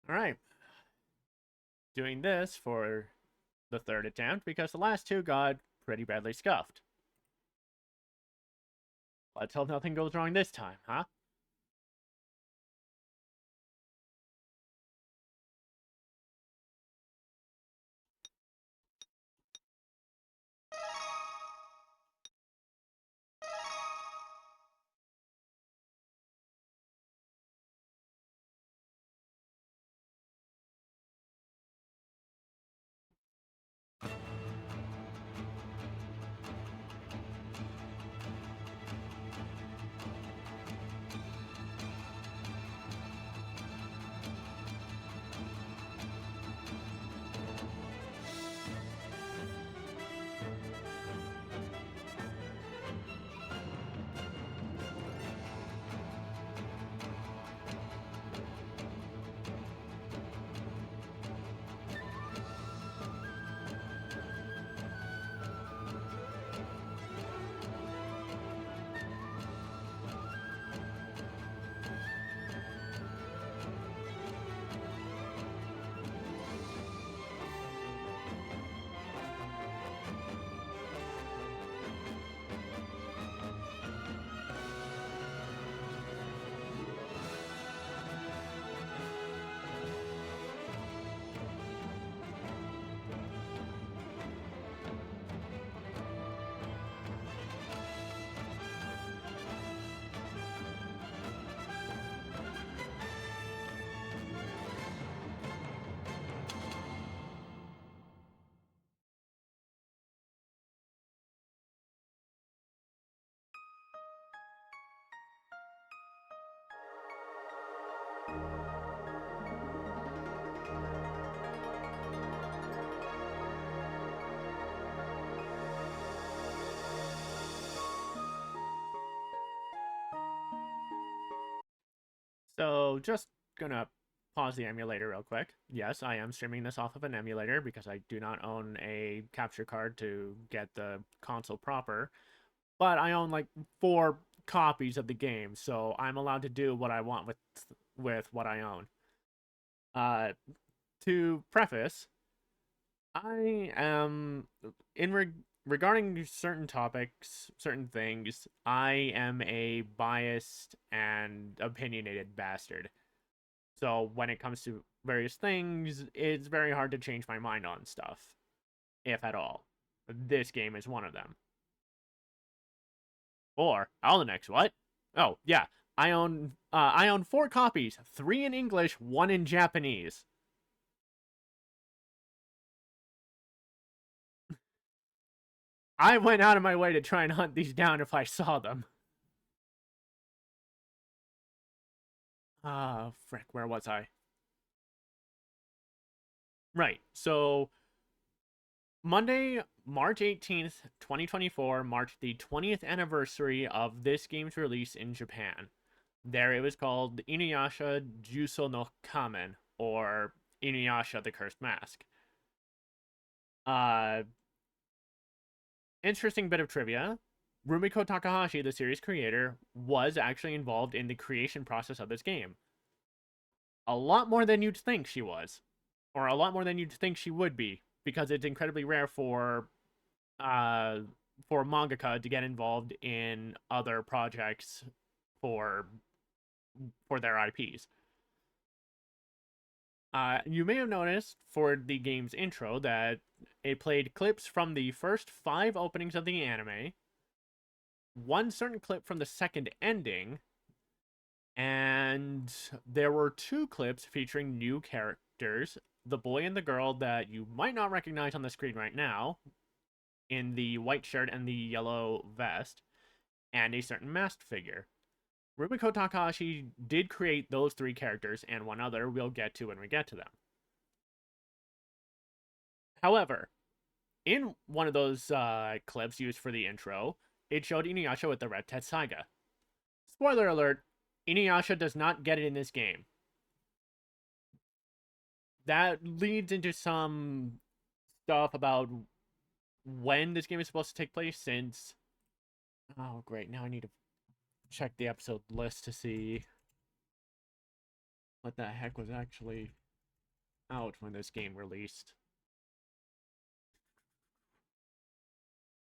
Alright. Doing this for the third attempt because the last two got pretty badly scuffed. Let's hope nothing goes wrong this time, huh? So just gonna pause the emulator real quick. Yes, I am streaming this off of an emulator because I do not own a capture card to get the console proper. But I own like 4 copies of the game, so I'm allowed to do what I want with what I own. To preface, I am regarding certain topics, certain things, I am a biased and opinionated bastard. So when it comes to various things, it's very hard to change my mind on stuff, if at all. This game is one of them. Or Aldenex, what? Oh, yeah. I own 4 copies, 3 in English, 1 in Japanese. I went out of my way to try and hunt these down if I saw them. Frick, where was I? Right, so Monday, March 18th, 2024 marked the 20th anniversary of this game's release in Japan. There it was called InuYasha Juso no Kamen, or InuYasha the Cursed Mask. Uh, Interesting bit of trivia. Rumiko Takahashi, the series creator, was actually involved in the creation process of this game. A lot more than you'd think she was. Or a lot more than you'd think she would be, because it's incredibly rare uh for mangaka to get involved in other projects for their IPs. You may have noticed for the game's intro that it played clips from the first 5 openings of the anime, one certain clip from the second ending, and there were 2 clips featuring new characters, the boy and the girl that you might not recognize on the screen right now, in the white shirt and the yellow vest, and a certain masked figure. Rumiko Takahashi did create those 3 characters and one other we'll get to when we get to them. However, in one of those clips used for the intro, it showed InuYasha with the Red Tetsuga. Spoiler alert, InuYasha does not get it in this game. That leads into some stuff about when this game is supposed to take place, since... Oh, great, now I need to check the episode list to see what the heck was actually out when this game released.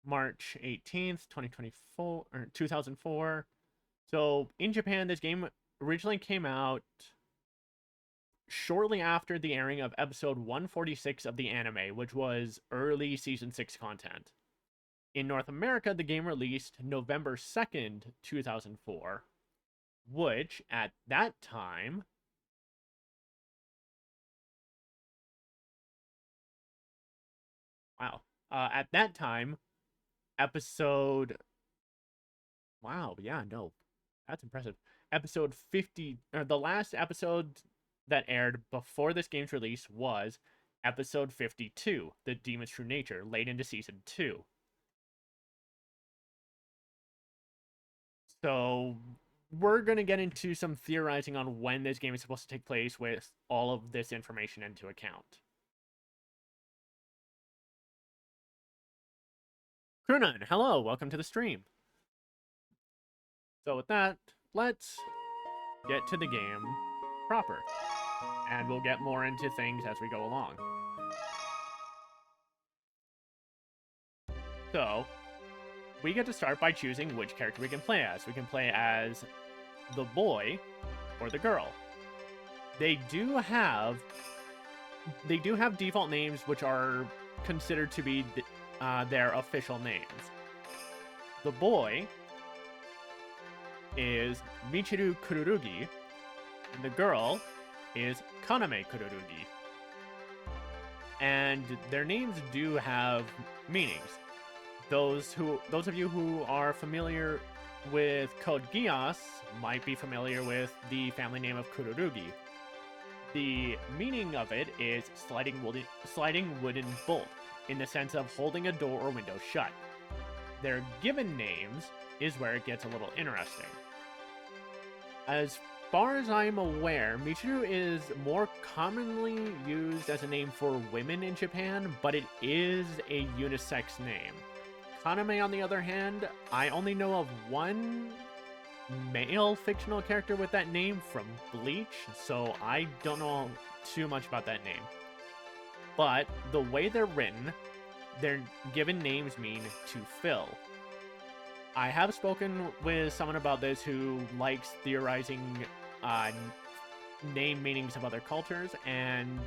March 18th, 2024, or 2004. So in Japan, this game originally came out shortly after the airing of episode 146 of the anime, which was early season 6 content. In North America, the game released November 2nd, 2004, which at that time... Wow. At that time, episode... Wow, yeah, no. That's impressive. Episode 50, or the last episode that aired before this game's release was episode 52, The Demon's True Nature, late into season 2. So we're going to get into some theorizing on when this game is supposed to take place with all of this information into account. Krunan, hello, welcome to the stream. So with that, let's get to the game proper, and we'll get more into things as we go along. So, we get to start by choosing which character we can play as. We can play as the boy or the girl. They do have default names which are considered to be their official names. The boy is Michiru Kururugi, and the girl is Kaname Kururugi. And their names do have meanings. Those of you who are familiar with Code Geass might be familiar with the family name of Kururugi. The meaning of it is sliding wooden bolt, in the sense of holding a door or window shut. Their given names is where it gets a little interesting. As far as I'm aware, Michiru is more commonly used as a name for women in Japan, but it is a unisex name. Kaname, on the other hand, I only know of one male fictional character with that name from Bleach, so I don't know too much about that name. But the way they're written, their given names mean to fill. I have spoken with someone about this who likes theorizing name meanings of other cultures, and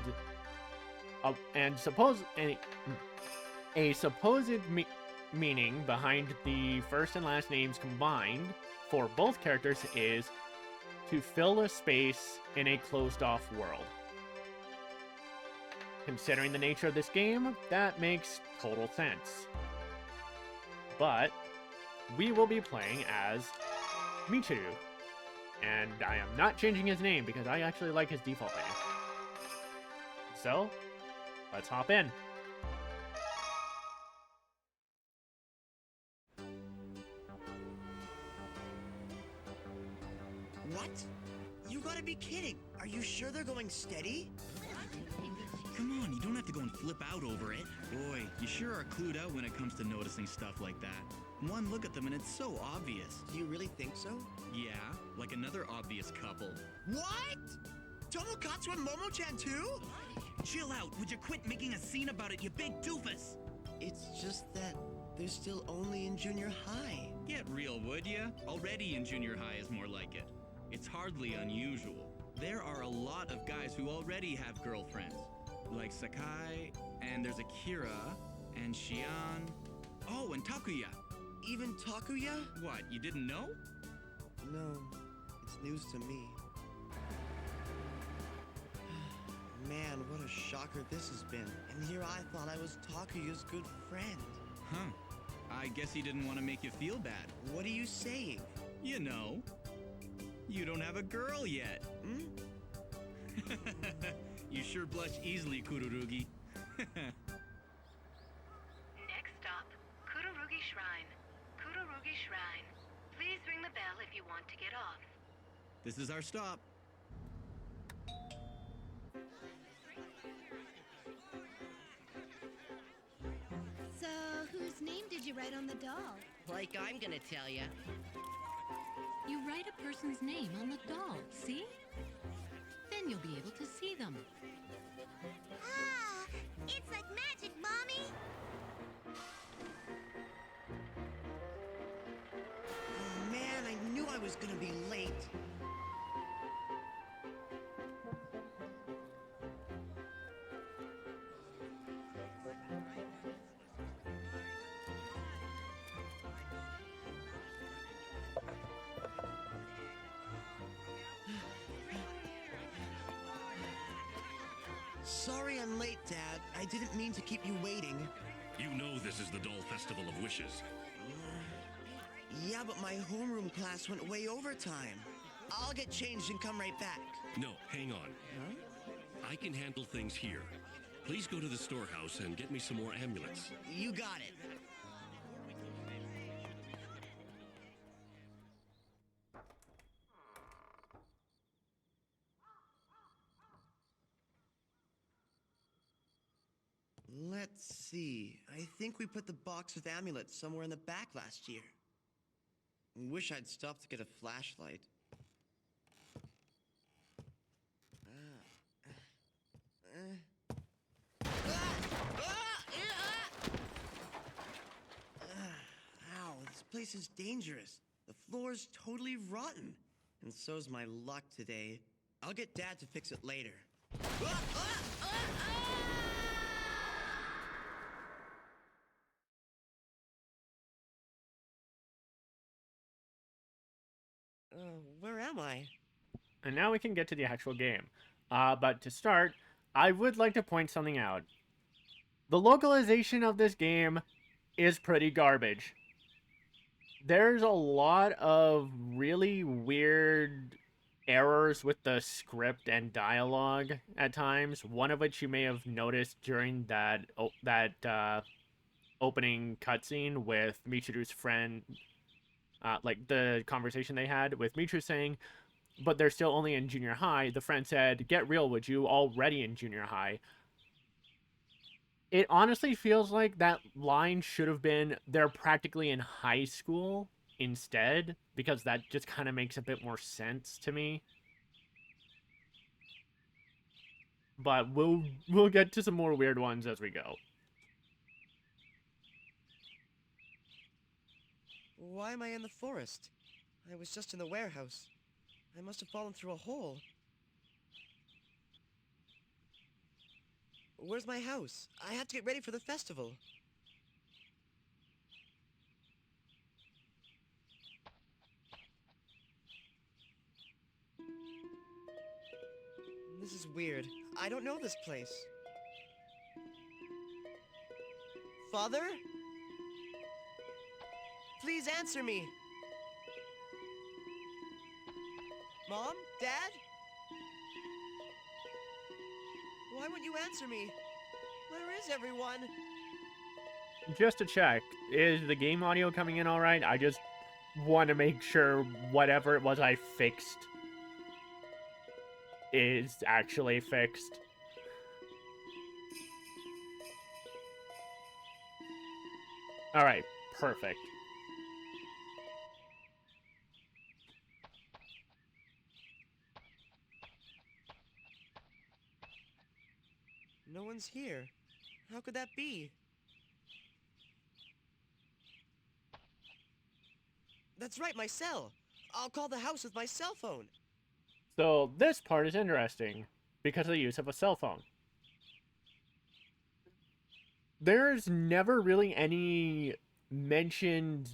a supposed meaning behind the first and last names combined for both characters is to fill a space in a closed-off world. Considering the nature of this game, that makes total sense. But we will be playing as Michiru, and I am not changing his name because I actually like his default name. So, let's hop in. What? You gotta be kidding. Are you sure they're going steady? Come on, you don't have to go and flip out over it. Boy, you sure are clued out when it comes to noticing stuff like that. One look at them and it's so obvious. Do you really think so? Yeah, like another obvious couple. What? Tomokatsu and Momo-chan too? Chill out, would you quit making a scene about it, you big doofus? It's just that they're still only in junior high. Get real, would ya? Already in junior high is more like it. It's hardly unusual. There are a lot of guys who already have girlfriends. Like Sakai, and there's Akira, and Shion. Oh, and Takuya. Even Takuya? What, you didn't know? No, it's news to me. Man, what a shocker this has been. And here I thought I was Takuya's good friend. Huh. I guess he didn't want to make you feel bad. What are you saying? You know, you don't have a girl yet. Hmm? You sure blush easily, Kururugi. Next stop, Kururugi Shrine. Kururugi Shrine. Please ring the bell if you want to get off. This is our stop. So, whose name did you write on the doll? Like I'm gonna tell ya. You write a person's name on the doll, see? Then you'll be able to see them. Ah, it's like magic, Mommy! Oh man, I knew I was gonna be late. Sorry I'm late, Dad. I didn't mean to keep you waiting. You know this is the Doll Festival of Wishes. Yeah, but my homeroom class went way over time. I'll get changed and come right back. No, hang on. Huh? I can handle things here. Please go to the storehouse and get me some more amulets. You got it. Let's see. I think we put the box with amulets somewhere in the back last year. Wish I'd stopped to get a flashlight. Ow, this place is dangerous. The floor's totally rotten. And so's my luck today. I'll get Dad to fix it later. Where am I? And now we can get to the actual game. But to start, I would like to point something out. The localization of this game is pretty garbage. There's a lot of really weird errors with the script and dialogue at times. One of which you may have noticed during that opening cutscene with Michiru's friend. Like the conversation they had with Michiru saying, but they're still only in junior high. The friend said, "Get real, would you? Already in junior high." It honestly feels like that line should have been, "They're practically in high school" instead, because that just kind of makes a bit more sense to me. But we'll get to some more weird ones as we go. Why am I in the forest? I was just in the warehouse. I must have fallen through a hole. Where's my house? I have to get ready for the festival. This is weird. I don't know this place. Father? Please answer me. Mom? Dad? Why won't you answer me? Where is everyone? Just to check, is the game audio coming in all right? I just want to make sure whatever it was I fixed is actually fixed. All right, perfect. No one's here. How could that be? That's right, my cell. I'll call the house with my cell phone. So this part is interesting because of the use of a cell phone. There's never really any mentioned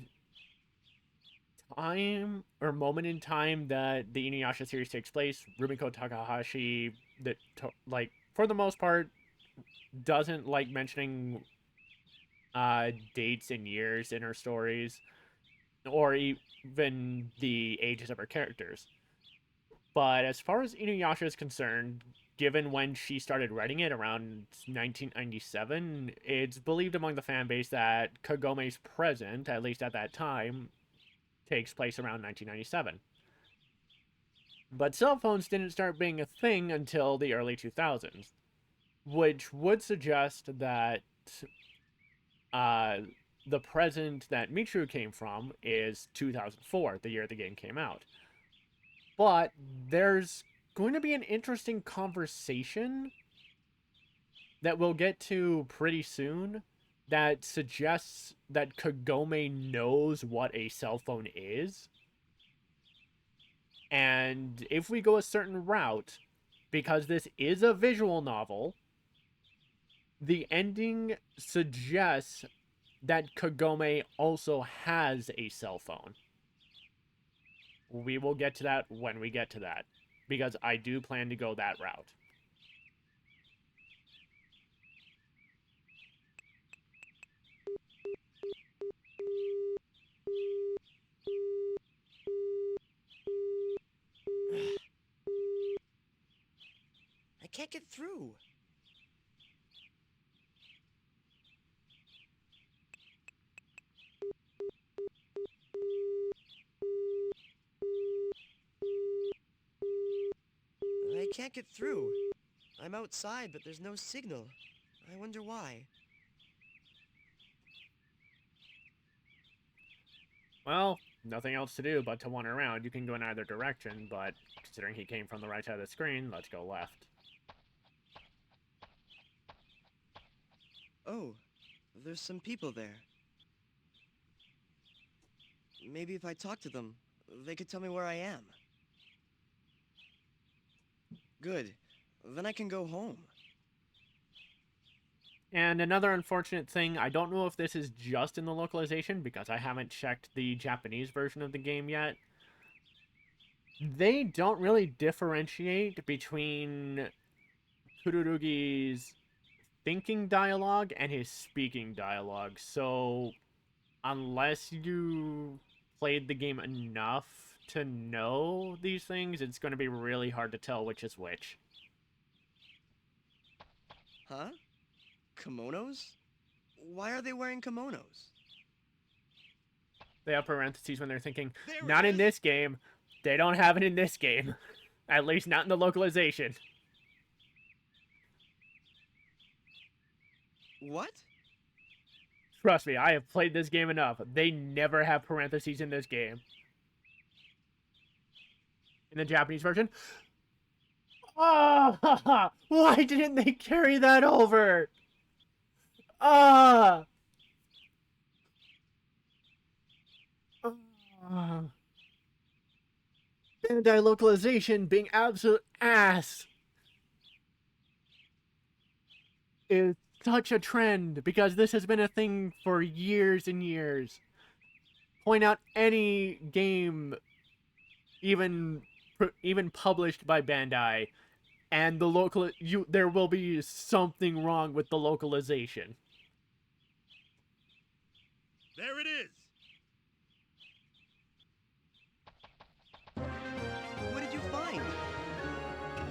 time or moment in time that the InuYasha series takes place. Rumiko Takahashi, that like for the most part, doesn't like mentioning dates and years in her stories, or even the ages of her characters. But as far as InuYasha is concerned, given when she started writing it around 1997, it's believed among the fan base that Kagome's present, at least at that time, takes place around 1997. But cell phones didn't start being a thing until the early 2000s, which would suggest that the present that Michiru came from is 2004, the year the game came out. But there's going to be an interesting conversation that we'll get to pretty soon that suggests that Kagome knows what a cell phone is. And if we go a certain route, because this is a visual novel, the ending suggests that Kagome also has a cell phone. We will get to that when we get to that, because I do plan to go that route. I can't get through. I can't get through. I'm outside, but there's no signal. I wonder why. Well, nothing else to do but to wander around. You can go in either direction, but considering he came from the right side of the screen, let's go left. Oh, there's some people there. Maybe if I talk to them, they could tell me where I am. Good. Then I can go home. And another unfortunate thing, I don't know if this is just in the localization, because I haven't checked the Japanese version of the game yet. They don't really differentiate between Kururugi's thinking dialogue and his speaking dialogue. So, unless you played the game enough to know these things, it's going to be really hard to tell which is which. Huh? Kimonos? Why are they wearing kimonos? They have parentheses when they're thinking, There it not in is. this game. They don't have it in this game. At least not in the localization. What? Trust me, I have played this game enough. They never have parentheses in this game. In the Japanese version. Oh, why didn't they carry that over? Ah. Bandai localization being absolute ass is such a trend because this has been a thing for years and years. Point out any game even published by Bandai and there will be something wrong with the localization. There it is. What did you find?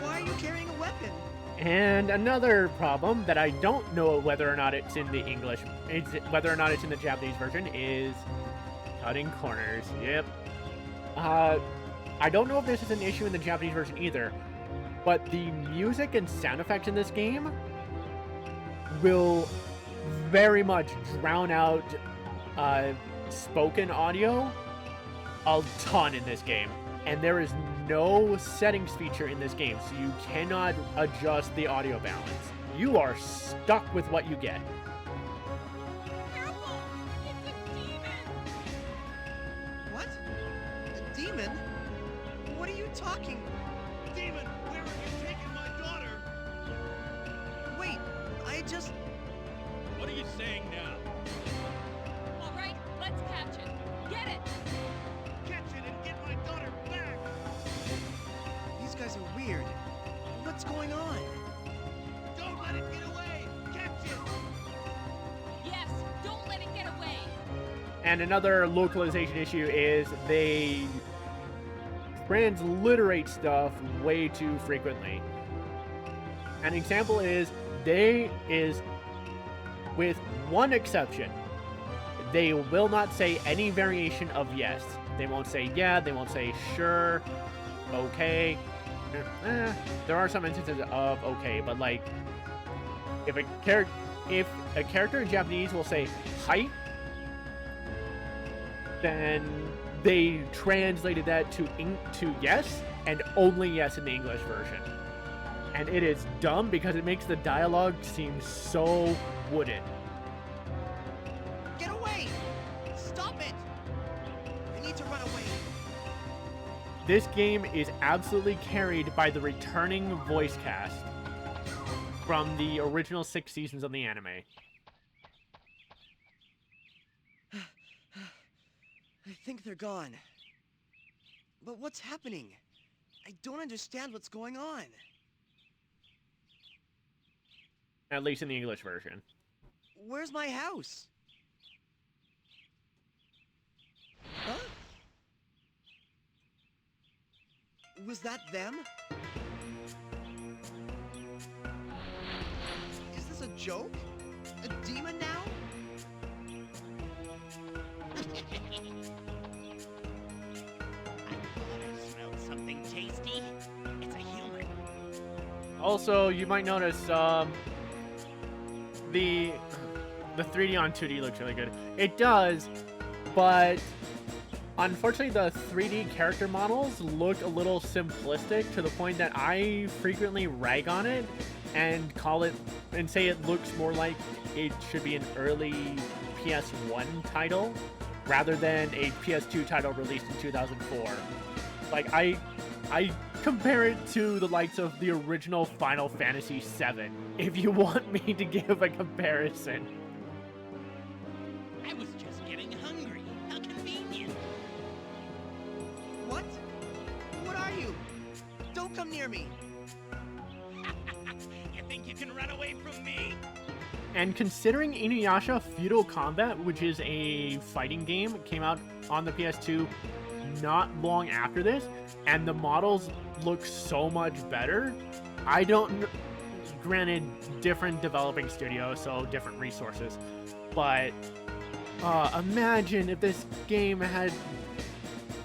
Why are you carrying a weapon? And another problem that I don't know whether or not it's in the whether or not it's in the Japanese version is cutting corners. Yep. I don't know if this is an issue in the Japanese version either, but the music and sound effects in this game will very much drown out spoken audio a ton in this game. And there is no settings feature in this game, so you cannot adjust the audio balance. You are stuck with what you get. Careful! It's a demon! What? A demon? What are you talking? Demon, where have you taken my daughter? Wait, I just... What are you saying now? All right, let's catch it. Get it! Catch it and get my daughter back! These guys are weird. What's going on? Don't let it get away! Catch it! Yes, don't let it get away! And another localization issue is they transliterate stuff way too frequently. An example is, with one exception, they will not say any variation of yes. They won't say yeah, they won't say sure, okay. There are some instances of okay, but like, if a character in Japanese will say hi, then they translated that to yes, and only yes in the English version. And it is dumb because it makes the dialogue seem so wooden. Get away! Stop it! I need to run away. This game is absolutely carried by the returning voice cast from the original 6 seasons of the anime. I think they're gone. But what's happening? I don't understand what's going on. At least in the English version. Where's my house? Huh? Was that them? Is this a joke? A demon now? Smelled something tasty. It's a human. Also, you might notice the 3D on 2D looks really good. It does, but unfortunately the 3D character models look a little simplistic to the point that I frequently rag on it and say it looks more like it should be an early PS1 title rather than a PS2 title released in 2004. Like, I compare it to the likes of the original Final Fantasy VII, if you want me to give a comparison. I was just getting hungry. How convenient. What? What are you? Don't come near me. You think you can run away from me? And considering InuYasha Feudal Combat, which is a fighting game, came out on the PS2 not long after this, and the models look so much better, granted, different developing studios, so different resources, but imagine if this game had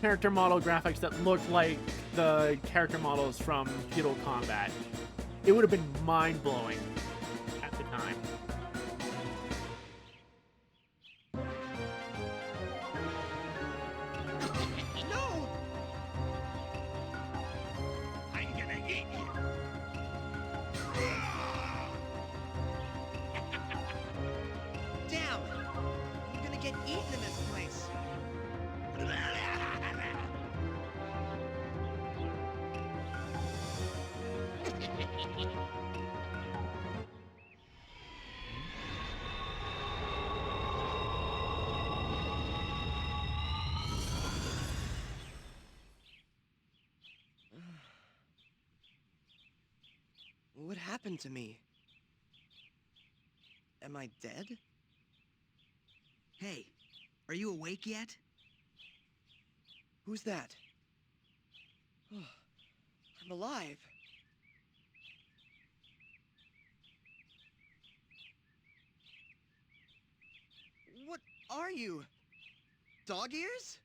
character model graphics that looked like the character models from Feudal Combat. It would have been mind-blowing at the time. No! I'm gonna eat you. Damn! I'm gonna get eaten in this place. What happened to me? Am I dead? Hey, are you awake yet? Who's that? I'm alive. What are you? Dog ears?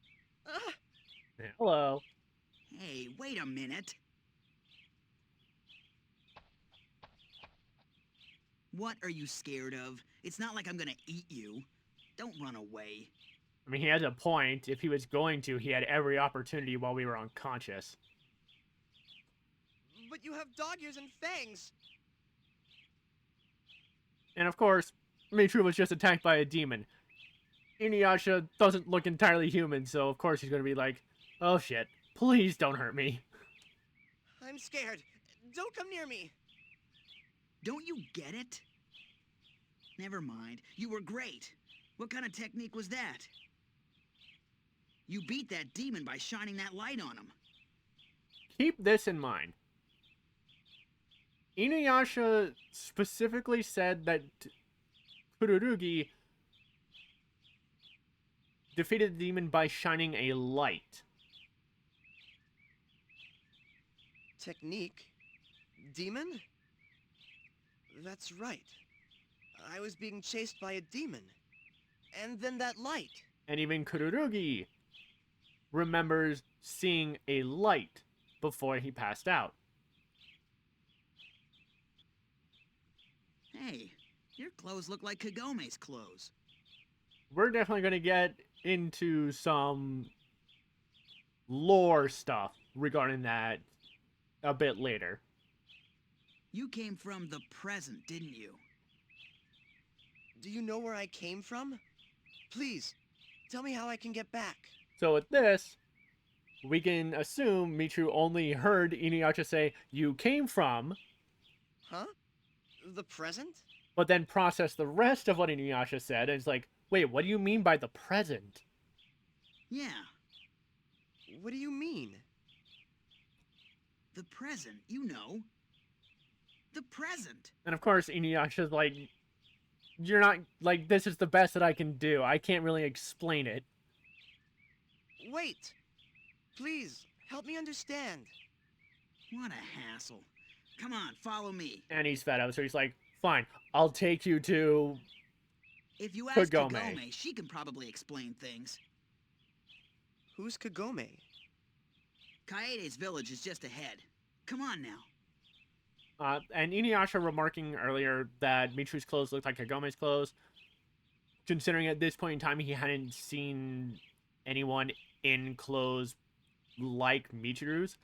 Ah! Yeah. Hello. Hey, wait a minute. What are you scared of? It's not like I'm gonna eat you. Don't run away. I mean, he has a point. If he was going to, he had every opportunity while we were unconscious. But you have dog ears and fangs. And of course, Michiru was just attacked by a demon. InuYasha doesn't look entirely human, so of course he's going to be like, oh shit, please don't hurt me. I'm scared. Don't come near me. Don't you get it? Never mind. You were great. What kind of technique was that? You beat that demon by shining that light on him. Keep this in mind. InuYasha specifically said that Kururugi defeated the demon by shining a light. Technique? Demon? That's right. I was being chased by a demon. And then that light. And even Kururugi remembers seeing a light before he passed out. Hey, your clothes look like Kagome's clothes. We're definitely going to get into some lore stuff regarding that a bit later. You came from the present, didn't you? Do you know where I came from? Please, tell me how I can get back. So with this, we can assume Michiru only heard InuYasha say, you came from, Huh? The present? but then process the rest of what InuYasha said, and it's like, wait, what do you mean by the present? Yeah, What do you mean? the present, you know. The present. And of course, InuYasha's like, you're not, like, this is the best that I can do. I can't really explain it. Wait! Please, help me understand. What a hassle. Come on, follow me. And he's fed up, so he's like, fine, I'll take you to... If you ask Kagome. Kagome, she can probably explain things. Who's Kagome? Kaede's village is just ahead. Come on now. And InuYasha remarking earlier that Michiru's clothes looked like Kagome's clothes, considering at this point in time he hadn't seen anyone in clothes like Michiru's,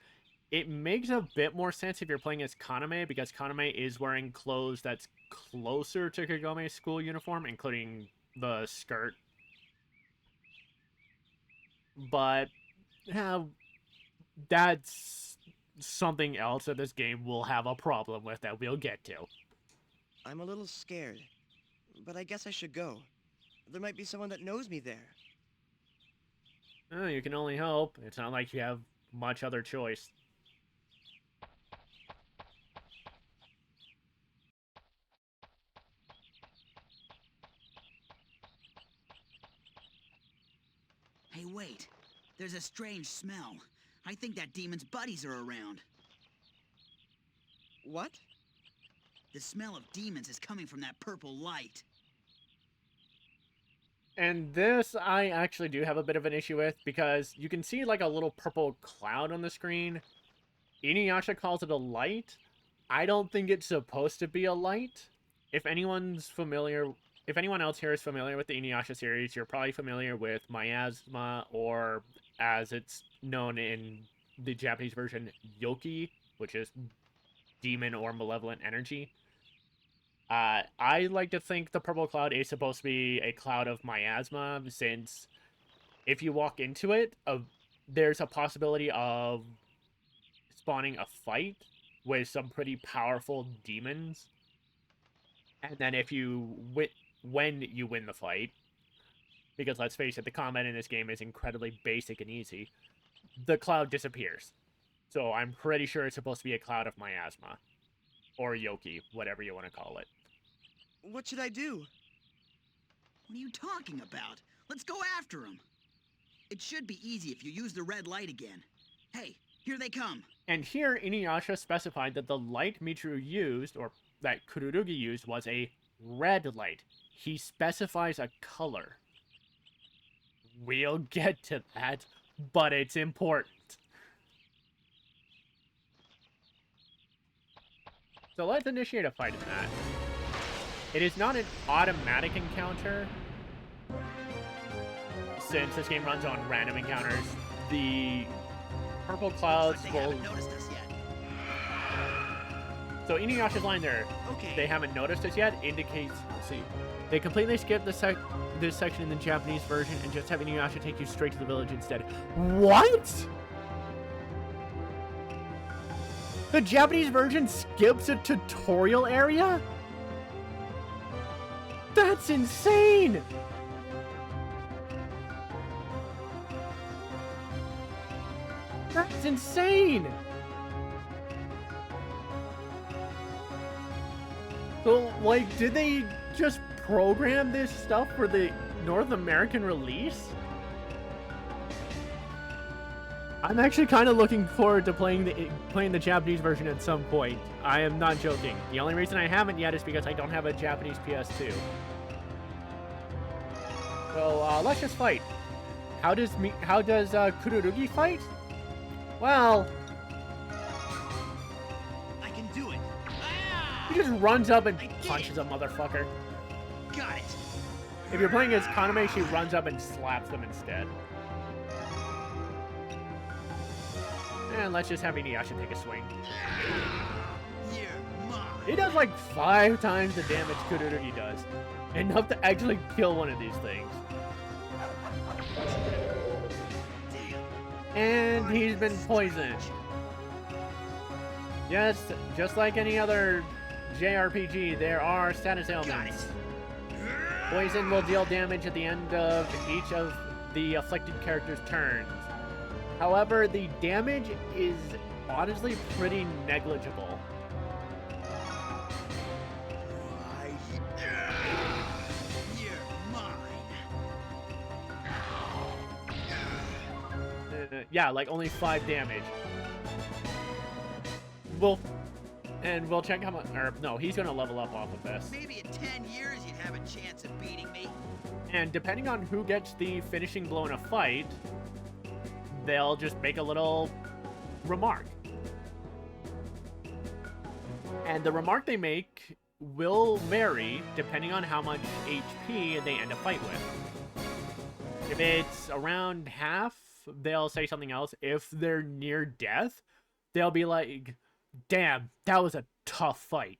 it makes a bit more sense if you're playing as Kaname, because Kaname is wearing clothes that's closer to Kagome's school uniform, including the skirt. But that's something else that this game will have a problem with that we'll get to. I'm a little scared, but I guess I should go. There might be someone that knows me there. Oh, you can only hope. It's not like you have much other choice. Hey, wait. There's a strange smell. I think that demon's buddies are around. What? The smell of demons is coming from that purple light. And this I actually do have a bit of an issue with, because you can see like a little purple cloud on the screen. InuYasha calls it a light. I don't think it's supposed to be a light. If anyone's familiar, if anyone else here is familiar with the InuYasha series, you're probably familiar with Miasma, or as it's known in the Japanese version, Yoki, which is demon or malevolent energy. I like to think the purple cloud is supposed to be a cloud of miasma, since if you walk into it, there's a possibility of spawning a fight with some pretty powerful demons. And then if you when you win the fight, because let's face it, the combat in this game is incredibly basic and easy, the cloud disappears. So I'm pretty sure it's supposed to be a cloud of miasma. Or Yoki, whatever you want to call it. What should I do? What are you talking about? Let's go after him. It should be easy if you use the red light again. Hey, here they come. And here, InuYasha specified that the light Michiru used, or that Kururugi used, was a red light. He specifies a color. We'll get to that, but it's important. So let's initiate a fight in that. It is not an automatic encounter, since this game runs on random encounters. The purple clouds They will... haven't noticed us yet. So InuYasha's line there, Okay. they haven't noticed us yet, indicates... Let's see. They completely skipped this section in the Japanese version and just have InuYasha take you straight to the village instead. What?! The Japanese version skips a tutorial area? That's insane! That's insane! So, like, did they just program this stuff for the North American release? I'm actually kind of looking forward to playing the Japanese version at some point. I am not joking. The only reason I haven't yet is because I don't have a Japanese PS2. So let's just fight. How does Kururugi fight? Well, I can do it. he just runs up and punches a motherfucker. Got it. If you're playing as Kagome, she runs up and slaps them instead. And let's just have InuYasha take a swing. You're mine. He does like 5 times the damage Kururugi does. Enough to actually kill one of these things. And he's been poisoned. Yes, just like any other JRPG, there are status ailments. Poison will deal damage at the end of each of the afflicted character's turns. However, the damage is honestly pretty negligible. You're mine. Yeah, like only 5 damage. We'll check how much. Or no, he's gonna level up off of this. Maybe in 10 years you'd have a chance of beating me. And depending on who gets the finishing blow in a fight, they'll just make a little remark. And the remark they make will vary depending on how much HP they end a fight with. If it's around half, they'll say something else. If they're near death, they'll be like, damn, that was a tough fight.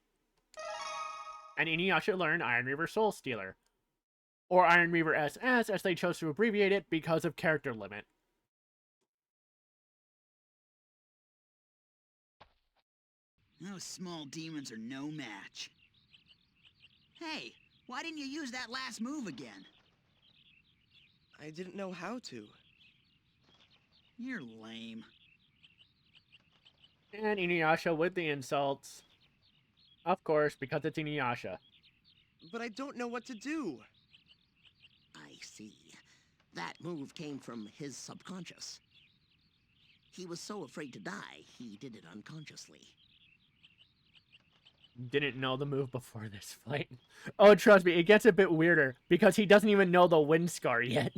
And InuYasha learned Iron Reaver Soul Stealer. Or Iron Reaver SS, as they chose to abbreviate it because of character limit. Those small demons are no match. Hey, why didn't you use that last move again? I didn't know how to. You're lame. And InuYasha with the insults. Of course, because it's InuYasha. But I don't know what to do. I see. That move came from his subconscious. He was so afraid to die, he did it unconsciously. didn't know the move before this fight. Oh, trust me, it gets a bit weirder because he doesn't even know the wind scar yet.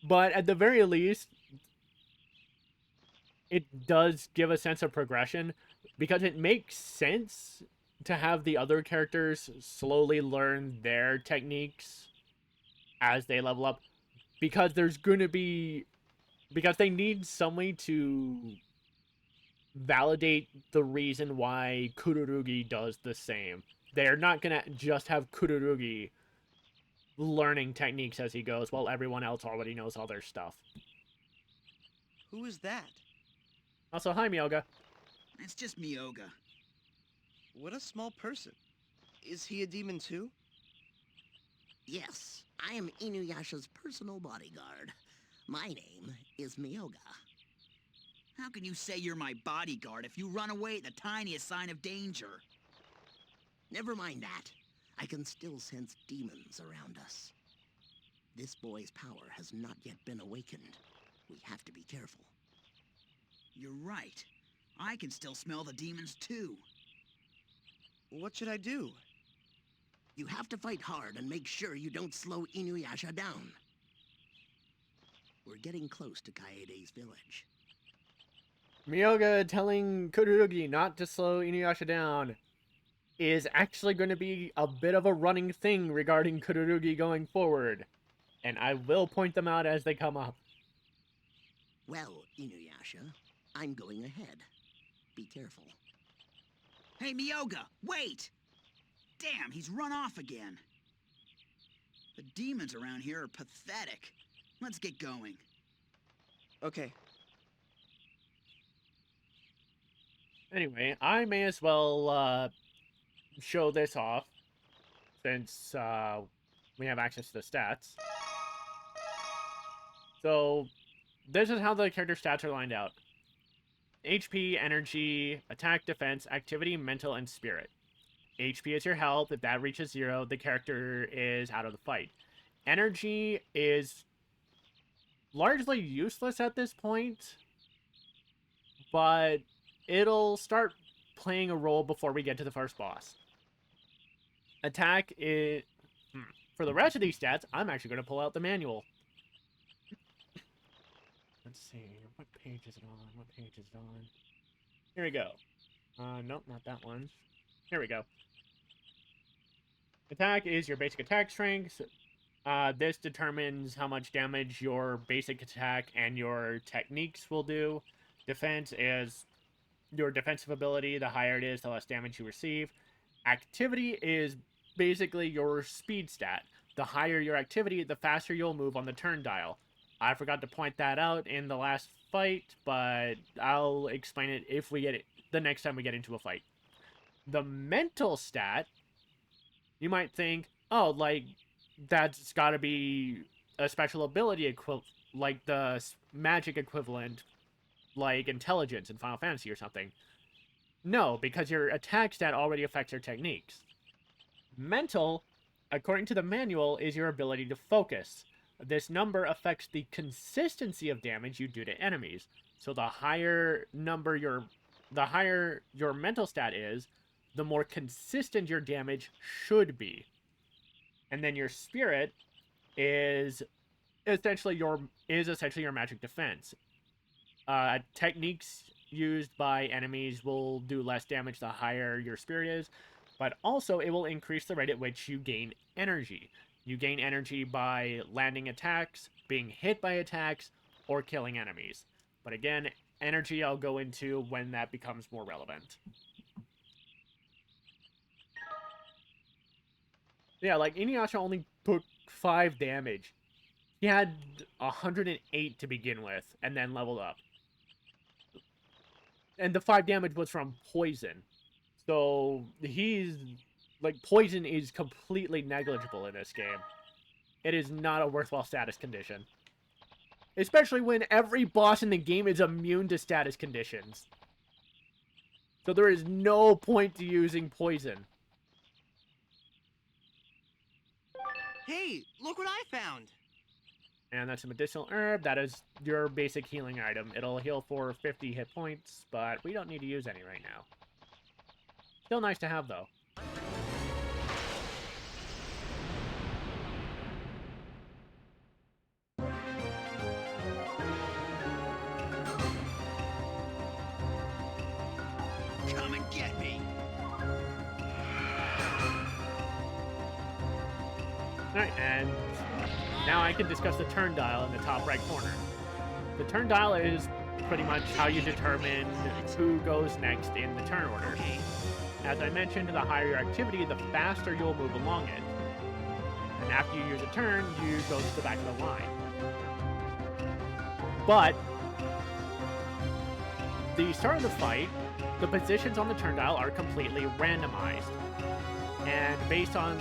But at the very least, it does give a sense of progression because it makes sense to have the other characters slowly learn their techniques as they level up, because there's going to be, because they need some way to validate the reason why Kururugi does the same. They're not going to just have Kururugi learning techniques as he goes while everyone else already knows all their stuff. Who is that? Also, hi, Myoga. It's just Miyoga. What a small person. Is he a demon too? Yes, I am InuYasha's personal bodyguard. My name is Miyoga. How can you say you're my bodyguard if you run away at the tiniest sign of danger? Never mind that. I can still sense demons around us. This boy's power has not yet been awakened. We have to be careful. You're right. I can still smell the demons too. What should I do? You have to fight hard and make sure you don't slow InuYasha down. We're getting close to Kaede's village. Myoga telling Kururugi not to slow InuYasha down is actually going to be a bit of a running thing regarding Kururugi going forward. And I will point them out as they come up. Well, InuYasha, I'm going ahead. Be careful. Hey, Miyoga, wait! Damn, he's run off again. The demons around here are pathetic. Let's get going. Okay. Anyway, I may as well show this off since we have access to the stats. So, this is how the character stats are lined out. HP, energy, attack, defense, activity, mental, and spirit. HP is your health. If that reaches 0, the character is out of the fight. Energy is largely useless at this point, but it'll start playing a role before we get to the first boss. Attack is... For the rest of these stats, I'm actually going to pull out the manual. Let's see, what page is it on? What page is it on? Here we go. Nope, not that one. Here we go. Attack is your basic attack strength. This determines how much damage your basic attack and your techniques will do. Defense is your defensive ability. The higher it is, the less damage you receive. Activity is basically your speed stat. The higher your activity, the faster you'll move on the turn dial. I forgot to point that out in the last fight, but I'll explain it if we get it the next time we get into a fight. The mental stat, you might think, oh, like, that's got to be a special ability like the magic equivalent, like intelligence in Final Fantasy or something. No, because your attack stat already affects your techniques. Mental, according to the manual, is your ability to focus. This number affects the consistency of damage you do to enemies. So the higher your mental stat is, the more consistent your damage should be. And then your spirit is essentially your magic defense. Techniques used by enemies will do less damage the higher your spirit is, but also it will increase the rate at which you gain energy. You gain energy by landing attacks, being hit by attacks, or killing enemies. But again, energy I'll go into when that becomes more relevant. Yeah, like, InuYasha only took 5 damage. He had 108 to begin with, and then leveled up. And the 5 damage was from poison. So, he's... like, poison is completely negligible in this game. It is not a worthwhile status condition. Especially when every boss in the game is immune to status conditions. So there is no point to using poison. Hey, look what I found! And that's a medicinal herb. That is your basic healing item. It'll heal for 50 hit points, but we don't need to use any right now. Still nice to have, though. Come and get me! Alright, and now I can discuss the turn dial in the top right corner. The turn dial is pretty much how you determine who goes next in the turn order. As I mentioned, the higher your activity, the faster you'll move along it. And after you use a turn, you go to the back of the line. But the start of the fight, the positions on the turn dial are completely randomized. And based on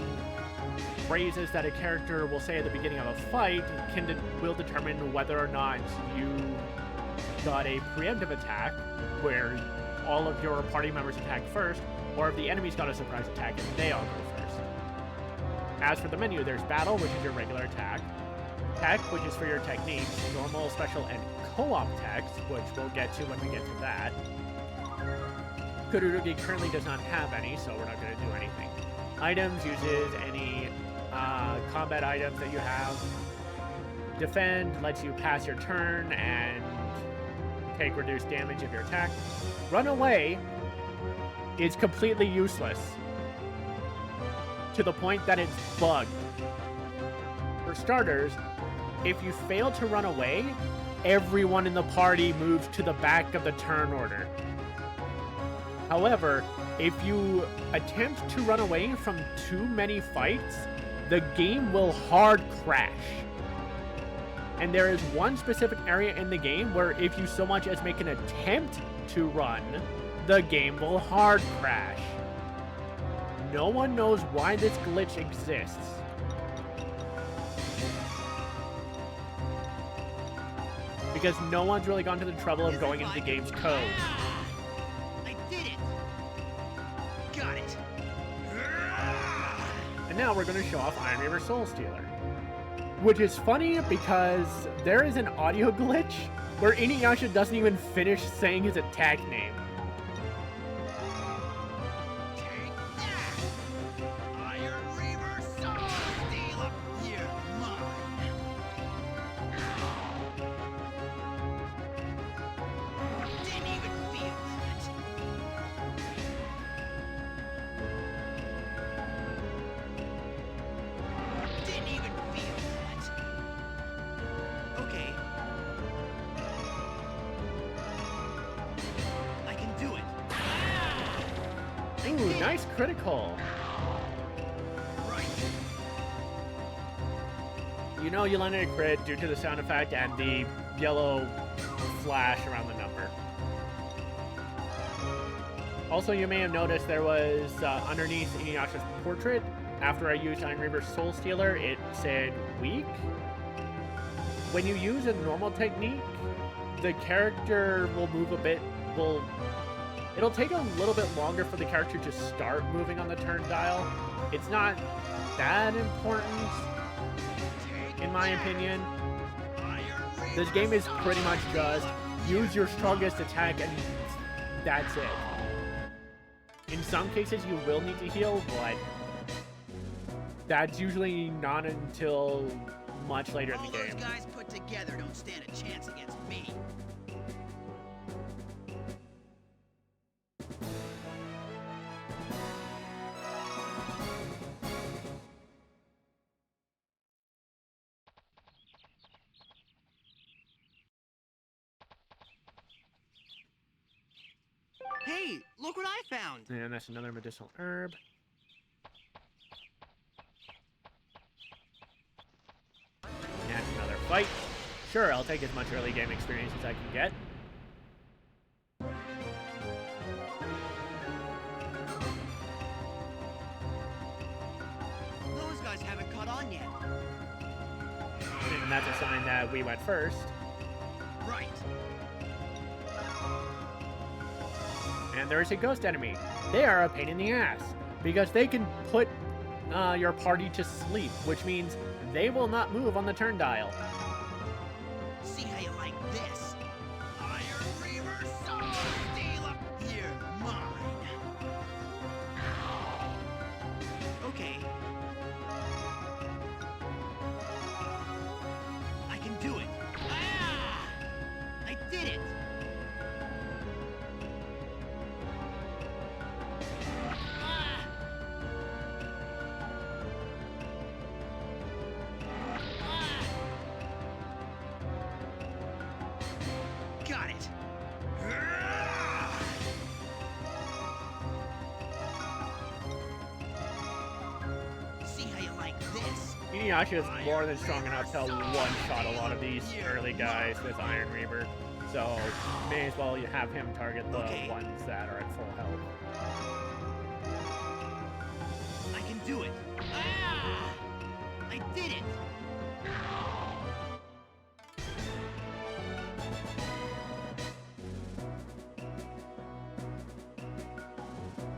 phrases that a character will say at the beginning of a fight will determine whether or not you got a preemptive attack, where all of your party members attack first, or if the enemy's got a surprise attack and they all go first. As for the menu, there's Battle, which is your regular attack, Tech, which is for your techniques, Normal, Special, and Co-op techs, which we'll get to when we get to that. Kururugi currently does not have any, so we're not going to do anything. Items uses any combat items that you have. Defend lets you pass your turn and take reduced damage if you're attacked. Run away is completely useless, to the point that it's bugged. For starters, if you fail to run away, everyone in the party moves to the back of the turn order. However, if you attempt to run away from too many fights, the game will hard crash. And there is one specific area in the game where if you so much as make an attempt to run, the game will hard crash. No one knows why this glitch exists. Because no one's really gone to the trouble of going into the game's code. I did it! Got it! And now we're going to show off Iron Reaver Soul Stealer. Which is funny because there is an audio glitch where InuYasha doesn't even finish saying his attack name. Take that! Iron Reaver Soul Stealer! You're mine! Didn't even feel that! Didn't even feel that! Okay. I can do it. Ooh, nice critical. Right. You know you landed a crit due to the sound effect and the yellow flash around the number. Also, you may have noticed there was, underneath InuYasha's portrait, after I used Iron Reaver Soul Stealer, it said weak. When you use a normal technique, the character will move a bit, it'll take a little bit longer for the character to start moving on the turn dial. It's not that important, in my opinion. This game is pretty much just use your strongest attack and that's it. In some cases you will need to heal, but that's usually not until much later in the game. All those guys put together don't stand a chance against me. Hey, look what I found! And that's another medicinal herb. And another fight. Sure, I'll take as much early game experience as I can get. Those guys haven't caught on yet. And that's a sign that we went first. Right. And there is a ghost enemy. They are a pain in the ass, because they can put your party to sleep, which means they will not move on the turn dial. See how you like this? Iron Reaver Soul Stealer! You're mine. Okay. I can do it. Ah! I did it. Ah! Ah! Got it. Ah! See how you like this? InuYasha is more than strong enough to one-shot a lot of these early guys with Iron Reaver, so may as well have him target the ones that are at full health. I can do it. Ah! I did it.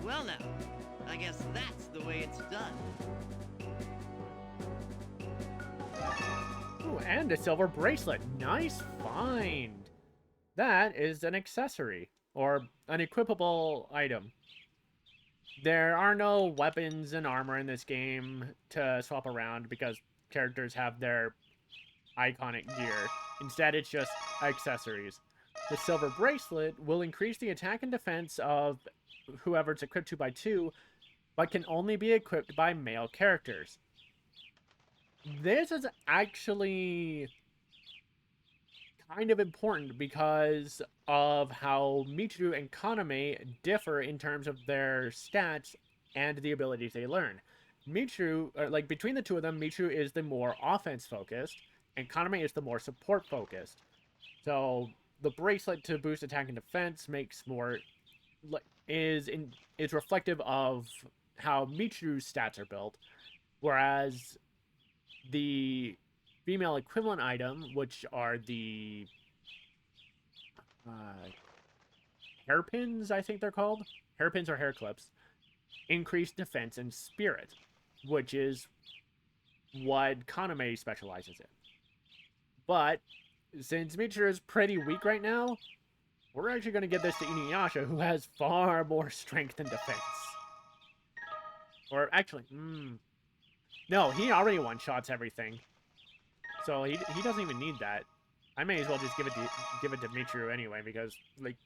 Well now, I guess that's the way it's done. Ooh, and a silver bracelet. Nice find. That is an accessory, or an equipable item. There are no weapons and armor in this game to swap around because characters have their iconic gear. Instead, it's just accessories. The silver bracelet will increase the attack and defense of whoever it's equipped to by 2, but can only be equipped by male characters. This is actually kind of important because of how Michiru and Kagome differ in terms of their stats and the abilities they learn. Michiru, like between the two of them, Michiru is the more offense focused, and Kagome is the more support focused. So the bracelet to boost attack and defense makes more is reflective of how Michiru's stats are built, whereas the female equivalent item, which are the hairpins, I think they're called. Hairpins or hair clips. Increase defense and spirit, which is what Kagome specializes in. But since Michiru is pretty weak right now, we're actually going to give this to InuYasha, who has far more strength and defense. Or actually, no, he already one-shots everything. So he doesn't even need that. I may as well just give it to Michiru anyway, because, like,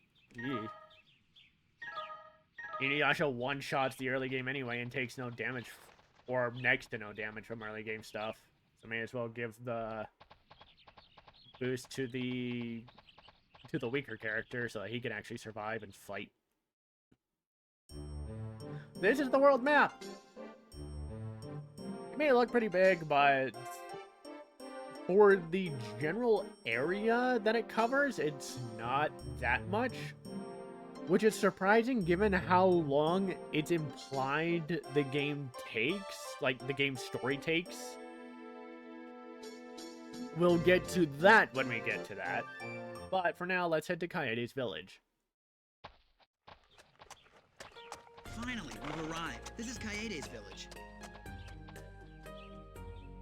InuYasha one-shots the early game anyway and takes no damage, or next to no damage from early game stuff. So may as well give the boost to the weaker character so that he can actually survive and fight. This is the world map! It may look pretty big, but for the general area that it covers, it's not that much. Which is surprising given how long it's implied the game takes, like the game story takes. We'll get to that when we get to that. But for now, let's head to Kaede's village. Finally, we've arrived. This is Kaede's village.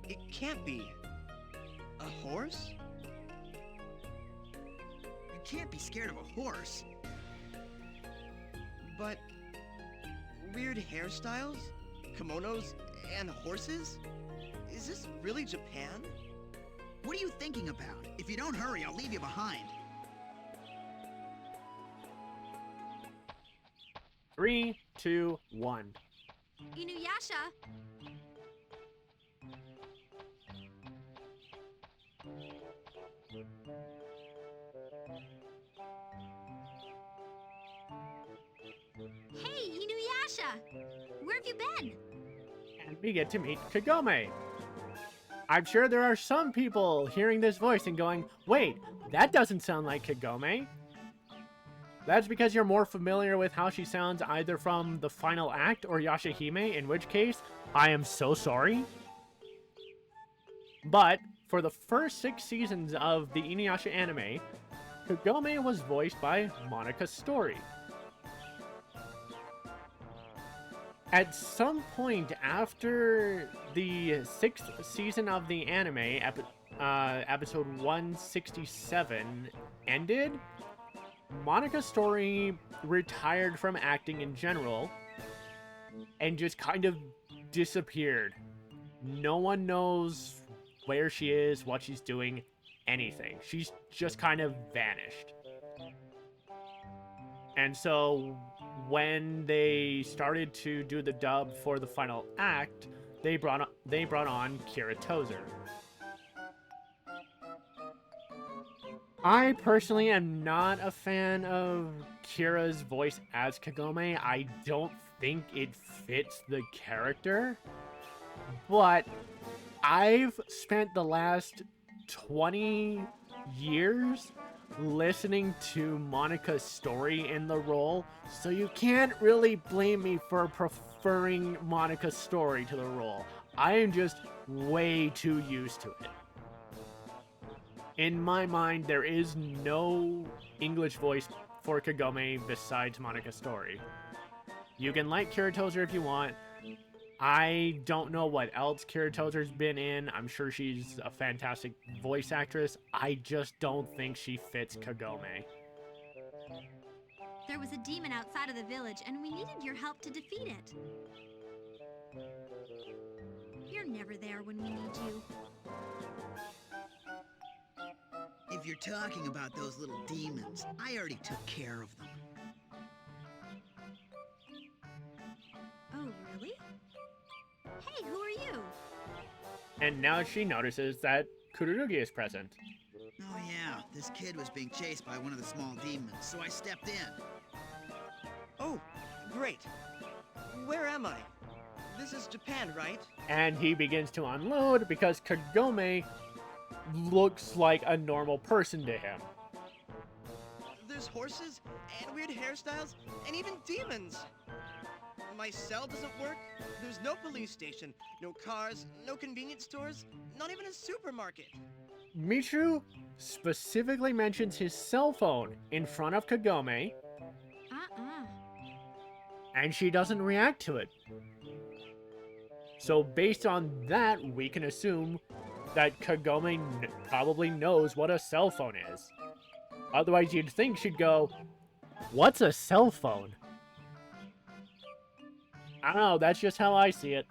It can't be. A horse? You can't be scared of a horse. But weird hairstyles, kimonos, and horses? Is this really Japan? What are you thinking about? If you don't hurry, I'll leave you behind. 3, 2, 1. InuYasha! Hey, InuYasha! Where have you been? And we get to meet Kagome. I'm sure there are some people hearing this voice and going, wait, that doesn't sound like Kagome. That's because you're more familiar with how she sounds either from the final act or Yashahime, in which case, I am so sorry. But for the first 6 seasons of the InuYasha anime, Kagome was voiced by Monica Story. At some point after the 6th season of the anime, episode 167 ended, Monika's story retired from acting in general and just kind of disappeared. No one knows where she is, what she's doing, anything. She's just kind of vanished. And so when they started to do the dub for the final act, they brought on Kira Tozer. I personally am not a fan of Kira's voice as Kagome. I don't think it fits the character. But I've spent the last 20 years listening to Monika's story in the role, so you can't really blame me for preferring Monika's story to the role. I am just way too used to it. In my mind, there is no English voice for Kagome besides Monika's story. You can like Kira Tozer if you want. I don't know what else Kira Tozer's been in. I'm sure she's a fantastic voice actress. I just don't think she fits Kagome. There was a demon outside of the village, and we needed your help to defeat it. You're never there when we need you. If you're talking about those little demons, I already took care of them. Oh, really? Hey, who are you? And now she notices that Kururugi is present. Oh yeah, this kid was being chased by one of the small demons, so I stepped in. Oh, great. Where am I? This is Japan, right? And he begins to unload because Kagome looks like a normal person to him. There's horses, and weird hairstyles, and even demons. My cell doesn't work. There's no police station, no cars, no convenience stores, not even a supermarket. Michiru specifically mentions his cell phone in front of Kagome, and she doesn't react to it. So based on that, we can assume that Kagome probably knows what a cell phone is. Otherwise, you'd think she'd go, "What's a cell phone?" I don't know, that's just how I see it.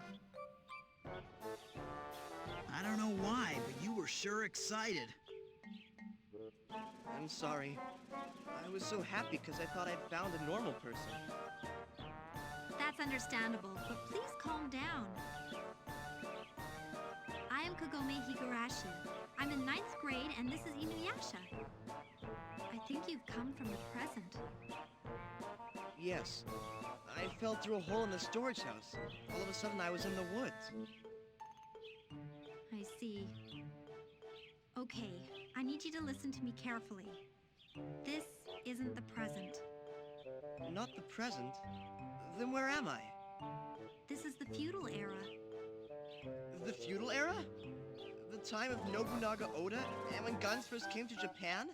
I don't know why, but you were sure excited. I'm sorry. I was so happy because I thought I'd found a normal person. That's understandable, but please calm down. I am Kagome Higurashi. I'm in 9th grade, and this is InuYasha. I think you've come from the present. Yes. I fell through a hole in the storage house. All of a sudden, I was in the woods. I see. Okay, I need you to listen to me carefully. This isn't the present. Not the present? Then where am I? This is the feudal era. The feudal era? The time of Nobunaga Oda and when guns first came to Japan?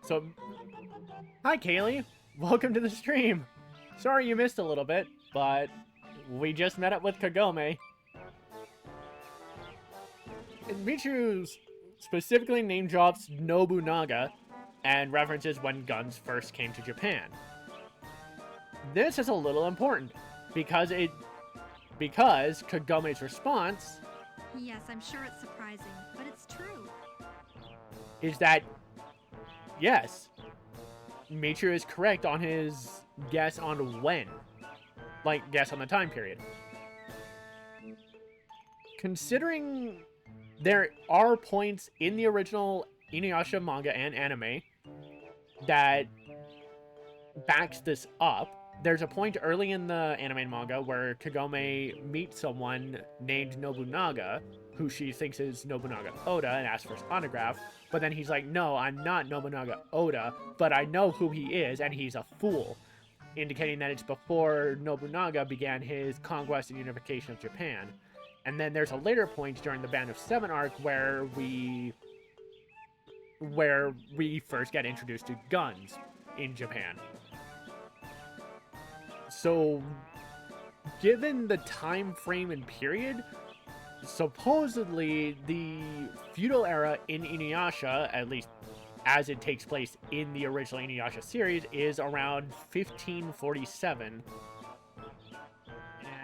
So, hi Kaylee, welcome to the stream. Sorry you missed a little bit, but we just met up with Kagome. And Michiru specifically name drops Nobunaga and references when guns first came to Japan. This is a little important because Kagome's response, Yes, I'm sure it's surprising, but it's true. is that yes, Michiru is correct on his guess on when. Like, guess on the time period. Considering there are points in the original InuYasha manga and anime that backs this up, there's a point early in the anime and manga where Kagome meets someone named Nobunaga, who she thinks is Nobunaga Oda, and asks for his autograph, but then he's like, no, I'm not Nobunaga Oda, but I know who he is, and he's a fool, indicating that it's before Nobunaga began his conquest and unification of Japan. And then there's a later point during the Band of Seven arc where we first get introduced to guns in Japan. So, given the time frame and period, supposedly the feudal era in InuYasha, at least as it takes place in the original InuYasha series, is around 1547.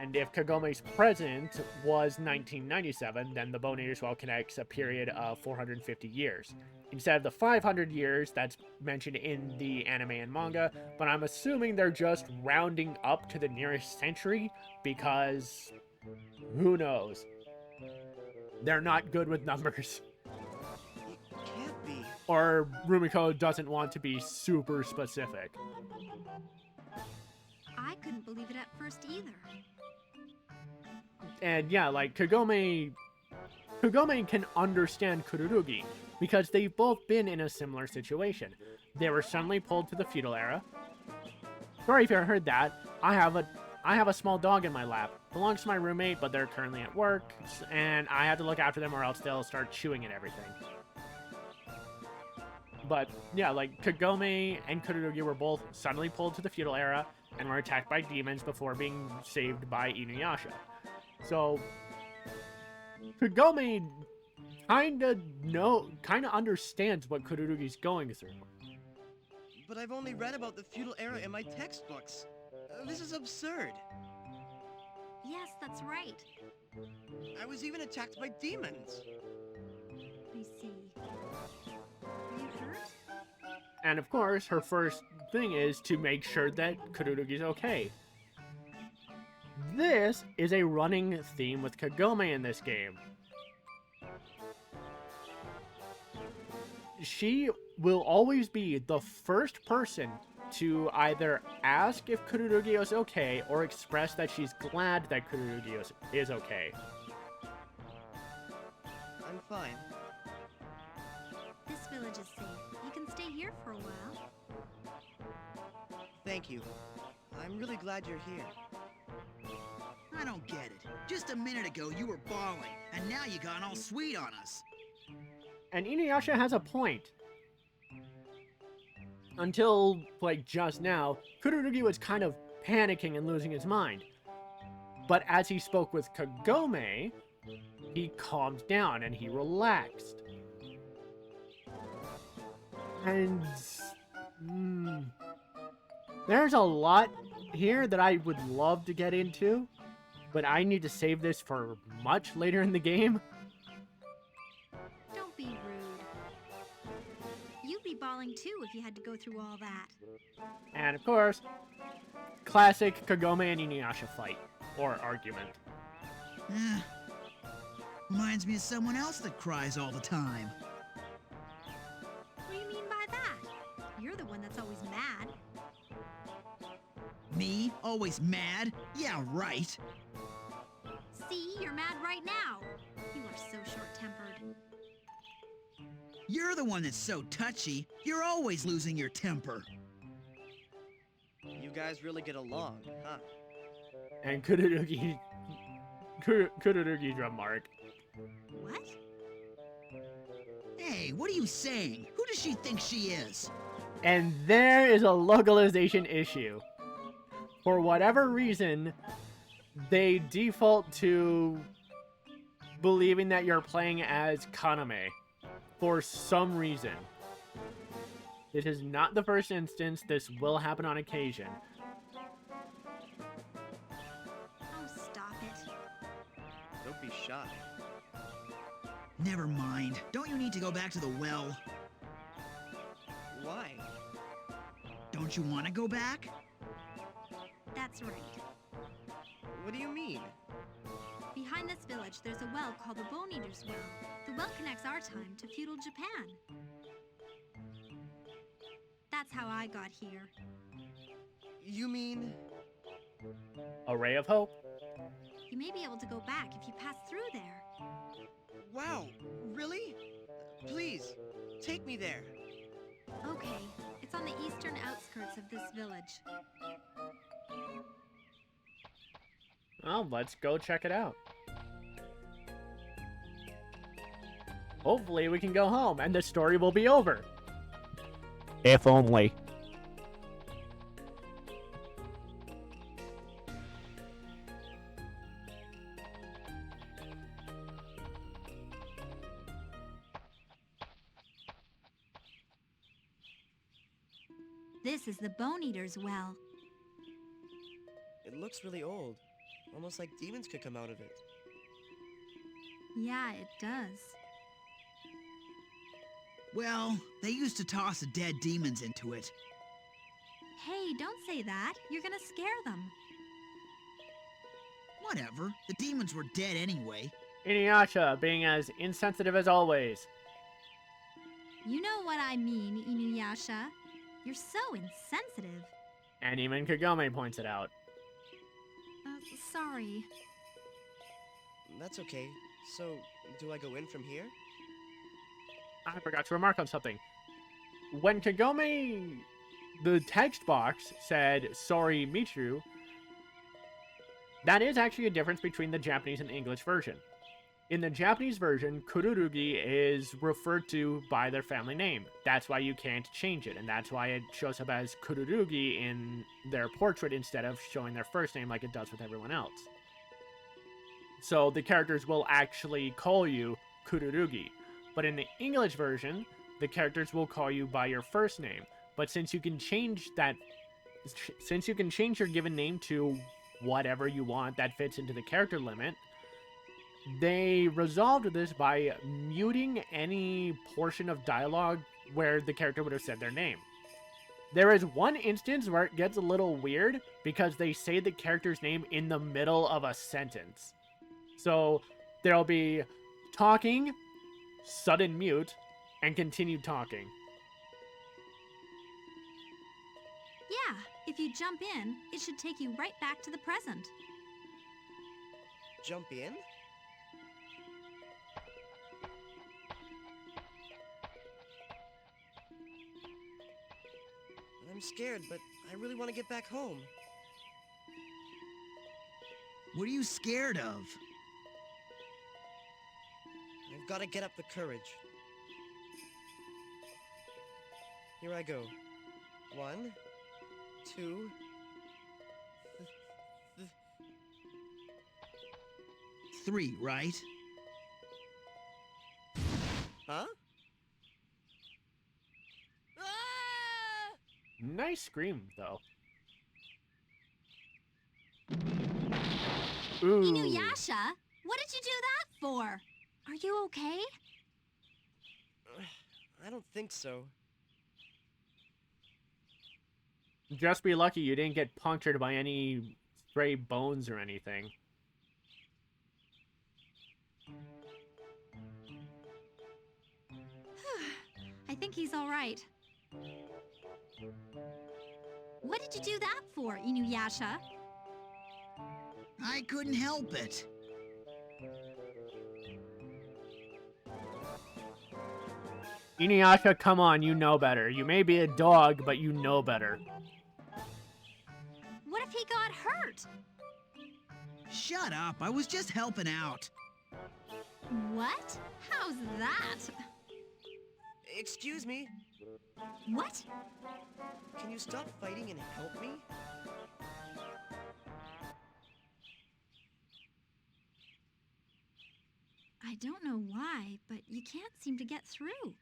And if Kagome's present was 1997, then the Bone Eaters well connects a period of 450 years. Instead of the 500 years that's mentioned in the anime and manga, but I'm assuming they're just rounding up to the nearest century because who knows? They're not good with numbers. It can't be. Or Rumiko doesn't want to be super specific. I couldn't believe it at first either. And yeah, like Kagome can understand Kururugi because they've both been in a similar situation. They were suddenly pulled to the feudal era. Sorry if you heard that. I have a small dog in my lap. Belongs to my roommate, but they're currently at work, and I have to look after them or else they'll start chewing at everything. But yeah, like Kagome and Kururugi were both suddenly pulled to the feudal era and were attacked by demons before being saved by InuYasha. So Kagome kinda understands what Kururugi's going through. But I've only read about the feudal era in my textbooks. This is absurd. Yes, that's right. I was even attacked by demons. I see. Are you hurt? And of course, her first thing is to make sure that Kururugi's okay. This is a running theme with Kagome in this game. She will always be the first person to either ask if Kururugi is okay or express that she's glad that Kururugi is okay. I'm fine. This village is safe. You can stay here for a while. Thank you. I'm really glad you're here. I don't get it. Just a minute ago you were bawling, and now you got all sweet on us. And InuYasha has a point. Until, like, just now, Kururugi was kind of panicking and losing his mind. But as he spoke with Kagome, he calmed down and he relaxed. And there's a lot here that I would love to get into, but I need to save this for much later in the game. Don't be rude. You'd be bawling too if you had to go through all that. And of course, classic Kagome and InuYasha fight, or argument. Reminds me of someone else that cries all the time. What do you mean by that? You're the one that's always mad. Me? Always mad? Yeah, right. See, you're mad right now. You are so short-tempered. You're the one that's so touchy. You're always losing your temper. You guys really get along, huh? And Kururugi drum mark. What? Hey, what are you saying? Who does she think she is? And there is a localization issue. For whatever reason, they default to believing that you're playing as Kaname. For some reason. This is not the first instance. This will happen on occasion. Oh, stop it. Don't be shy. Never mind. Don't you need to go back to the well? Why? Don't you want to go back? That's right. What do you mean? Behind this village, there's a well called the Bone Eaters Well. The well connects our time to feudal Japan. That's how I got here. You mean... A ray of hope. You may be able to go back if you pass through there. Wow, really? Please, take me there. Okay, it's on the eastern outskirts of this village. Well, let's go check it out. Hopefully we can go home and the story will be over. If only. This is the Bone Eater's well. It looks really old. Almost like demons could come out of it. Yeah, it does. Well, they used to toss dead demons into it. Hey, don't say that. You're gonna scare them. Whatever. The demons were dead anyway. InuYasha being as insensitive as always. You know what I mean, InuYasha. You're so insensitive. And even Kagome points it out. Sorry. That's okay. So, do I go in from here? I forgot to remark on something. When Kagome, the text box said, "Sorry, Michiru," that is actually a difference between the Japanese and English version. In the Japanese version, Kururugi is referred to by their family name. That's why you can't change it, and that's why it shows up as Kururugi in their portrait instead of showing their first name like it does with everyone else. So the characters will actually call you Kururugi. But in the English version, the characters will call you by your first name. But since you can change your given name to whatever you want that fits into the character limit, they resolved this by muting any portion of dialogue where the character would have said their name. There is one instance where it gets a little weird because they say the character's name in the middle of a sentence. So there'll be talking, sudden mute, and continue talking. Yeah, if you jump in, it should take you right back to the present. Jump in? I'm scared, but I really want to get back home. What are you scared of? I've got to get up the courage. Here I go. 1, 2... 3, right? Huh? Nice scream, though. Ooh. InuYasha, what did you do that for? Are you okay? I don't think so. Just be lucky you didn't get punctured by any stray bones or anything. I think he's all right. What did you do that for, InuYasha? I couldn't help it. InuYasha, come on, you know better. You may be a dog, but you know better. What if he got hurt? Shut up, I was just helping out. What? How's that? Excuse me. What? Can you stop fighting and help me? I don't know why, but you can't seem to get through.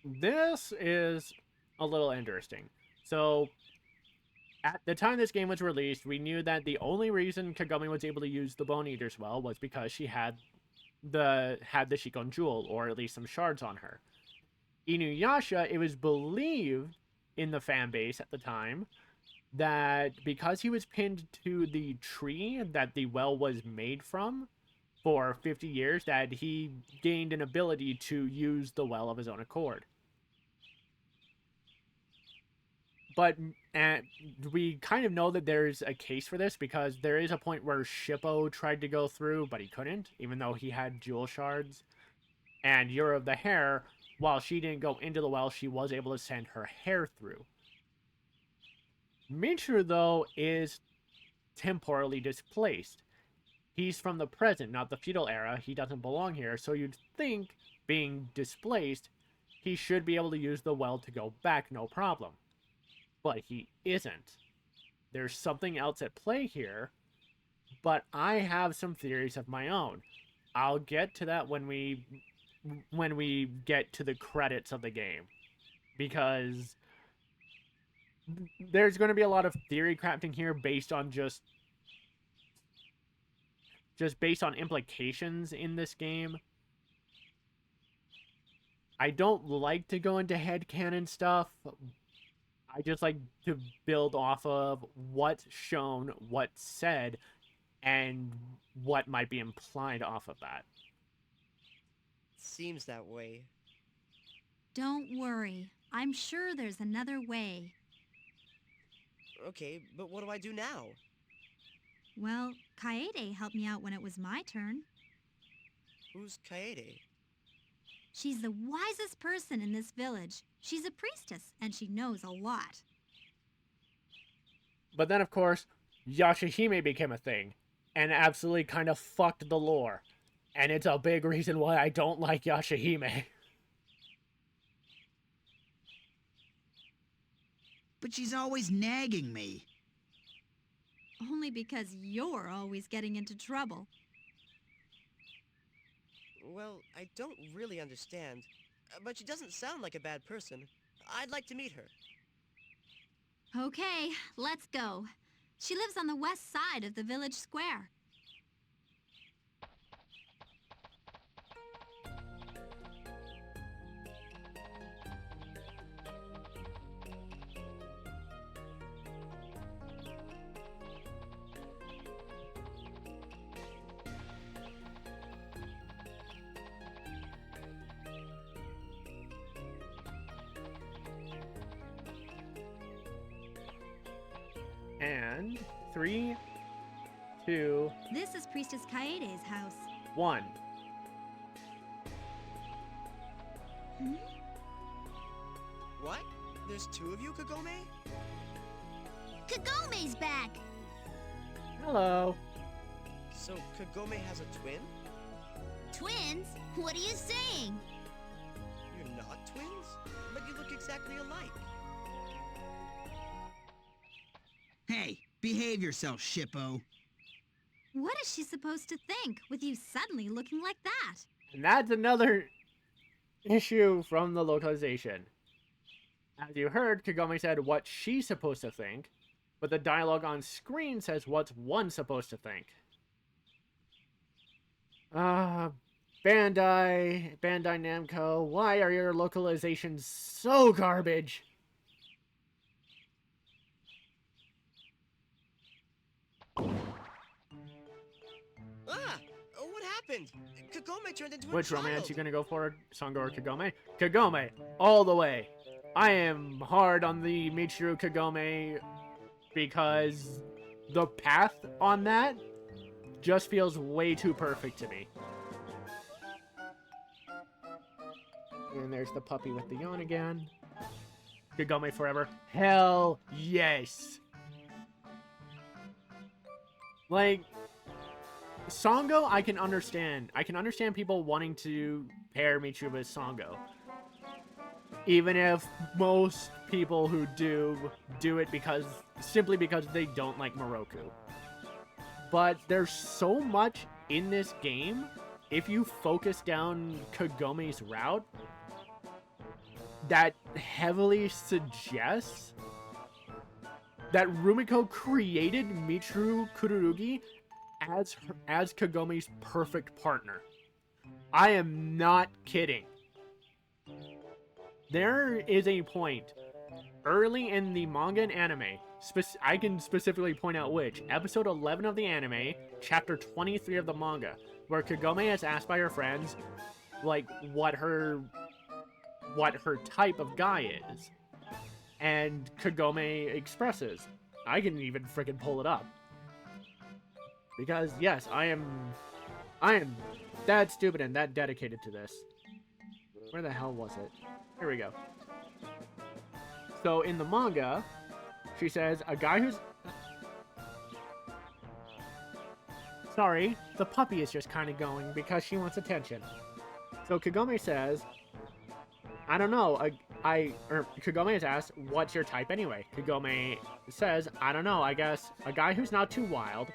This is a little interesting. So, at the time this game was released, we knew that the only reason Kagome was able to use the Bone Eater's Well was because she had the Shikon Jewel, or at least some shards on her. InuYasha, it was believed in the fan base at the time that because he was pinned to the tree that the well was made from for 50 years, that he gained an ability to use the well of his own accord. But we kind of know that there's a case for this because there is a point where Shippo tried to go through, but he couldn't, even though he had jewel shards. And Yura of the Hair, while she didn't go into the well, she was able to send her hair through. Michiru, though, is temporally displaced. He's from the present, not the feudal era. He doesn't belong here, so you'd think, being displaced, he should be able to use the well to go back, no problem. But he isn't. There's something else at play here, but I have some theories of my own. I'll get to that when we get to the credits of the game, because there's going to be a lot of theory crafting here based on just based on implications in this game. I don't like to go into headcanon stuff. I just like to build off of what's shown, what's said, and what might be implied off of that. Seems that way. Don't worry. I'm sure there's another way. Okay, but what do I do now? Well, Kaede helped me out when it was my turn. Who's Kaede? She's the wisest person in this village. She's a priestess, and she knows a lot. But then, of course, Yashahime became a thing, and absolutely kind of fucked the lore. And it's a big reason why I don't like Yashahime. But she's always nagging me. Only because you're always getting into trouble. Well, I don't really understand, but she doesn't sound like a bad person. I'd like to meet her. Okay, let's go. She lives on the west side of the village square. And 3, 2, This is Priestess Kaede's house. 1. What? There's two of you, Kagome? Kagome's back! Hello. So Kagome has a twin? Twins? What are you saying? You're not twins? But you look exactly alike. Hey, behave yourself, Shippo. What is she supposed to think with you suddenly looking like that? And that's another issue from the localization. As you heard, Kagome said what she's supposed to think, but the dialogue on screen says what's one supposed to think. Bandai Namco, why are your localizations so garbage? Ah! What happened? Kagome turned into a Which child. romance you gonna go for, Sango or Kagome? Kagome, all the way. I am hard on the Michiru Kagome because the path on that just feels way too perfect to me. And there's the puppy with the yawn again. Kagome forever. Hell yes. Like, Sango, I can understand. I can understand people wanting to pair Michiru with Sango. Even if most people who do it simply because they don't like Moroku. But there's so much in this game, if you focus down Kagome's route, that heavily suggests that Rumiko created Michiru Kururugi as Kagome's perfect partner. I am not kidding. There is a point early in the manga and anime, I can specifically point out which, episode 11 of the anime, chapter 23 of the manga, where Kagome is asked by her friends, like, what her type of guy is. And Kagome expresses. I can even freaking pull it up. Because, yes, I am that stupid and that dedicated to this. Where the hell was it? Here we go. So, in the manga, she says, a guy who's... Sorry, the puppy is just kind of going because she wants attention. So, Kagome says, I don't know, Kagome is asked, what's your type anyway? Kagome says, I don't know, I guess a guy who's not too wild,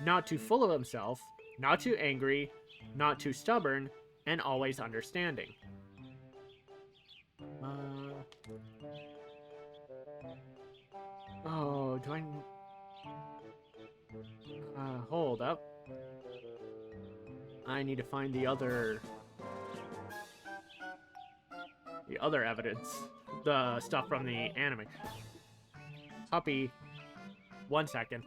not too full of himself, not too angry, not too stubborn, and always understanding. do I... hold up. I need to find the other evidence. The stuff from the anime. Puppy. 1 second.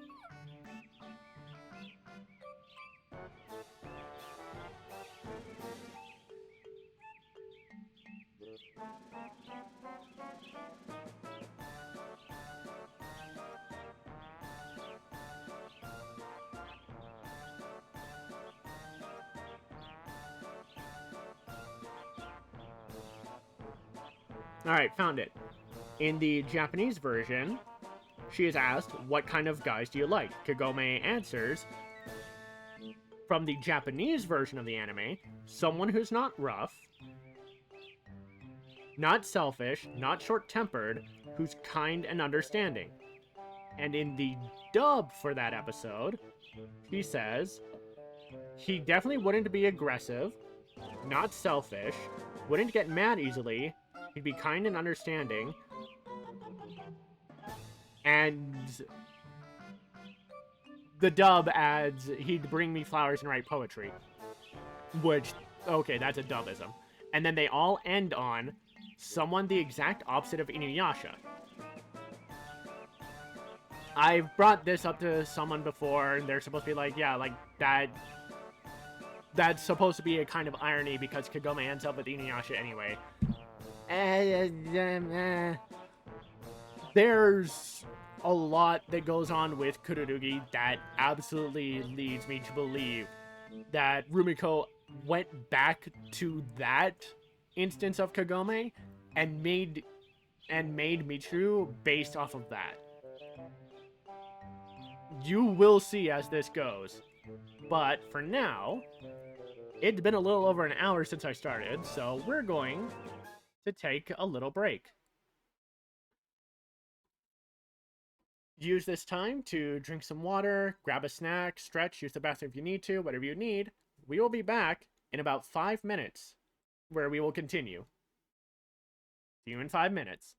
Alright, found it. In the Japanese version, she is asked, what kind of guys do you like? Kagome answers, from the Japanese version of the anime, someone who's not rough, not selfish, not short-tempered, who's kind and understanding. And in the dub for that episode, he says, he definitely wouldn't be aggressive, not selfish, wouldn't get mad easily, he'd be kind and understanding, and the dub adds, he'd bring me flowers and write poetry. Which, okay, that's a dubism. And then they all end on someone the exact opposite of InuYasha. I've brought this up to someone before, and they're supposed to be like, yeah, like, that's supposed to be a kind of irony because Kagome ends up with InuYasha anyway. There's a lot that goes on with Kururugi that absolutely leads me to believe that Rumiko went back to that instance of Kagome and made Michiru based off of that. You will see as this goes. But for now, it's been a little over an hour since I started, so we're going to take a little break. Use this time to drink some water, grab a snack, stretch, use the bathroom if you need to, whatever you need. We will be back in about 5 minutes, where we will continue. See you in 5 minutes.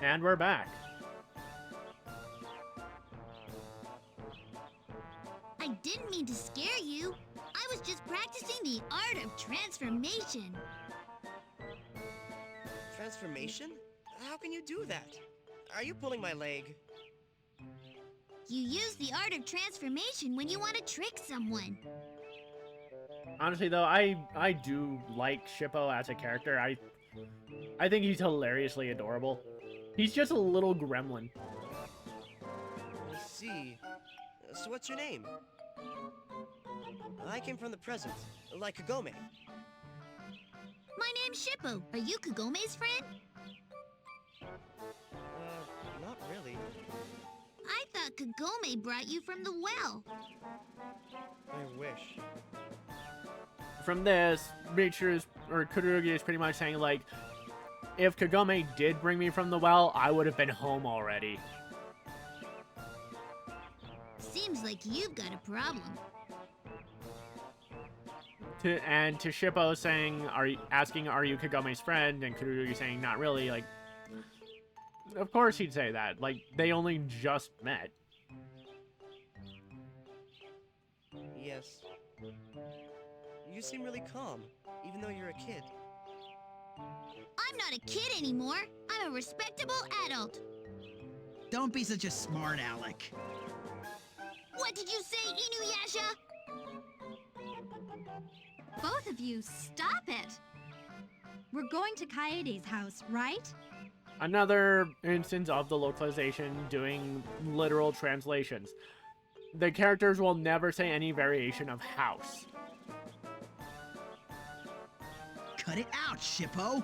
And we're back. I didn't mean to scare you. I was just practicing the art of transformation. Transformation? How can you do that? Are you pulling my leg? You use the art of transformation when you want to trick someone. Honestly, though, I do like Shippo as a character. I think he's hilariously adorable. He's just a little gremlin. I see. So what's your name? I came from the present, like Kagome. My name's Shippo. Are you Kagome's friend? Not really. I thought Kagome brought you from the well. I wish. From this, Michiru or Kururugi is pretty much saying, like, if Kagome did bring me from the well, I would have been home already. Seems like you've got a problem. And to Shippo saying, asking, are you Kagome's friend? And Kururugi saying, not really. Like, of course he'd say that. Like, they only just met. Yes. You seem really calm, even though you're a kid. I'm not a kid anymore. I'm a respectable adult. Don't be such a smart aleck. What did you say, InuYasha? Both of you, stop it! We're going to Kaede's house, right? Another instance of the localization doing literal translations. The characters will never say any variation of house. Cut it out, Shippo.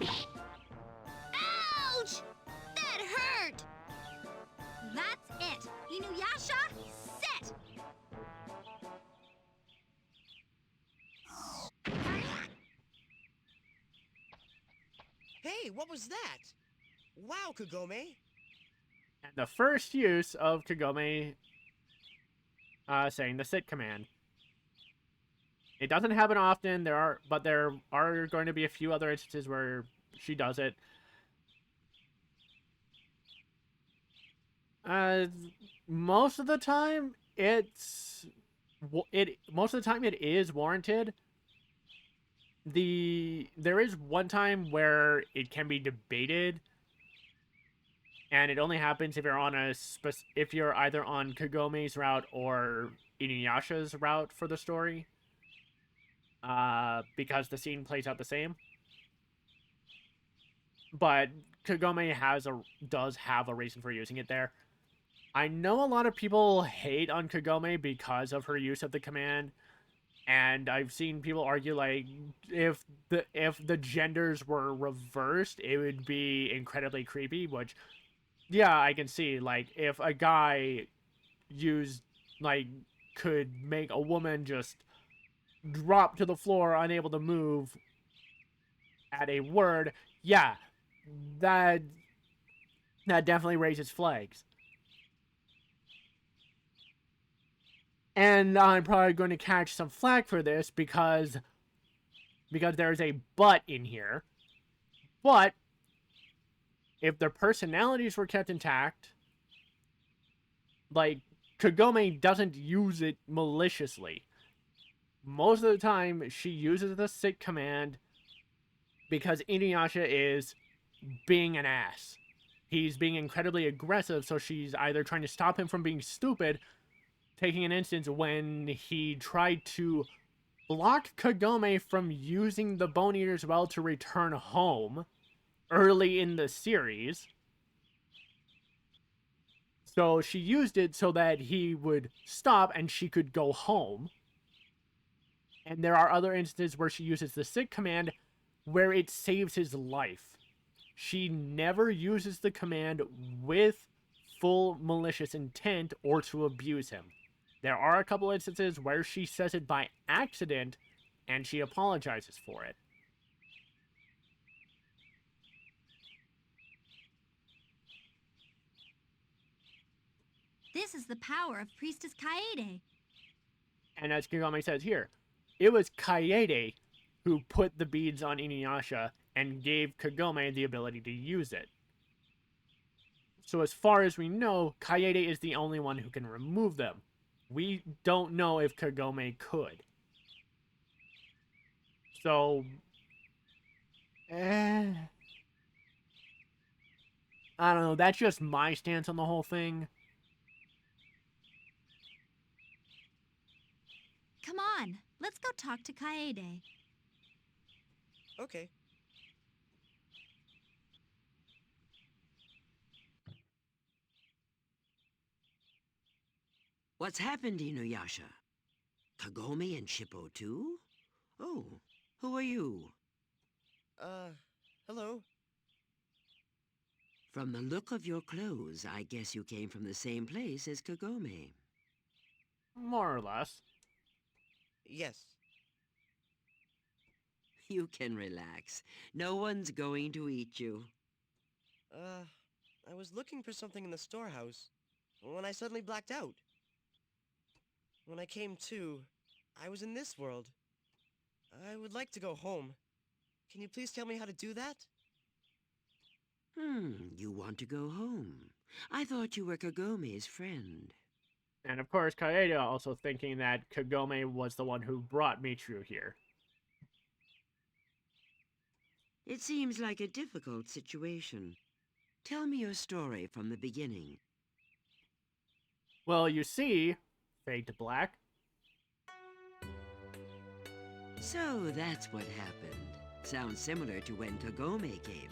Ouch! That hurt! That's it! InuYasha, sit! Hey, what was that? Wow, Kagome! And the first use of Kagome saying the sit command. It doesn't happen often, but there are going to be a few other instances where she does it. Most of the time, it is warranted. There is one time where it can be debated, and it only happens if you're on if you're either on Kagome's route or InuYasha's route for the story. Because the scene plays out the same. But Kagome does have a reason for using it there. I know a lot of people hate on Kagome because of her use of the command, and I've seen people argue like if the genders were reversed, it would be incredibly creepy. Which, yeah, I can see. Like if a guy could make a woman just drop to the floor, unable to move at a word, yeah, that definitely raises flags. And I'm probably going to catch some flack for this because there's a but in here. But if their personalities were kept intact, like Kagome doesn't use it maliciously. Most of the time, she uses the sit command because InuYasha is being an ass. He's being incredibly aggressive, so she's either trying to stop him from being stupid, taking an instance when he tried to block Kagome from using the Bone Eater's Well to return home early in the series. So she used it so that he would stop and she could go home. And there are other instances where she uses the sit command where it saves his life. She never uses the command with full malicious intent or to abuse him. There are a couple instances where she says it by accident and she apologizes for it. This is the power of Priestess Kaede. And as Kagome says here, it was Kaede who put the beads on InuYasha and gave Kagome the ability to use it. So as far as we know, Kaede is the only one who can remove them. We don't know if Kagome could. So, I don't know. That's just my stance on the whole thing. Come on, let's go talk to Kaede. Okay. What's happened, InuYasha? Kagome and Shippo too? Oh, who are you? Hello? From the look of your clothes, I guess you came from the same place as Kagome. More or less. Yes. You can relax. No one's going to eat you. I was looking for something in the storehouse when I suddenly blacked out. When I came to, I was in this world. I would like to go home. Can you please tell me how to do that? You want to go home. I thought you were Kagome's friend. And of course, Kaede also thinking that Kagome was the one who brought Michiru here. It seems like a difficult situation. Tell me your story from the beginning. Well, you see, fade to black. So that's what happened. Sounds similar to when Kagome came.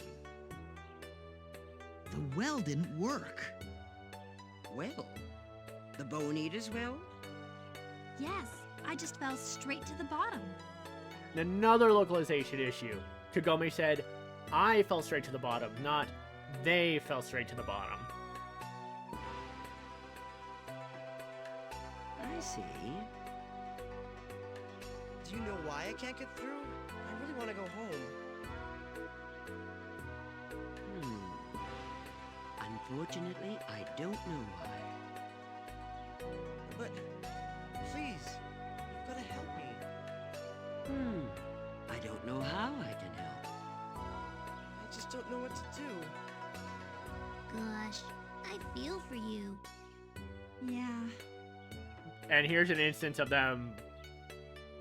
The well didn't work. Well, the Bone Eater's well? Yes, I just fell straight to the bottom. Another localization issue. Kagome said, I fell straight to the bottom, not they fell straight to the bottom. I see. Do you know why I can't get through? I really want to go home. Unfortunately, I don't know why. But, please, you've got to help me. I don't know how I can help. I just don't know what to do. Gosh, I feel for you. Yeah. And here's an instance of them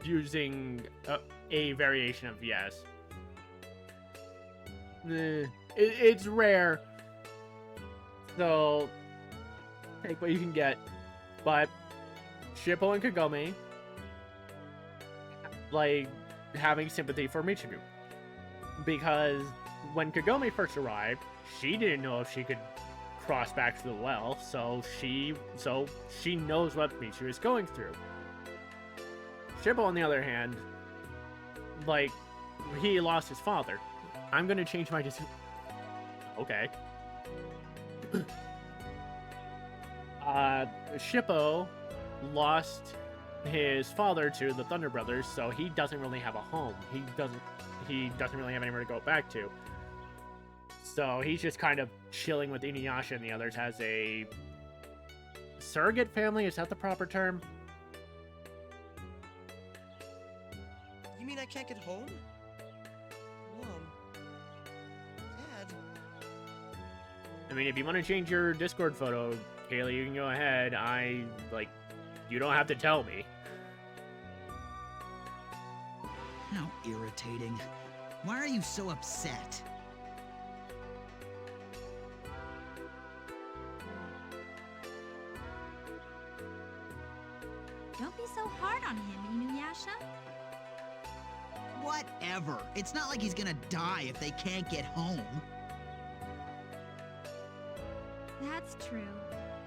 using a variation of yes. It's rare. So, take what you can get. But Shippo and Kagome, like, having sympathy for Michiru. Because when Kagome first arrived, she didn't know if she could cross back to the well, so she knows what Michiru is going through. Shippo, on the other hand, like, he lost his father. I'm gonna change my decision. Okay. Shippo lost his father to the Thunder Brothers, so he doesn't really have a home. He doesn't really have anywhere to go back to. So he's just kind of chilling with InuYasha and the others as a surrogate family. Is that the proper term? You mean I can't get home? Mom. Dad. I mean, if you want to change your Discord photo, Kaylee, you can go ahead. You don't have to tell me. How irritating. Why are you so upset? Don't be so hard on him, InuYasha. Whatever. It's not like he's gonna die if they can't get home. That's true.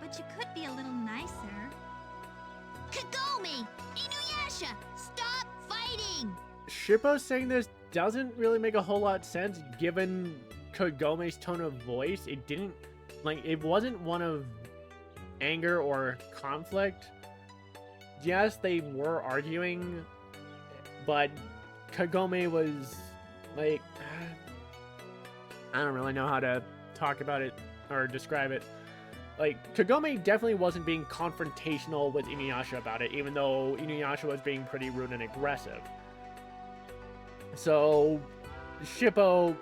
But you could be a little nicer. Kagome! InuYasha! Stop fighting! Shippo saying this doesn't really make a whole lot of sense given Kagome's tone of voice. It wasn't one of anger or conflict. Yes, they were arguing, but Kagome was like, I don't really know how to talk about it or describe it. Like, Kagome definitely wasn't being confrontational with InuYasha about it, even though InuYasha was being pretty rude and aggressive. So, Shippo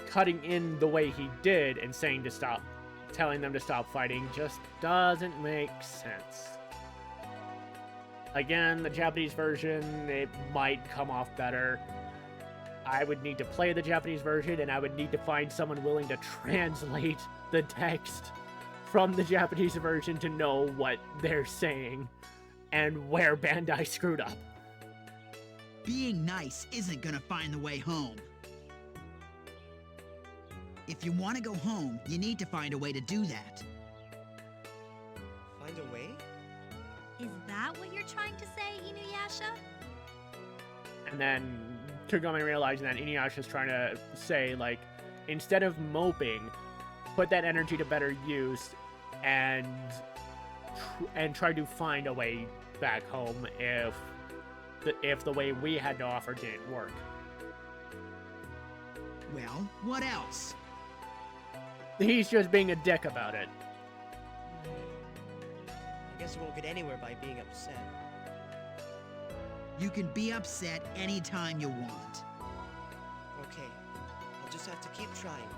cutting in the way he did and saying to stop, telling them to stop fighting just doesn't make sense. Again, the Japanese version, it might come off better. I would need to play the Japanese version, and I would need to find someone willing to translate the text from the Japanese version to know what they're saying and where Bandai screwed up. Being nice isn't gonna find the way home. If you want to go home, you need to find a way to do that. Find a way? Is that what you're trying to say, InuYasha? And then Kagome realizing that InuYasha's trying to say, like, instead of moping, put that energy to better use and try to find a way back home if the way we had to offer didn't work. Well, what else? He's just being a dick about it. I guess we won't get anywhere by being upset. You can be upset anytime you want. Okay, I'll just have to keep trying.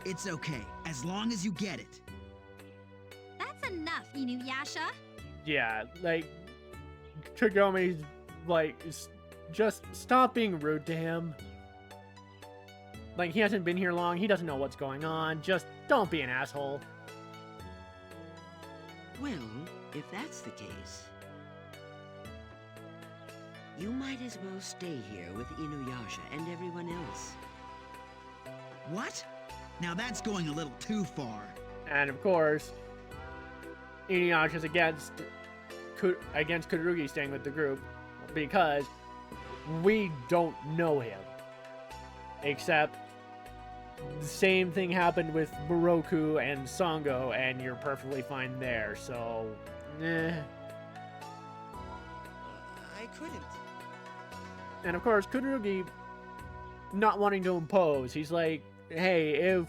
It's okay, as long as you get it. That's enough, InuYasha. Yeah, like, Kagome's like, just stop being rude to him. Like, he hasn't been here long, he doesn't know what's going on, just don't be an asshole. Well, if that's the case, you might as well stay here with InuYasha and everyone else. What? Now that's going a little too far. And of course, InuYasha's against Kururugi staying with the group because we don't know him. Except the same thing happened with Moroku and Sango, and you're perfectly fine there, so I couldn't. And of course, Kururugi not wanting to impose, he's like, hey,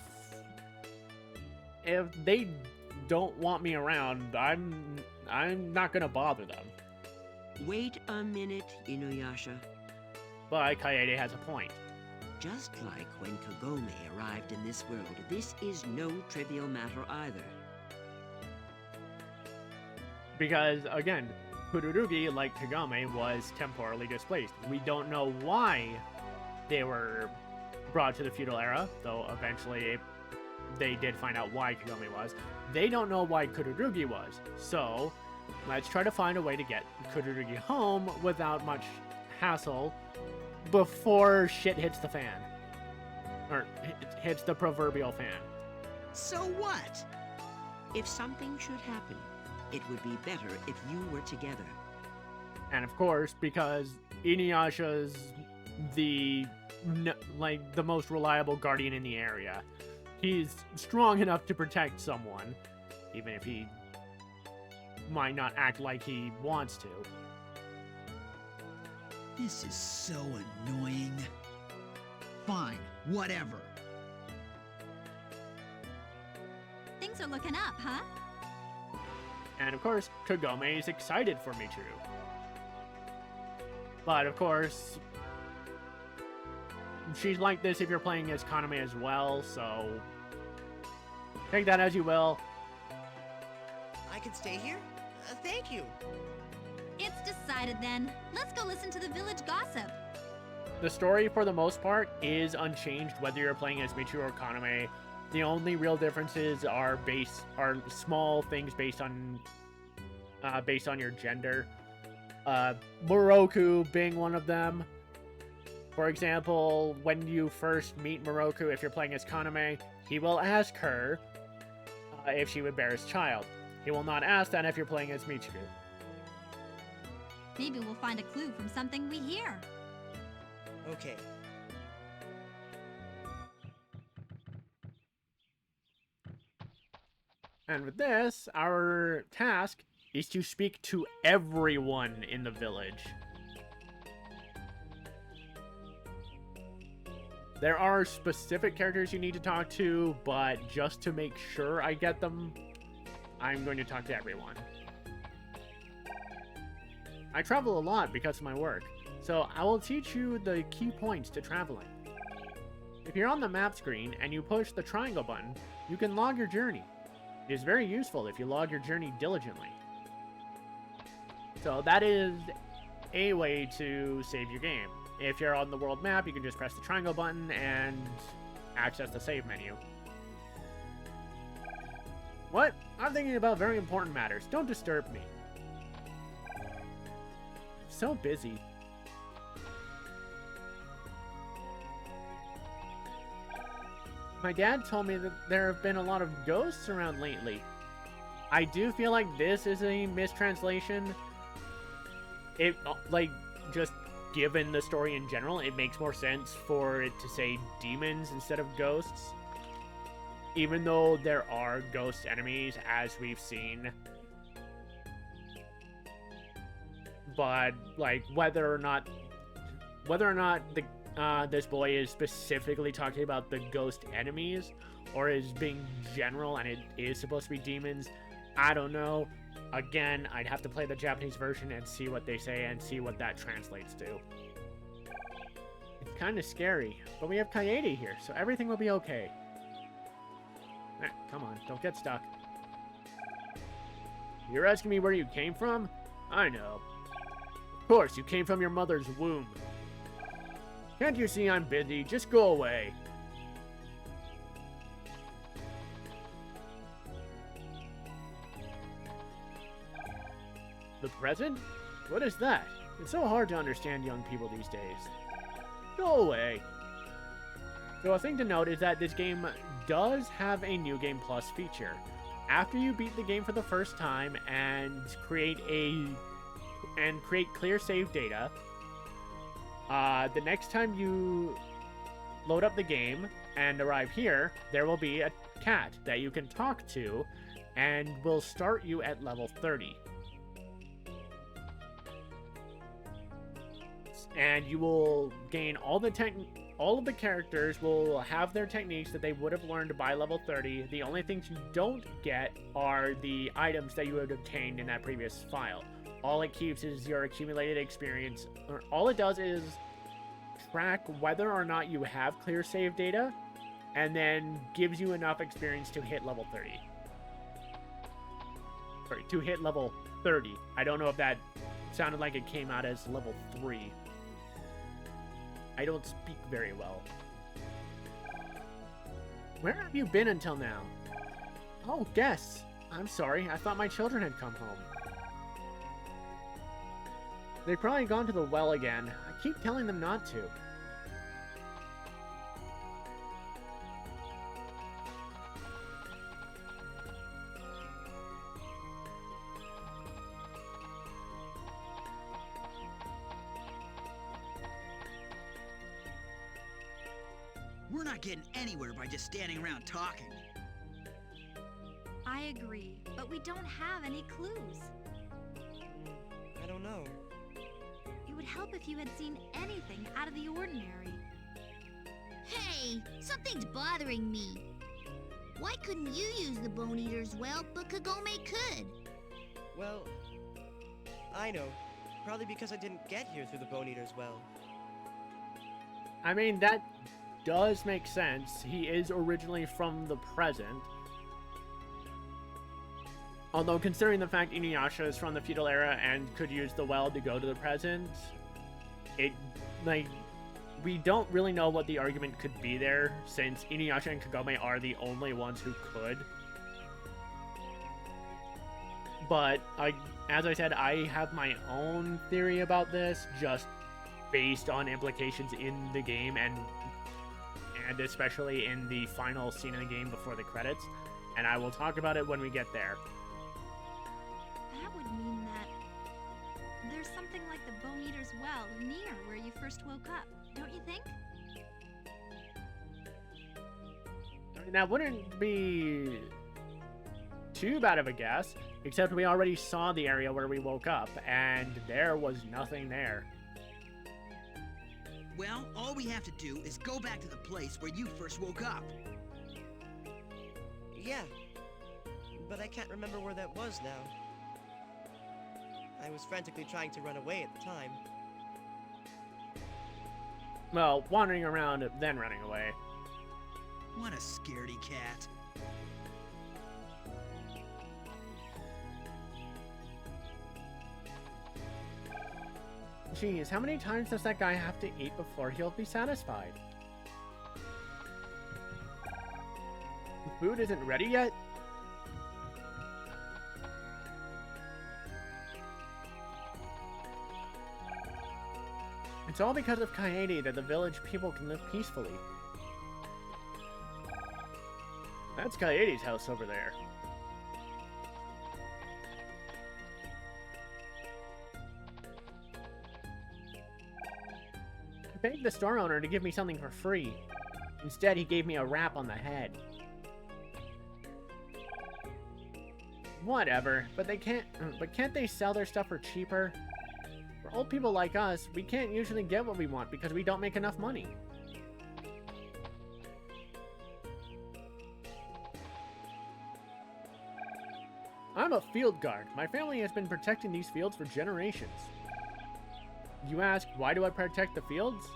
if they don't want me around, I'm not gonna bother them. Wait a minute, InuYasha. But Kaede has a point. Just like when Kagome arrived in this world, this is no trivial matter either. Because, again, Kururugi, like Kagome, was temporarily displaced. We don't know why they were brought to the feudal era, though eventually they did find out why Kagome was. They don't know why Kururugi was, so let's try to find a way to get Kururugi home without much hassle before shit hits the fan. Or hits the proverbial fan. So what? If something should happen, it would be better if you were together. And of course, because InuYasha's the most reliable guardian in the area. He's strong enough to protect someone, even if he might not act like he wants to. This is so annoying. Fine, whatever. Things are looking up, huh? And of course, Kagome is excited for Michiru. But of course, she's like this if you're playing as Kaname as well, so take that as you will. I can stay here? Thank you. It's decided then. Let's go listen to the village gossip. The story, for the most part, is unchanged whether you're playing as Michiru or Kaname. The only real differences are small things based on your gender. Moroku being one of them. For example, when you first meet Moroku, if you're playing as Kaname, he will ask her if she would bear his child. He will not ask that if you're playing as Michiru. Maybe we'll find a clue from something we hear. Okay. And with this, our task is to speak to everyone in the village. There are specific characters you need to talk to, but just to make sure I get them, I'm going to talk to everyone. I travel a lot because of my work, so I will teach you the key points to traveling. If you're on the map screen and you push the triangle button, you can log your journey. It is very useful if you log your journey diligently. So that is a way to save your game. If you're on the world map, you can just press the triangle button and access the save menu. What? I'm thinking about very important matters. Don't disturb me. So busy. My dad told me that there have been a lot of ghosts around lately. I do feel like this is a mistranslation. It, like, just given the story in general, it makes more sense for it to say demons instead of ghosts. Even though there are ghost enemies, as we've seen. But, like, whether or not the this boy is specifically talking about the ghost enemies, or is being general and it is supposed to be demons, I don't know. Again, I'd have to play the Japanese version and see what they say and see what that translates to. It's kind of scary, but we have Kaede here, so everything will be okay. Come on, don't get stuck. You're asking me where you came from? I know. Of course, you came from your mother's womb. Can't you see I'm busy? Just go away. The present? What is that? It's so hard to understand young people these days. Go away. So a thing to note is that this game does have a New Game Plus feature. After you beat the game for the first time and create clear save data, the next time you load up the game and arrive here, there will be a cat that you can talk to and will start you at level 30. And you will gain all of the characters will have their techniques that they would have learned by level 30. The only things you don't get are the items that you had obtained in that previous file. All it keeps is your accumulated experience. All it does is track whether or not you have clear save data, and then gives you enough experience to hit level 30. Sorry, to hit level 30. I don't know if that sounded like it came out as level 3. I don't speak very well. Where have you been until now? Oh, guests. I'm sorry, I thought my children had come home. They've probably gone to the well again. I keep telling them not to. We're not getting anywhere by just standing around talking. I agree, but we don't have any clues. I don't know. It would help if you had seen anything out of the ordinary. Hey, something's bothering me. Why couldn't you use the Bone Eater's well, but Kagome could? Well, I know. Probably because I didn't get here through the Bone Eater's well. I mean, that does make sense. He is originally from the present. Although, considering the fact InuYasha is from the feudal era and could use the well to go to the present, we don't really know what the argument could be there, since InuYasha and Kagome are the only ones who could. But, as I said, I have my own theory about this, just based on implications in the game, and especially in the final scene of the game before the credits, and I will talk about it when we get there. That would mean that there's something like the Bone Eater's well near where you first woke up, don't you think? I mean, that wouldn't be too bad of a guess, except we already saw the area where we woke up, and there was nothing there. Well, all we have to do is go back to the place where you first woke up. Yeah, but I can't remember where that was now. I was frantically trying to run away at the time. Well, wandering around, then running away. What a scaredy cat. Jeez, how many times does that guy have to eat before he'll be satisfied? The food isn't ready yet? It's all because of Kaede that the village people can live peacefully. That's Kaede's house over there. I begged the store owner to give me something for free. Instead, he gave me a rap on the head. Whatever, but can't they sell their stuff for cheaper? For old people like us, we can't usually get what we want because we don't make enough money. I'm a field guard. My family has been protecting these fields for generations. You ask, why do I protect the fields?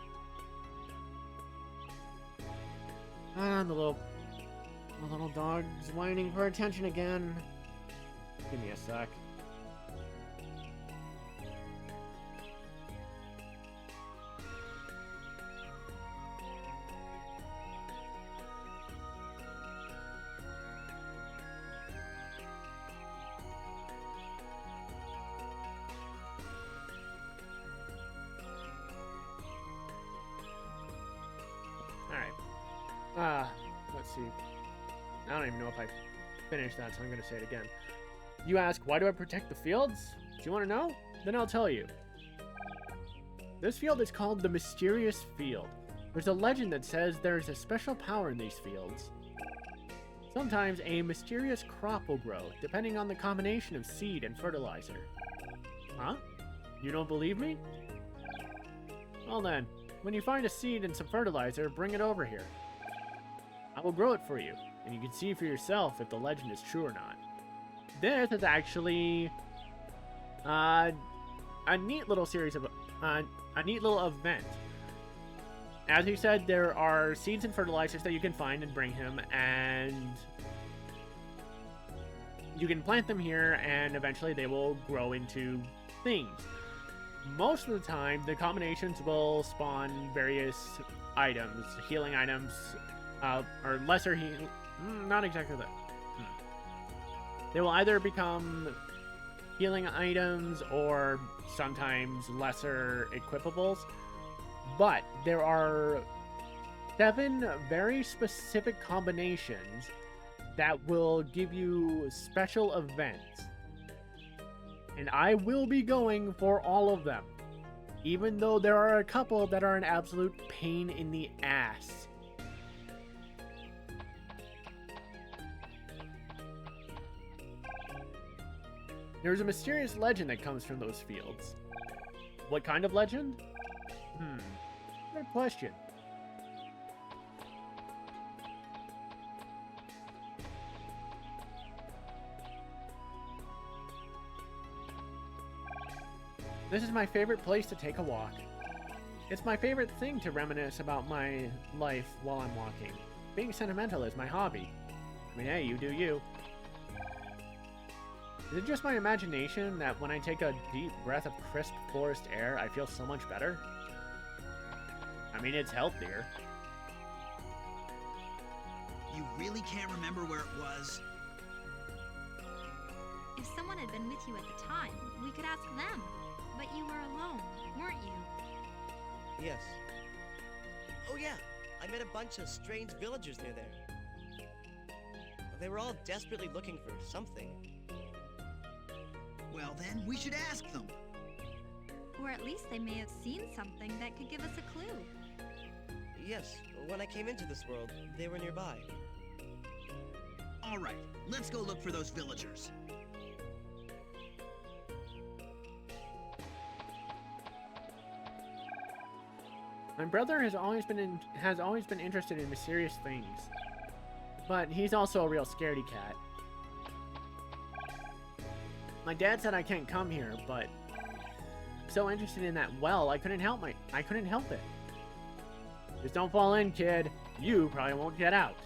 Ah, the little dog's whining for attention again. Give me a sec. Let's see. I don't even know if I finished that, so I'm going to say it again. You ask, why do I protect the fields? Do you want to know? Then I'll tell you. This field is called the Mysterious Field. There's a legend that says there's a special power in these fields. Sometimes a mysterious crop will grow, depending on the combination of seed and fertilizer. Huh? You don't believe me? Well then, when you find a seed and some fertilizer, bring it over here. I will grow it for you, and you can see for yourself if the legend is true or not. This is actually a neat little series of a neat little event. As you said, there are seeds and fertilizers that you can find and bring him, and you can plant them here, and eventually they will grow into things. Most of the time, the combinations will spawn various items, healing items, or lesser heal. Not exactly that. They will either become healing items or sometimes lesser equipables. But there are 7 very specific combinations that will give you special events. And I will be going for all of them, even though there are a couple that are an absolute pain in the ass. There's a mysterious legend that comes from those fields. What kind of legend? Good question. This is my favorite place to take a walk. It's my favorite thing to reminisce about my life while I'm walking. Being sentimental is my hobby. I mean, hey, you do you. Is it just my imagination that when I take a deep breath of crisp forest air, I feel so much better? I mean, it's healthier. You really can't remember where it was? If someone had been with you at the time, we could ask them. But you were alone, weren't you? Yes. Oh yeah, I met a bunch of strange villagers near there. They were all desperately looking for something. Well then, we should ask them. Or at least they may have seen something that could give us a clue. Yes, when I came into this world, they were nearby. All right, let's go look for those villagers. My brother has always been interested in mysterious things, but he's also a real scaredy cat. My dad said I can't come here, but I'm so interested in that well, I couldn't help it. Just don't fall in, kid. you probably won't get out.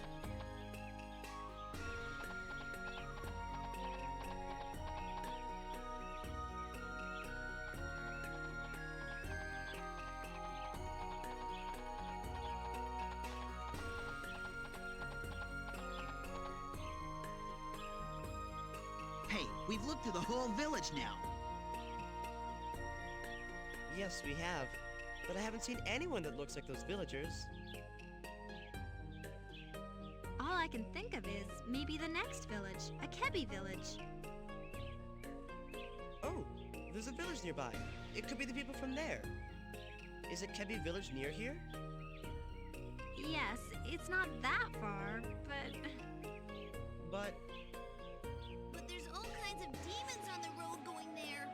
Hey, we've looked through the whole village now. Yes, we have. But I haven't seen anyone that looks like those villagers. All I can think of is maybe the next village, a Kebi village. Oh, there's a village nearby. It could be the people from there. Is a Kebi village near here? Yes, it's not that far, but... But But there's all kinds of demons on the road going there.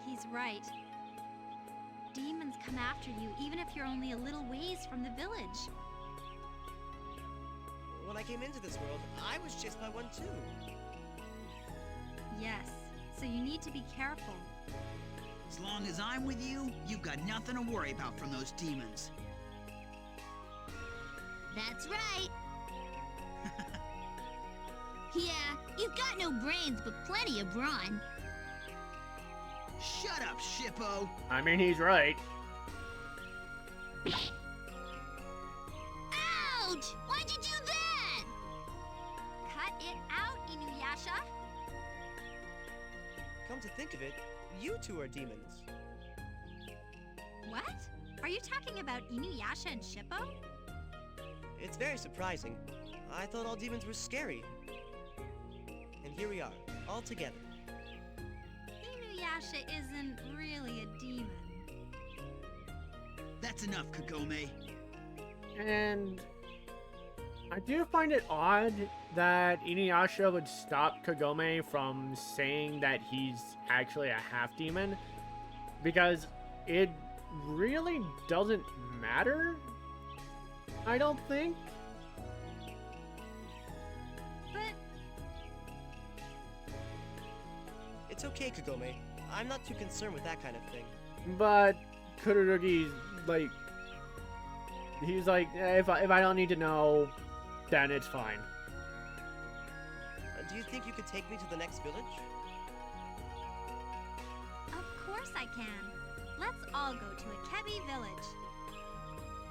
He's right. Demons come after you even if you're only a little ways from the village. when I came into this world, I was chased by one too. Yes, so you need to be careful. As long as I'm with you, you've got nothing to worry about from those demons. That's right. Yeah, you've got no brains, but plenty of brawn. Shut up, Shippo! I mean, he's right. Ouch! Why'd you do that? Cut it out, InuYasha! Come to think of it, you two are demons. What? Are you talking about InuYasha and Shippo? It's very surprising. I thought all demons were scary. And here we are, all together. InuYasha isn't really a demon. That's enough, Kagome. And I do find it odd that InuYasha would stop Kagome from saying that he's actually a half-demon, because it really doesn't matter, I don't think. But It's okay, Kagome. I'm not too concerned with that kind of thing. But Kururugi's like, he's like, if I don't need to know, then it's fine. Do you think you could take me to the next village? of course I can. Let's all go to a Kebi village.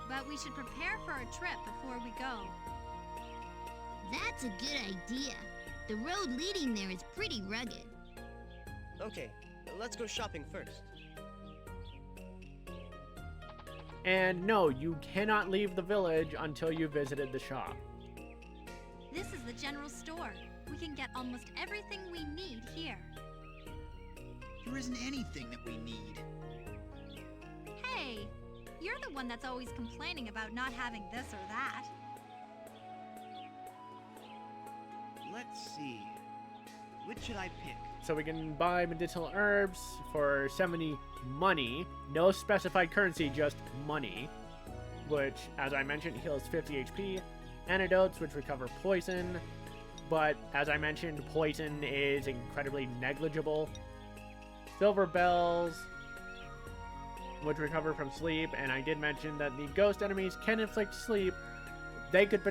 But we should prepare for a trip before we go. That's a good idea. The road leading there is pretty rugged. Okay, let's go shopping first. And no, you cannot leave the village until you visited the shop. This is the general store. We can get almost everything we need here. There isn't anything that we need. Hey, you're the one that's always complaining about not having this or that. Let's see. Which should I pick? So we can buy medicinal herbs for 70 money. No specified currency, just money. Which, as I mentioned, heals 50 HP. Antidotes, which recover poison. But, as I mentioned, poison is incredibly negligible. Silver bells, which recover from sleep. And I did mention that the ghost enemies can inflict sleep. They could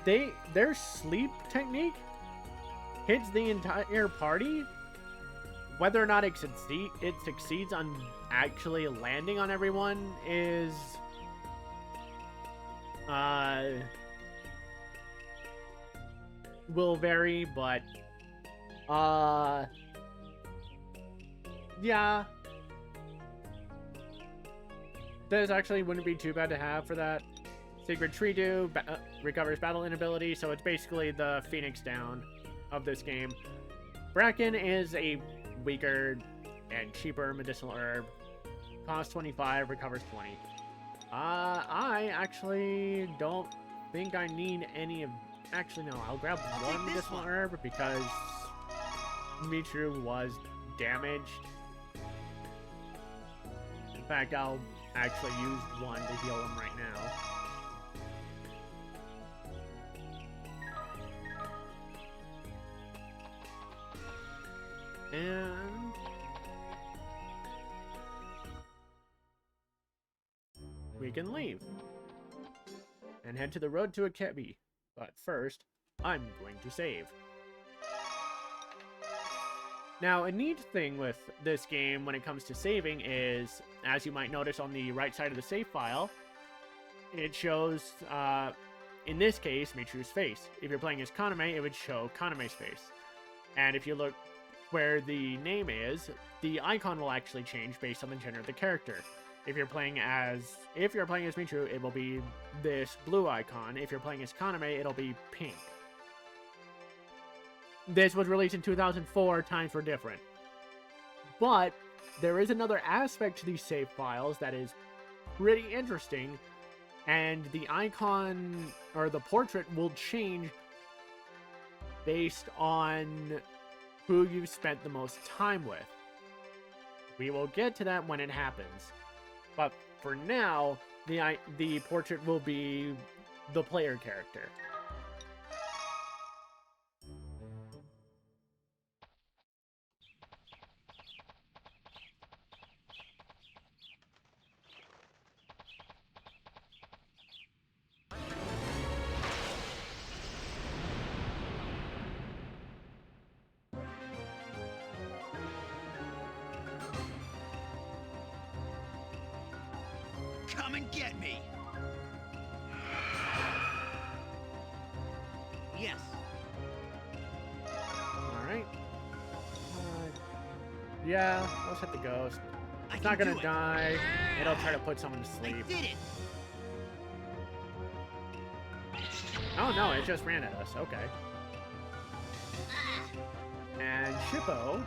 their sleep technique hits the entire party. Whether or not it succeeds on actually landing on everyone is will vary, but yeah, this actually wouldn't be too bad to have for that. Secret Tree Dew recovers battle inability, so it's basically the Phoenix Down of this game. Bracken is a weaker and cheaper medicinal herb. Costs 25, recovers 20. I actually don't think I need any of... Actually, no, I'll grab one medicinal herb because Michiru was damaged. In fact, I'll actually use one to heal him right now. And we can leave. and head to the road to Akebi. But first, I'm going to save. Now, a neat thing with this game when it comes to saving is, as you might notice on the right side of the save file, it shows, in this case, Michiru's face. If you're playing as Kagome, it would show Kagame's face. And if you look where the name is, the icon will actually change based on the gender of the character. If you're playing as Michiru, it will be this blue icon. If you're playing as Kagome, it'll be pink. This was released in 2004, times were different. But there is another aspect to these save files that is pretty interesting, and the icon, or the portrait, will change based on who you've spent the most time with. We will get to that when it happens. But for now, the portrait will be the player character. Come and get me! Yes. Alright. Yeah, let's hit the ghost. It's not gonna die. It'll try to put someone to sleep. I did it! Oh no, it just ran at us. Okay. And Shippo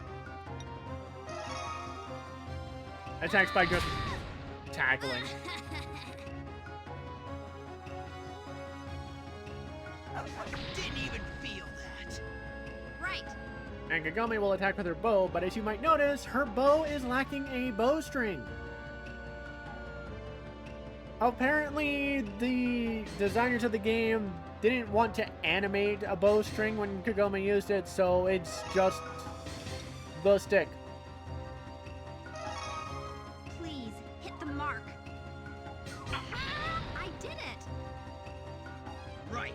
attacks by just tackling. Didn't even feel that. Right. And Kagome will attack with her bow, but as you might notice, her bow is lacking a bowstring. Apparently, the designers of the game didn't want to animate a bowstring when Kagome used it, so it's just the stick. Please, hit the mark. I did it! Right.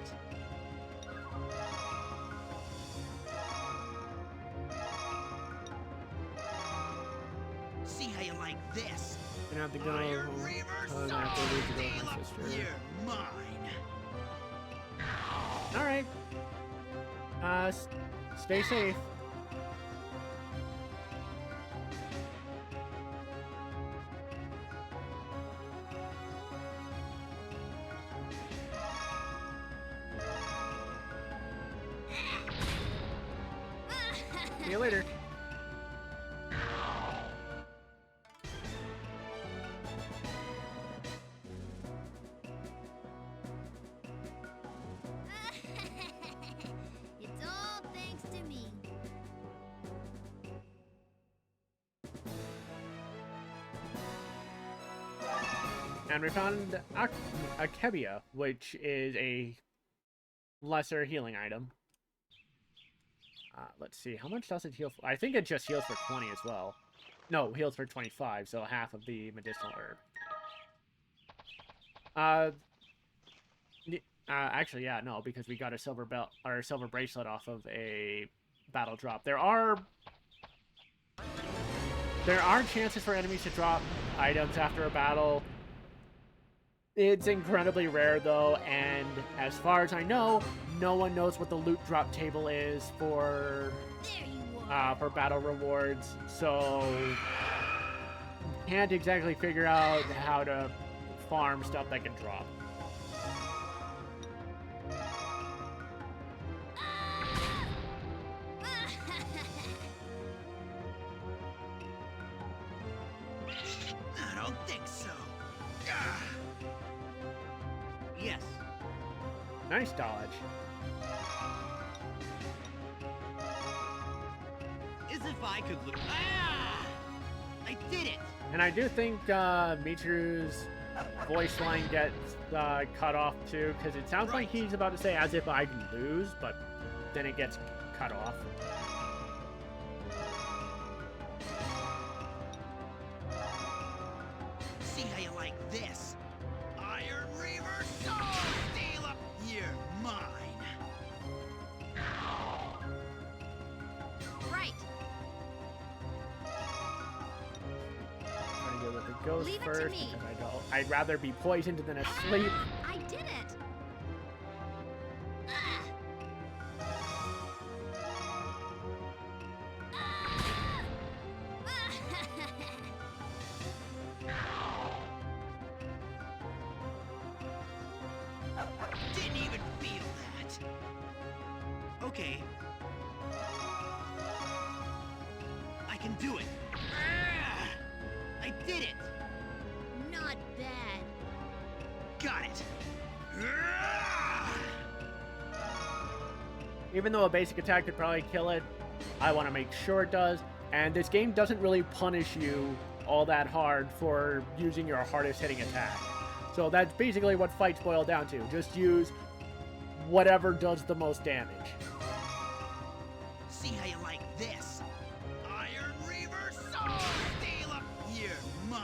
See how you like this? Gonna have to go home. I'm gonna have to leave to go with my sister. You're mine. Alright. Stay safe. See you later. It's all thanks to me. And we found Akebia, which is a lesser healing item. Let's see, how much does it heal for? I think it just heals for 20 as well. No, heals for 25, so half of the medicinal herb. Actually, yeah, no, because we got a silver belt or a silver bracelet off of a battle drop. There are chances for enemies to drop items after a battle. It's incredibly rare, though, and as far as I know, no one knows what the loot drop table is for battle rewards, so can't exactly figure out how to farm stuff that can drop. I don't think so. Yes. Nice dodge. As if I could look. Ah! I did it! And I do think Michiru's voice line gets cut off too, because it sounds like he's about to say "as if I lose," but then it gets cut off. See how you like this? Iron Reaver Soul goes Leave it to first me. because I'd rather be poisoned than asleep. I did it! Didn't even feel that. Okay. I can do it. I did it! Not bad. Got it! Even though a basic attack could probably kill it, I want to make sure it does. And this game doesn't really punish you all that hard for using your hardest hitting attack. So that's basically what fights boil down to. Just use whatever does the most damage. See how you like this? Iron Reaver Sword Stealer! You're mine!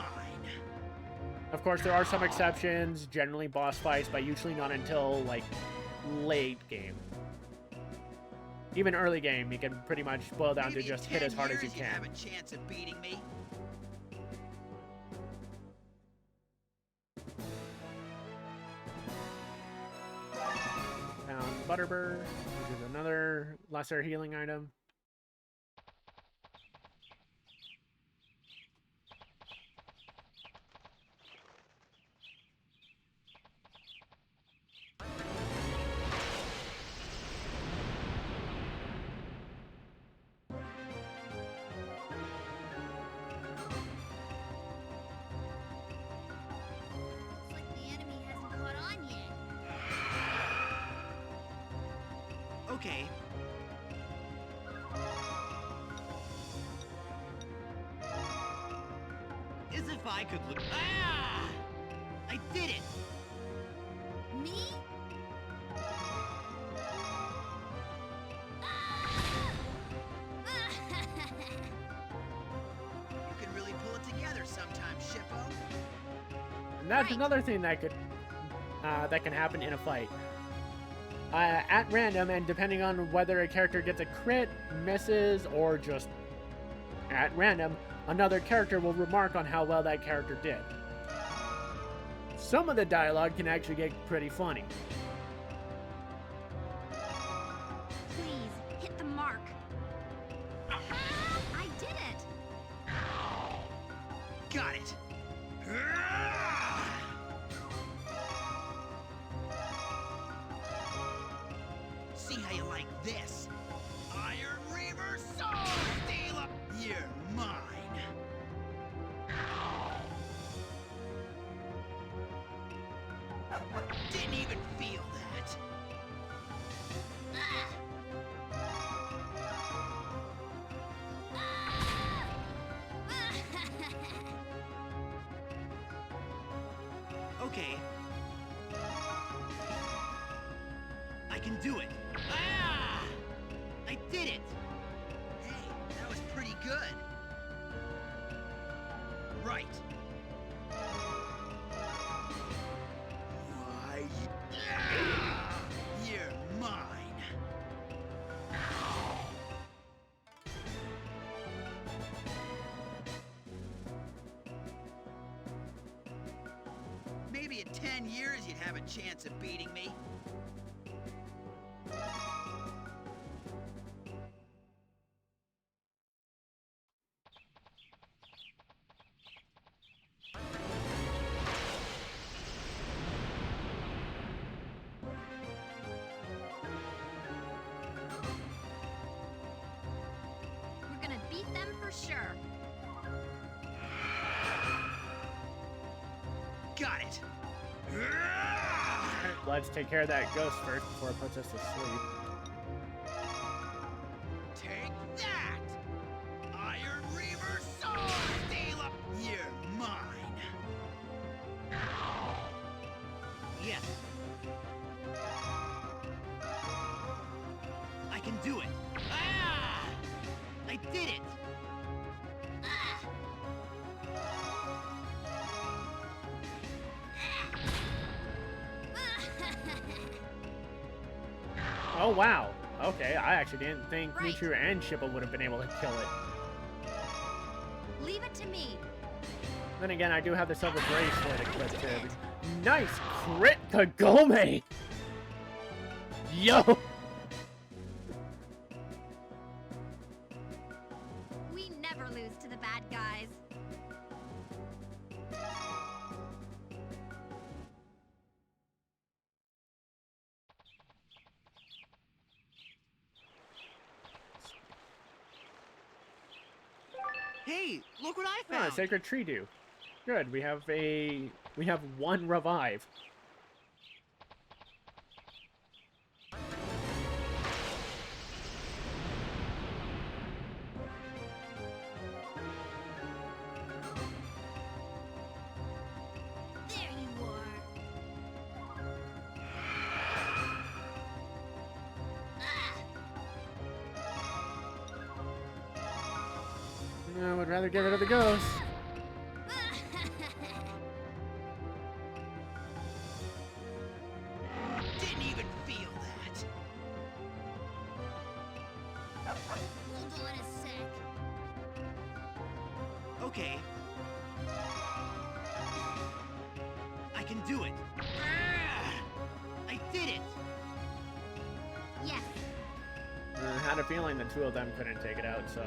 Of course, there are some exceptions, generally boss fights, but usually not until, like, late game. Even early game, you can pretty much boil down to Maybe just in hit as 10 hard as you years you'd can. have a chance of beating me. Found Butterbur, which is another lesser healing item. Looks like the enemy hasn't caught on yet. Okay. As if I could look. Ah! I did it! Me? You can really pull it together sometimes, Shippo. And that's another thing that can happen in a fight. At random, and depending on whether a character gets a crit, misses, or just at random, another character will remark on how well that character did. Some of the dialogue can actually get pretty funny. Please, hit the mark. I did it! Got it! See how you like this? Iron Reaver Sword Stealer! You're mine! Didn't even feel that. Okay. I can do it. Ah! I did it! Hey, that was pretty good. Right. Why? You're mine. Maybe in 10 years you'd have a chance of beating me. We're gonna beat them for sure. Got it. Let's take care of that ghost first before it puts us to sleep. Take that! Iron Reaver Sword Stealer! You're mine! Yes. I can do it! Ah! I did it! Oh wow. Okay, I actually didn't think Right. Michiru and Shippo would have been able to kill it. Leave it to me. Then again, I do have the silver bracelet equipped too. Nice crit, Kagome! Yo! We never lose to the bad guys. Hey, look what I Ah, found! sacred tree dew. Good, we have one revive. There you are. I would rather get rid of the ghost. Didn't even feel that. Hold on a sec. Okay. I can do it. I did it! Yes. I had a feeling the two of them couldn't take it out, so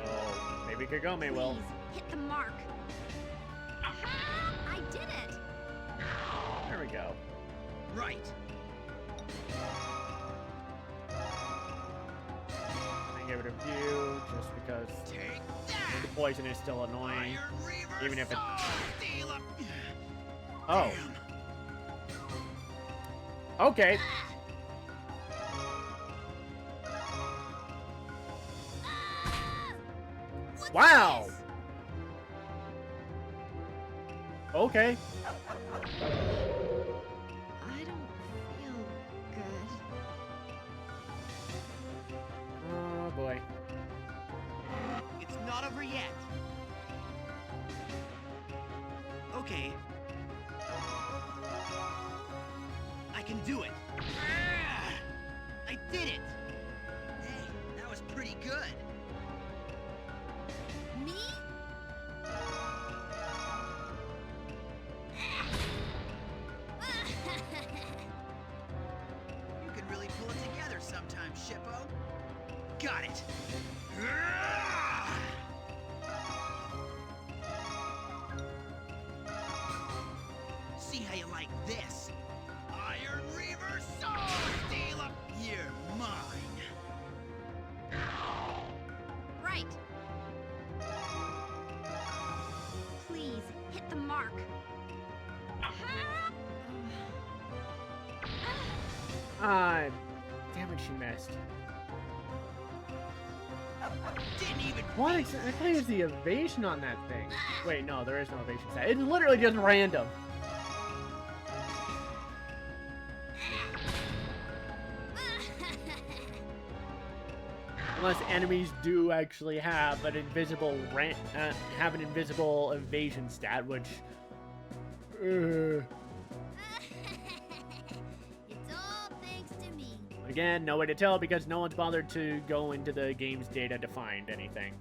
maybe Kagome will. Please, hit the mark. I did it! There we go. Right. I give it a few, just because Take the poison is still annoying, Iron Reaver even if it... Steal up. Oh. Damn. Okay. Wow! Okay. I don't feel good. Oh boy. It's not over yet. Okay. I can do it. I did it! Hey, that was pretty good. Me? You can really pull it together sometimes, Shippo. Got it. See how you like this. Iron Reaver Sword Steal up. You're mine. Right. Please, hit the mark. Ah, damn it, she missed. Didn't even What exactly is the evasion on that thing? Wait, no, there is no evasion stat. It's literally just random. Unless enemies do actually have an invisible evasion stat, which It's all thanks to me. again, no way to tell because no one's bothered to go into the game's data to find anything.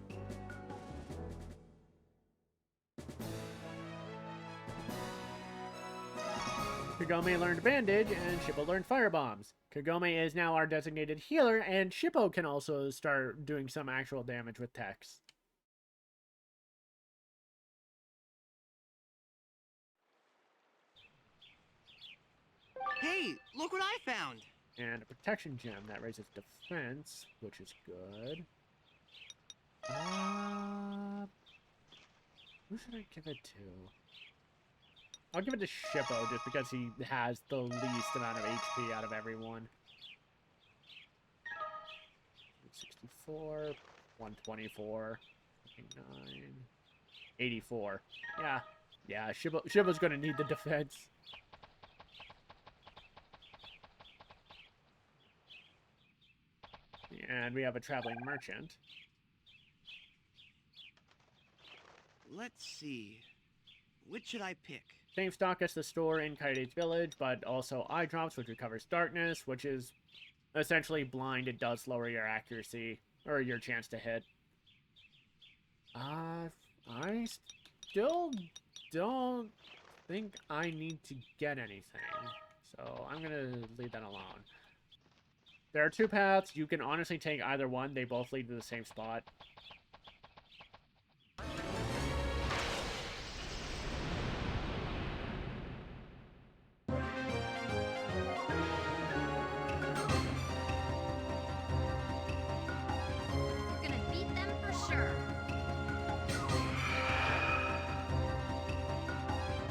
Kagome learned Bandage, and Shippo learned Fire Bombs. Kagome is now our designated healer, and Shippo can also start doing some actual damage with techs. Hey, look what I found! And a protection gem that raises defense, which is good. Who should I give it to? I'll give it to Shippo just because he has the least amount of HP out of everyone. 64, 124, 29, 84. Yeah, Shippo's gonna need the defense. And we have a traveling merchant. Let's see. Which should I pick? Same stock as the store in Kaide's village, but also eye drops, which recovers darkness, which is essentially blind. It does lower your accuracy, or your chance to hit. I still don't think I need to get anything. So I'm going to leave that alone. There are 2 paths. You can honestly take either one. They both lead to the same spot.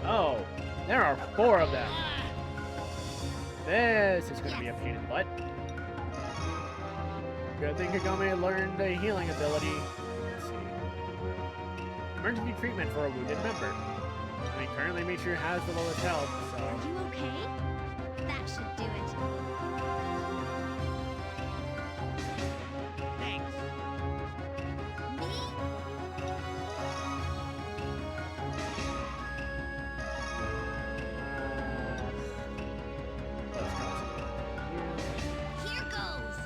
Oh, there are 4 of them. This is going to be a pain in the butt. Good thing Kagome learned a healing ability. Let's see. Emergency treatment for a wounded member. I mean, currently Michiru has the lowest health, so... Are you okay? That should do it. Thanks. Here goes.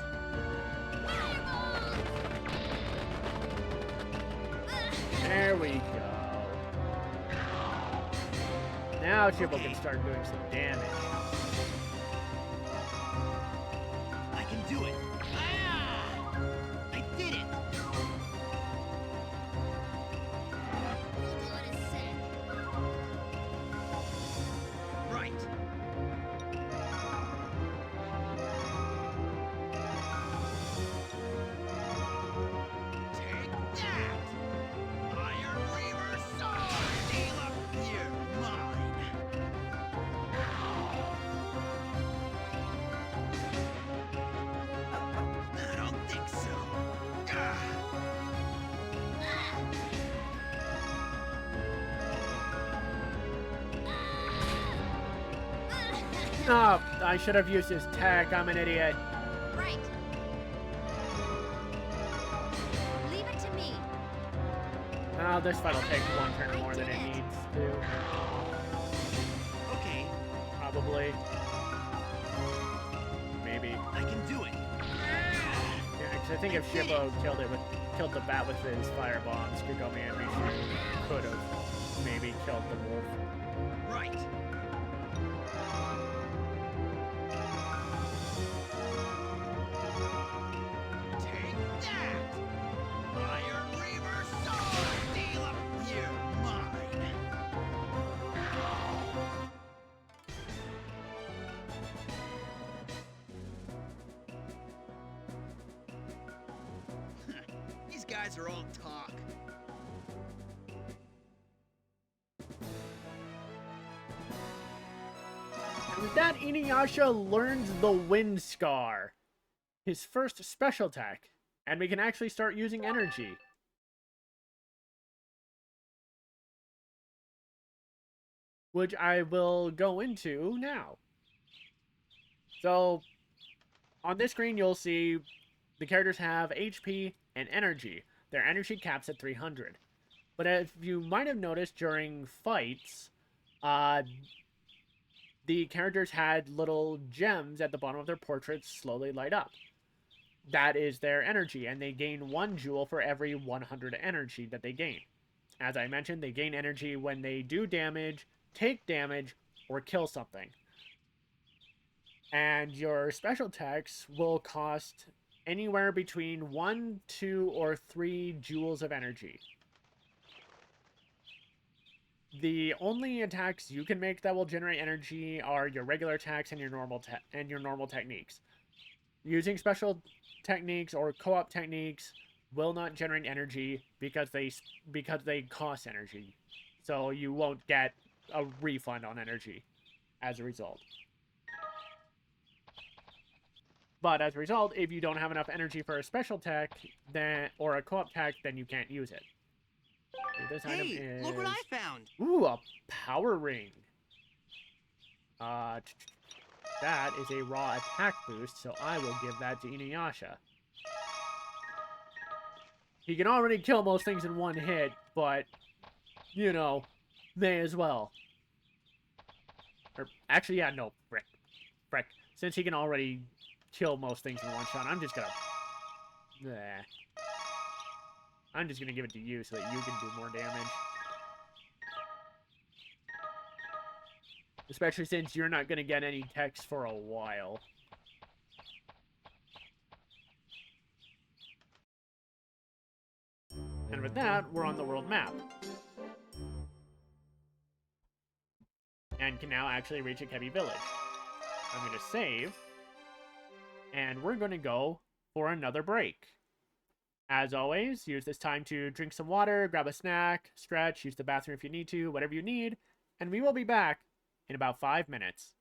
There we go. Now Chippo can start doing some damage. I can do it. Ah! I did it. We'll do it a sec. Right. Take that! Iron Reaver Sword! Deal up here, mine! I don't think so. Oh, I should have used his tech. I'm an idiot. Right. Leave it to me. Oh, this fight will take 1 turn more than it needs to. Okay, Probably. Maybe. I can do it. Yeah, 'cause I think if Shippo killed the bat with his fire bombs, Kagome and Michiru could have maybe killed the wolf. Right. Take that! Iron Reaver Sword! Deal up here, mine! These guys are all talk. And with that, InuYasha learns the Wind Scar, his first special attack, and we can actually start using energy. Which I will go into now. So, on this screen you'll see the characters have HP and energy. Their energy caps at 300. But as you might have noticed during fights, the characters had little gems at the bottom of their portraits slowly light up. That is their energy, and they gain 1 jewel for every 100 energy that they gain. As I mentioned, they gain energy when they do damage, take damage, or kill something. And your special attacks will cost anywhere between 1, 2, or 3 jewels of energy. The only attacks you can make that will generate energy are your regular attacks and your normal techniques. Using special techniques or co-op techniques will not generate energy because they cost energy. So you won't get a refund on energy as a result. But as a result, if you don't have enough energy for a special tech or a co-op tech, then you can't use it. This item is... Look what I found! Ooh, a power ring. That is a raw attack boost, so I will give that to InuYasha. He can already kill most things in 1 hit, but, you know, may as well. Or, actually, yeah, no, frick. Since he can already kill most things in 1 shot, I'm just gonna... I'm just gonna give it to you so that you can do more damage. Especially since you're not going to get any text for a while. And with that, we're on the world map. And can now actually reach Akebi Village. I'm going to save. And we're going to go for another break. As always, use this time to drink some water, grab a snack, stretch, use the bathroom if you need to, whatever you need. And we will be back in about 5 minutes.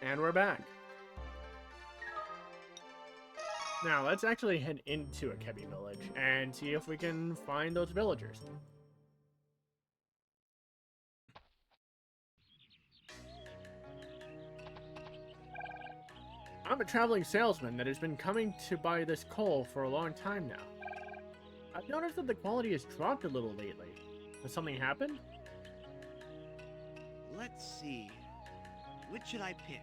And we're back. Now, let's actually head into Akebi Village and see if we can find those villagers. I'm a traveling salesman that has been coming to buy this coal for a long time now. I've noticed that the quality has dropped a little lately. Has something happened? Let's see. Which should I pick?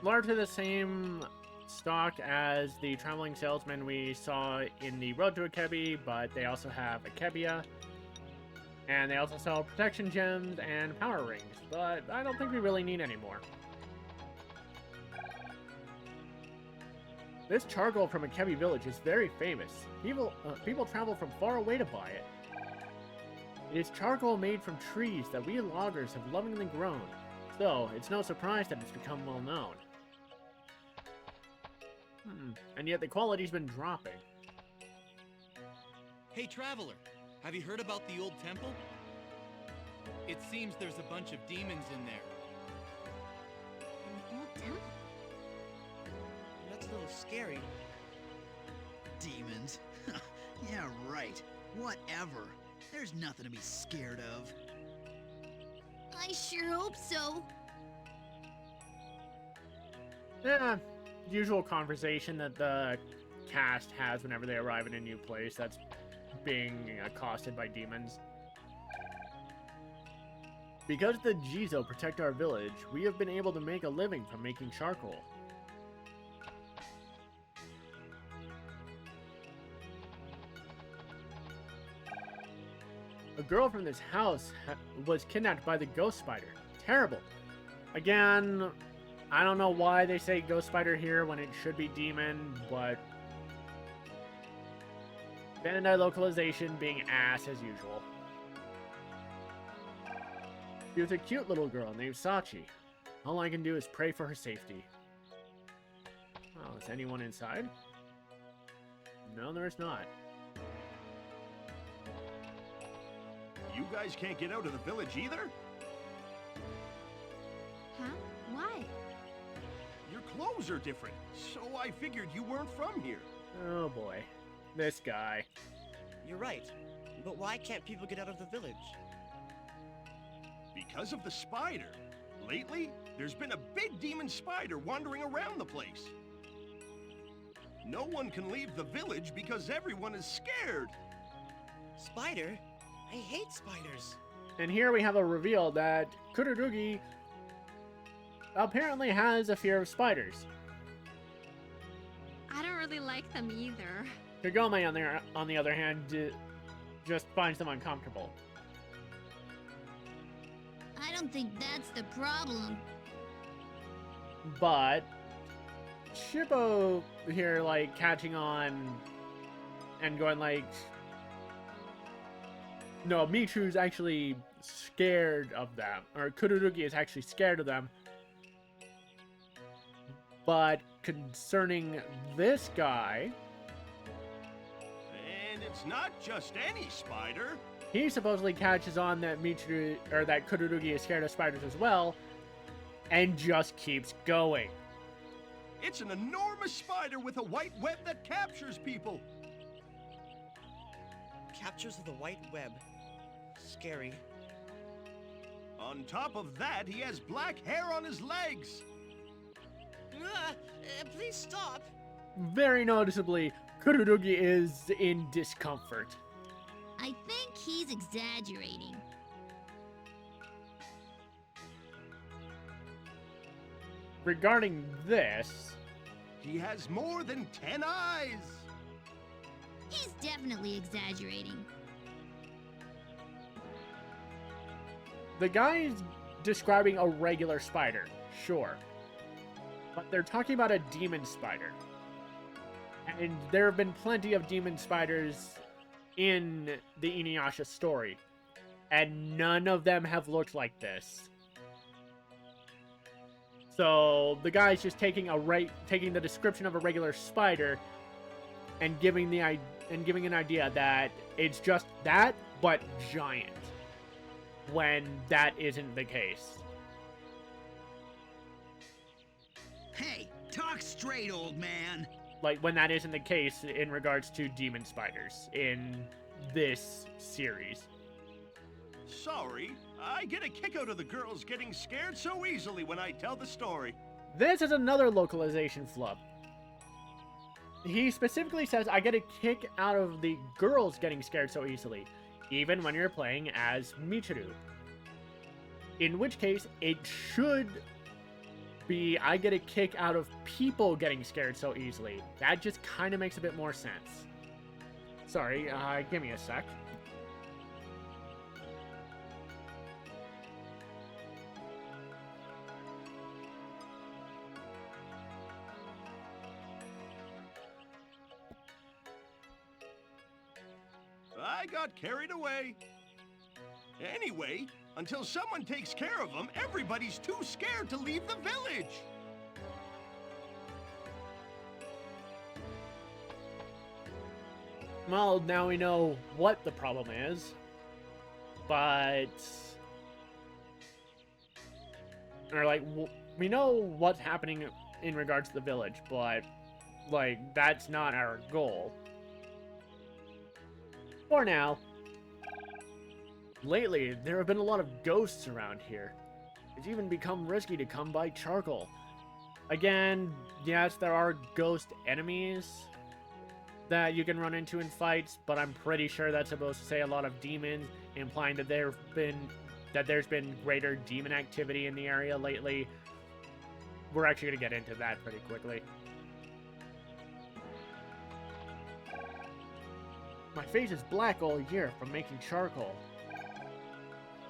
Largely the same stock as the traveling salesman we saw in the Road to Akebi, but they also have Akebia. And they also sell protection gems and power rings, but I don't think we really need any more. This charcoal from Akebi Village is very famous. People travel from far away to buy it. It is charcoal made from trees that we loggers have lovingly grown, so it's no surprise that it's become well known. And yet the quality's been dropping. Hey, traveler, have you heard about the old temple? It seems there's a bunch of demons in there. An old temple? That's a little scary. Demons? Yeah, right. Whatever. There's nothing to be scared of. I sure hope so. Yeah, usual conversation that the cast has whenever they arrive in a new place that's being accosted by demons. Because the Jizo protect our village, we have been able to make a living from making charcoal. A girl from this house was kidnapped by the ghost spider. Terrible. Again, I don't know why they say ghost spider here when it should be demon, but Bandai localization being ass as usual. She was a cute little girl named Sachi. All I can do is pray for her safety. Oh, is anyone inside? No, there is not. You guys can't get out of the village either? Huh? Why? Your clothes are different, so I figured you weren't from here. Oh boy. This guy. You're right. But why can't people get out of the village? Because of the spider. Lately, there's been a big demon spider wandering around the place. No one can leave the village because everyone is scared. Spider? I hate spiders. And here we have a reveal that Kururugi apparently has a fear of spiders. I don't really like them either. Kagome, on the other hand, just finds them uncomfortable. I don't think that's the problem. But Shippo here, like, catching on and going like, no, Michiru's actually scared of them, or Kururugi is actually scared of them. But concerning this guy, and it's not just any spider. He supposedly catches on that Michiru, or that Kururugi is scared of spiders as well, and just keeps going. It's an enormous spider with a white web that captures people. Captures with a white web. Scary. On top of that, he has black hair on his legs. Please stop. Very noticeably, Kururugi is in discomfort. I think he's exaggerating. Regarding this, he has more than 10 eyes. He's definitely exaggerating. The guy's describing a regular spider, sure. But they're talking about a demon spider. And there have been plenty of demon spiders in the InuYasha story. And none of them have looked like this. So the guy's just taking the description of a regular spider and giving an idea that it's just that, but giant. When that isn't the case. Hey, talk straight, old man. Like, when that isn't the case in regards to demon spiders in this series. Sorry, I get a kick out of the girls getting scared so easily when I tell the story. This is another localization flub. He specifically says, I get a kick out of the girls getting scared so easily, even when you're playing as Michiru. In which case, it should be, I get a kick out of people getting scared so easily. That just kind of makes a bit more sense. Sorry, give me a sec. I got carried away. Anyway, until someone takes care of them, everybody's too scared to leave the village. Well, now we know what the problem is, but... Or, like, we know what's happening in regards to the village, but, like, that's not our goal. For now. Lately, there have been a lot of ghosts around here. It's even become risky to come by charcoal. Again, yes, there are ghost enemies that you can run into in fights, but I'm pretty sure that's supposed to say a lot of demons, implying that there's been greater demon activity in the area lately. We're actually going to get into that pretty quickly. My face is black all year from making charcoal.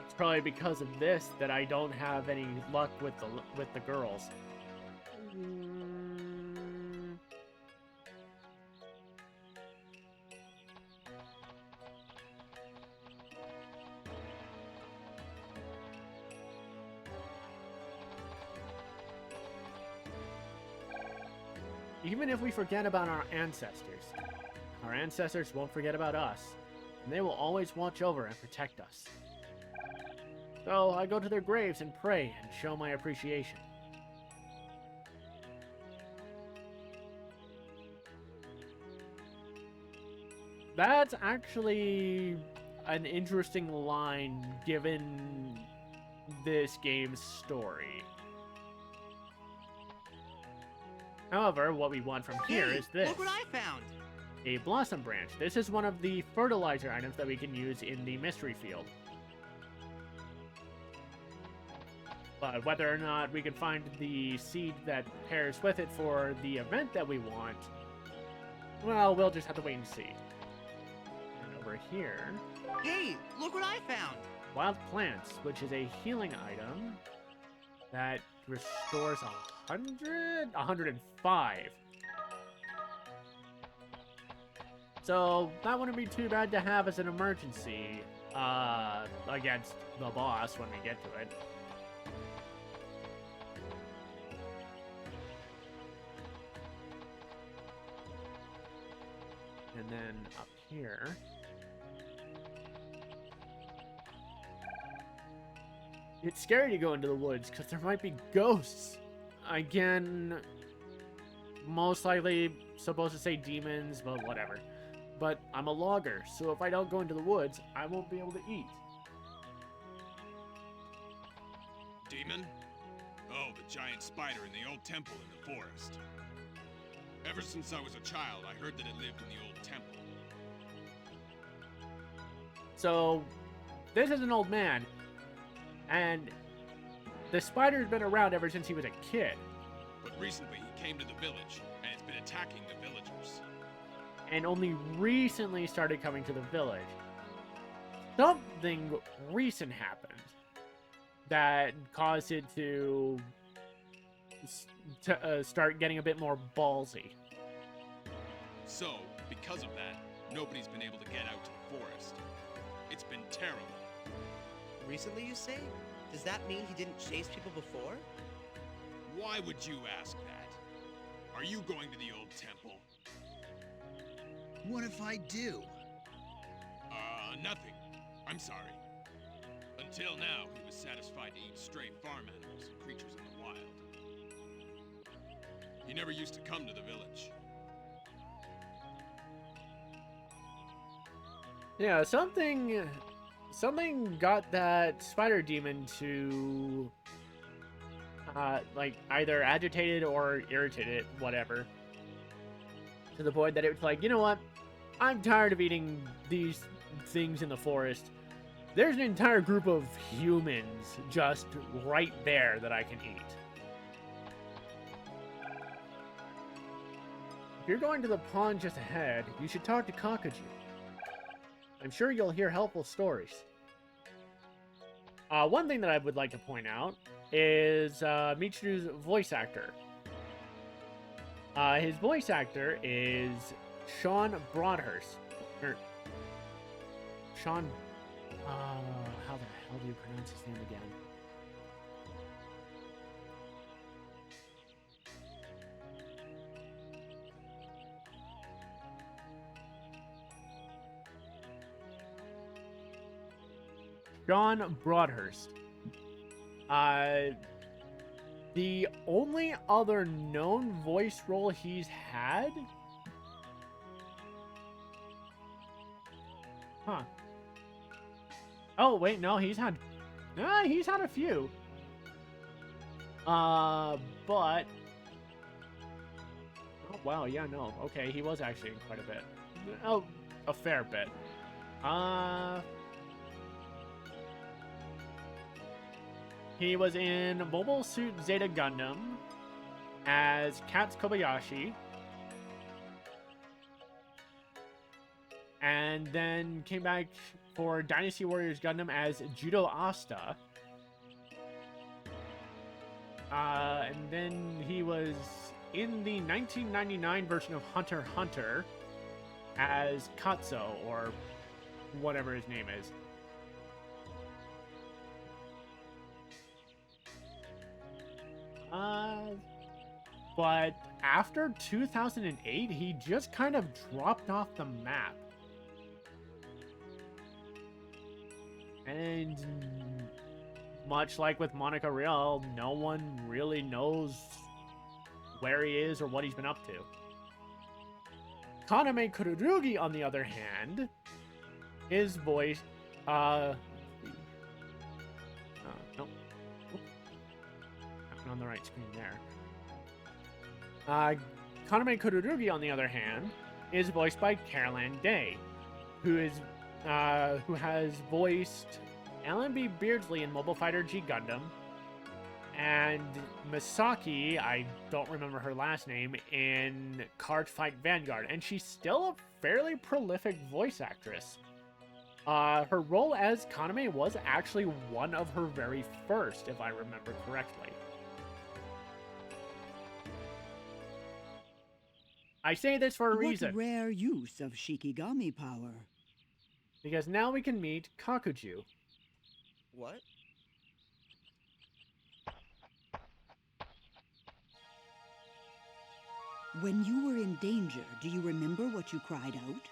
It's probably because of this that I don't have any luck with the girls. Even if we forget about our ancestors won't forget about us, and they will always watch over and protect us. So I go to their graves and pray and show my appreciation. That's actually an interesting line given this game's story. However, what we want from here is this. Look what I found! A blossom branch. This is one of the fertilizer items that we can use in the mystery field. But whether or not we can find the seed that pairs with it for the event that we want, well, we'll just have to wait and see. And over here... Hey, look what I found! Wild plants, which is a healing item that restores 105. So that wouldn't be too bad to have as an emergency against the boss when we get to it. And then up here... It's scary to go into the woods because there might be ghosts. Again, most likely supposed to say demons, but whatever. But I'm a logger, so if I don't go into the woods, I won't be able to eat. Demon? Oh, the giant spider in the old temple in the forest. Ever since I was a child, I heard that it lived in the old temple. So, this is an old man, and the spider's been around ever since he was a kid. But recently he came to the village, and it's been attacking the villagers. And only recently started coming to the village. Something recent happened that caused it to start getting a bit more ballsy. So, because of that, nobody's been able to get out to the forest. It's been terrible. Recently, you say? Does that mean he didn't chase people before? Why would you ask that? Are you going to the old temple? What if I do? Nothing. I'm sorry. Until now, he was satisfied to eat stray farm animals and creatures in the wild. never used to come to the village. Yeah, something got that spider demon to like either agitated or irritated, whatever. To the point that it was like, you know what? I'm tired of eating these things in the forest. There's an entire group of humans just right there that I can eat. If you're going to the pond just ahead, you should talk to Kakuju. I'm sure you'll hear helpful stories. One thing that I would like to point out is Michiru's voice actor. His voice actor is Sean Broadhurst. Sean... how the hell do you pronounce his name again? Sean Broadhurst. The only other known voice role he's had... Huh. Oh, wait, no, he's had a few. But... Oh, wow, yeah, no. Okay, he was actually in quite a bit. Oh, a fair bit. He was in Mobile Suit Zeta Gundam as Katz Kobayashi. And then came back for Dynasty Warriors Gundam as Judo Asta. And then he was in the 1999 version of Hunter x Hunter as Katsuo, or whatever his name is. But after 2008, he just kind of dropped off the map. And much like with Monica Real, no one really knows where he is or what he's been up to. Kaname Kururugi, on the other hand, is voiced... nope. Not on the right screen there. Kaname Kururugi, on the other hand, is voiced by Caroline Day, who has voiced Allenby Beardsley in Mobile Fighter G Gundam, and Misaki, I don't remember her last name, in Card Fight Vanguard, and she's still a fairly prolific voice actress. Her role as Kaname was actually one of her very first, if I remember correctly. I say this for a reason. What rare use of Shikigami power. Because now we can meet Kakuju. What? When you were in danger, do you remember what you cried out?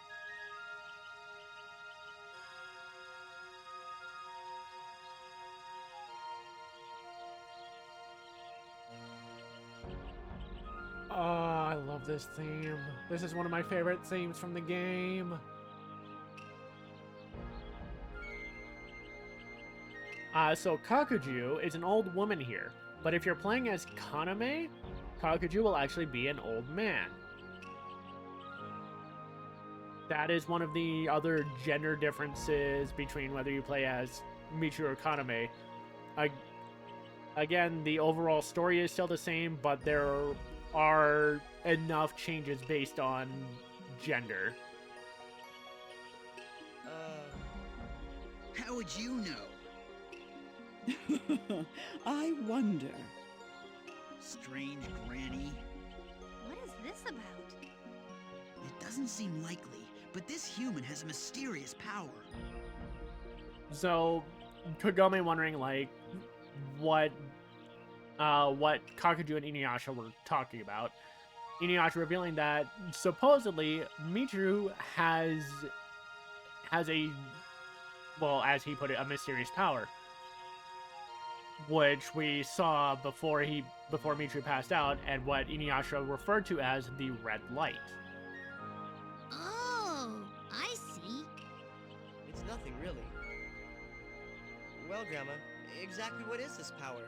Oh, I love this theme. This is one of my favorite themes from the game. So Kakuju is an old woman here, but if you're playing as Kaname, Kakuju will actually be an old man. That is one of the other gender differences between whether you play as Michiru or Kaname. Again, the overall story is still the same, but there are enough changes based on gender. How would you know? I wonder. Strange granny. What is this about? It doesn't seem likely, but this human has a mysterious power. So, Kagome wondering, like, what Kakuju and InuYasha were talking about. InuYasha revealing that, supposedly, Michiru has a, well, as he put it, a mysterious power. which we saw before Michiru passed out, and what InuYasha referred to as the red light. Oh, I see. It's nothing, really. Well, Grandma, exactly what is this power?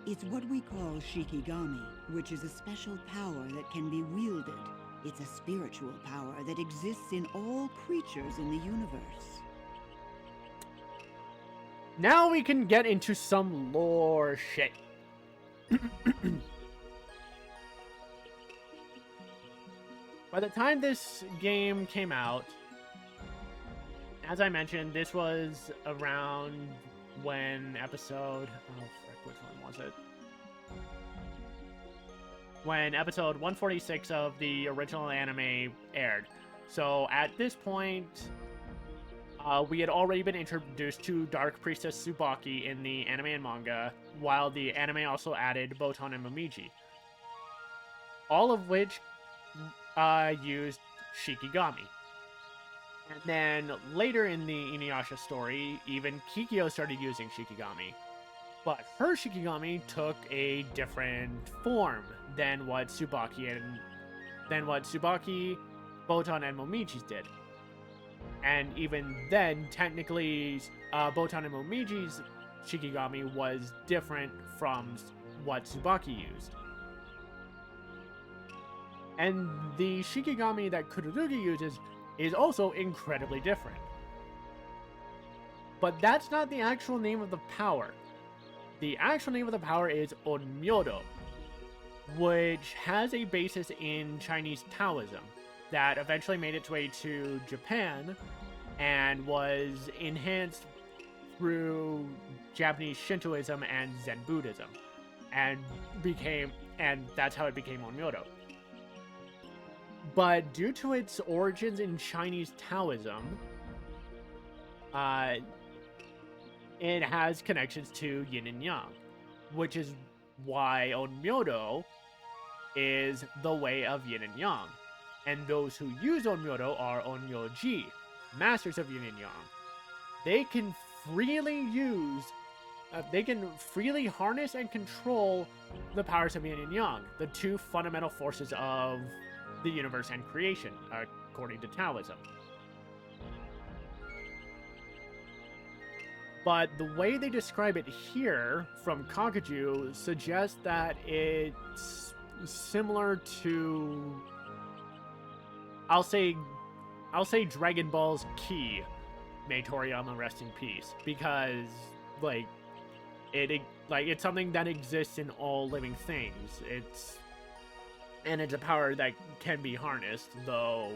It's what we call Shikigami, which is a special power that can be wielded. It's a spiritual power that exists in all creatures in the universe. Now we can get into some lore shit. By the time this game came out, as I mentioned, this was around when episode... Oh, frick, which one was it? When episode 146 of the original anime aired. So at this point, we had already been introduced to Dark Priestess Tsubaki in the anime and manga, while the anime also added Botan and Momiji. All of which used Shikigami. And then later in the InuYasha story, even Kikyo started using Shikigami. But her Shikigami took a different form than what Tsubaki, Botan, and Momiji's did. And even then, technically, Botan and Momiji's Shikigami was different from what Tsubaki used. And the Shikigami that Kururugi uses is also incredibly different. But that's not the actual name of the power. The actual name of the power is Onmyodo, which has a basis in Chinese Taoism that eventually made its way to Japan and was enhanced through Japanese Shintoism and Zen Buddhism, and that's how it became Onmyodo. But due to its origins in Chinese Taoism, it has connections to yin and yang, which is why Onmyodo is the way of yin and yang. And those who use Onmyodo are Onmyoji, masters of yin and yang. They can freely harness and control the powers of yin and yang, the two fundamental forces of the universe and creation, according to Taoism. But the way they describe it here from Kakuju suggests that it's similar to, I'll say Dragon Ball's Ki. May Toriyama rest in peace, because it's something that exists in all living things. It's a power that can be harnessed, though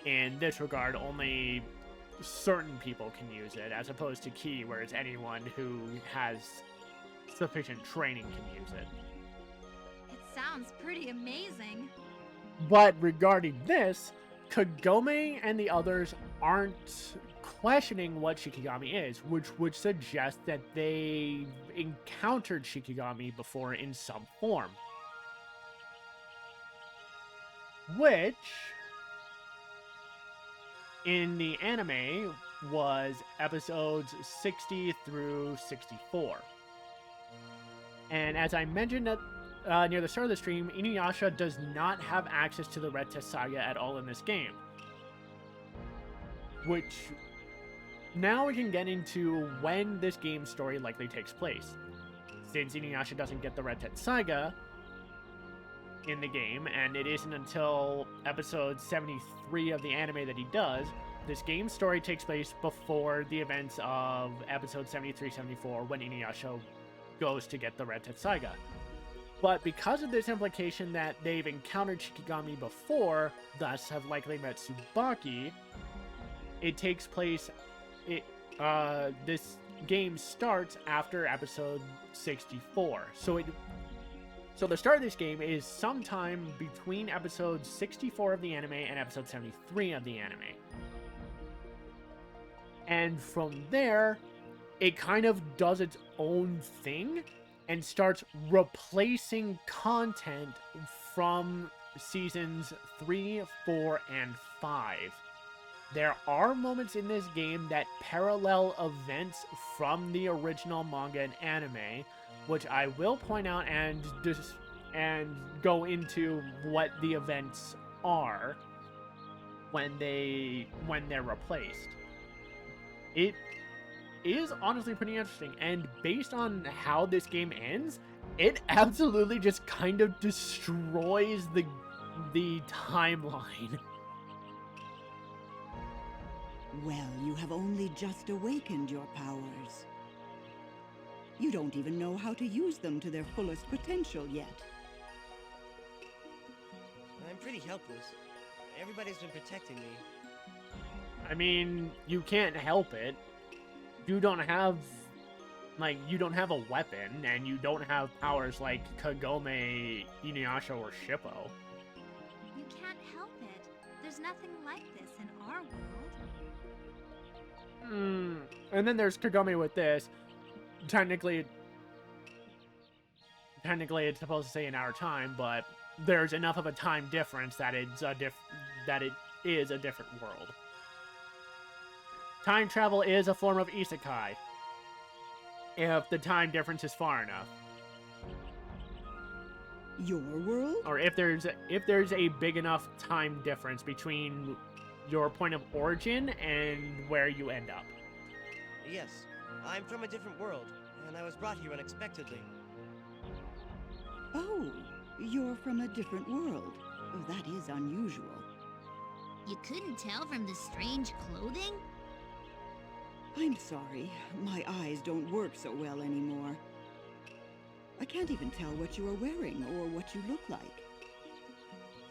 in this regard only certain people can use it, as opposed to Ki, where it's anyone who has sufficient training can use it. It sounds pretty amazing. But regarding this, Kagome and the others aren't questioning what Shikigami is, which would suggest that they've encountered Shikigami before in some form. Which, in the anime, was episodes 60 through 64. And as I mentioned near the start of the stream, InuYasha does not have access to the Red Test Saga at all in this game. Which, now we can get into when this game's story likely takes place. Since InuYasha doesn't get the Red Test Saga in the game, and it isn't until episode 73 of the anime that he does, this game's story takes place before the events of episode 73-74 when InuYasha goes to get the Red Test Saga. But because of this implication that they've encountered Shikigami before, thus have likely met Tsubaki, it takes place... this game starts after episode 64. So the start of this game is sometime between episode 64 of the anime and episode 73 of the anime. And from there, it kind of does its own thing and starts replacing content from seasons 3, 4, and 5. there are moments in this game that parallel events from the original manga and anime, which I will point out and go into what the events are when they're replaced. It is honestly pretty interesting, and based on how this game ends, it absolutely just kind of destroys the timeline. Well, you have only just awakened your powers. You don't even know how to use them to their fullest potential yet. I'm pretty helpless. Everybody's been protecting me. I mean, you can't help it. You don't have a weapon, and you don't have powers like Kagome, InuYasha, or Shippo. You can't help it. There's nothing like this in our world. And then there's Kagome with this. Technically it's supposed to say in our time, but there's enough of a time difference that it is a different world. Time travel is a form of isekai, if the time difference is far enough. Your world? Or if there's a big enough time difference between your point of origin and where you end up. Yes, I'm from a different world, and I was brought here unexpectedly. Oh, you're from a different world. Oh, that is unusual. You couldn't tell from the strange clothing? I'm sorry. My eyes don't work so well anymore. I can't even tell what you are wearing or what you look like.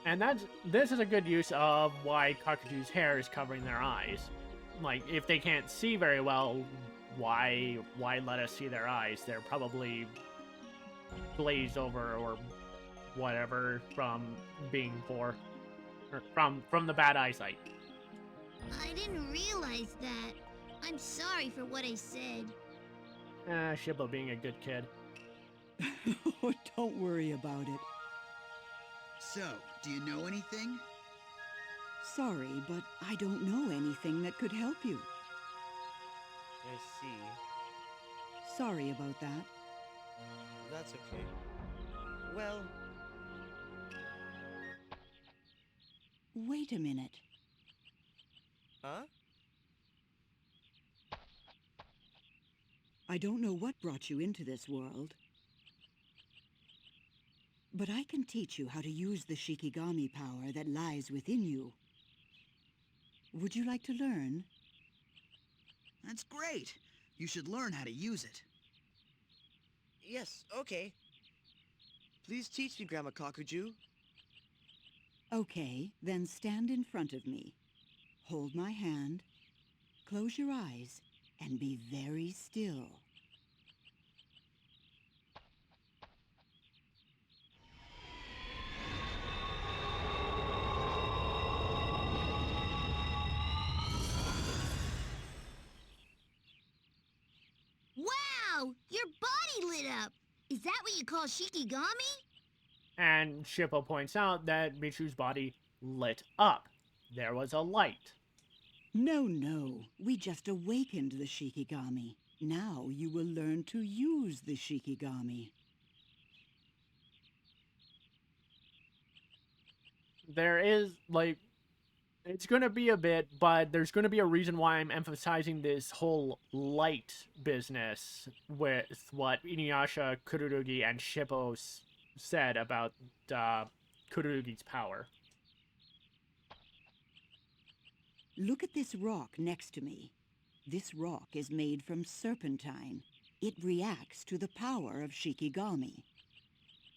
And this is a good use of why Kakuju's hair is covering their eyes. Like, if they can't see very well, why let us see their eyes? They're probably glazed over or whatever from being poor, or from the bad eyesight. I didn't realize that. I'm sorry for what I said. Shibbo being a good kid. Oh, don't worry about it. So, do you know anything? Sorry, but I don't know anything that could help you. I see. Sorry about that. That's okay. Well... Wait a minute. Huh? I don't know what brought you into this world, but I can teach you how to use the Shikigami power that lies within you. Would you like to learn? That's great. You should learn how to use it. Yes, okay. Please teach me, Grandma Kakuju. Okay, then stand in front of me. Hold my hand, close your eyes, and be very still. Wow! Your body lit up! Is that what you call Shikigami? And Shippo points out that Michiru's body lit up. There was a light. No. We just awakened the Shikigami. Now you will learn to use the Shikigami. There is, like, it's going to be a bit, but there's going to be a reason why I'm emphasizing this whole light business with what InuYasha, Kururugi, and Shippo said about Kururugi's power. Look at this rock next to me. This rock is made from serpentine. It reacts to the power of Shikigami.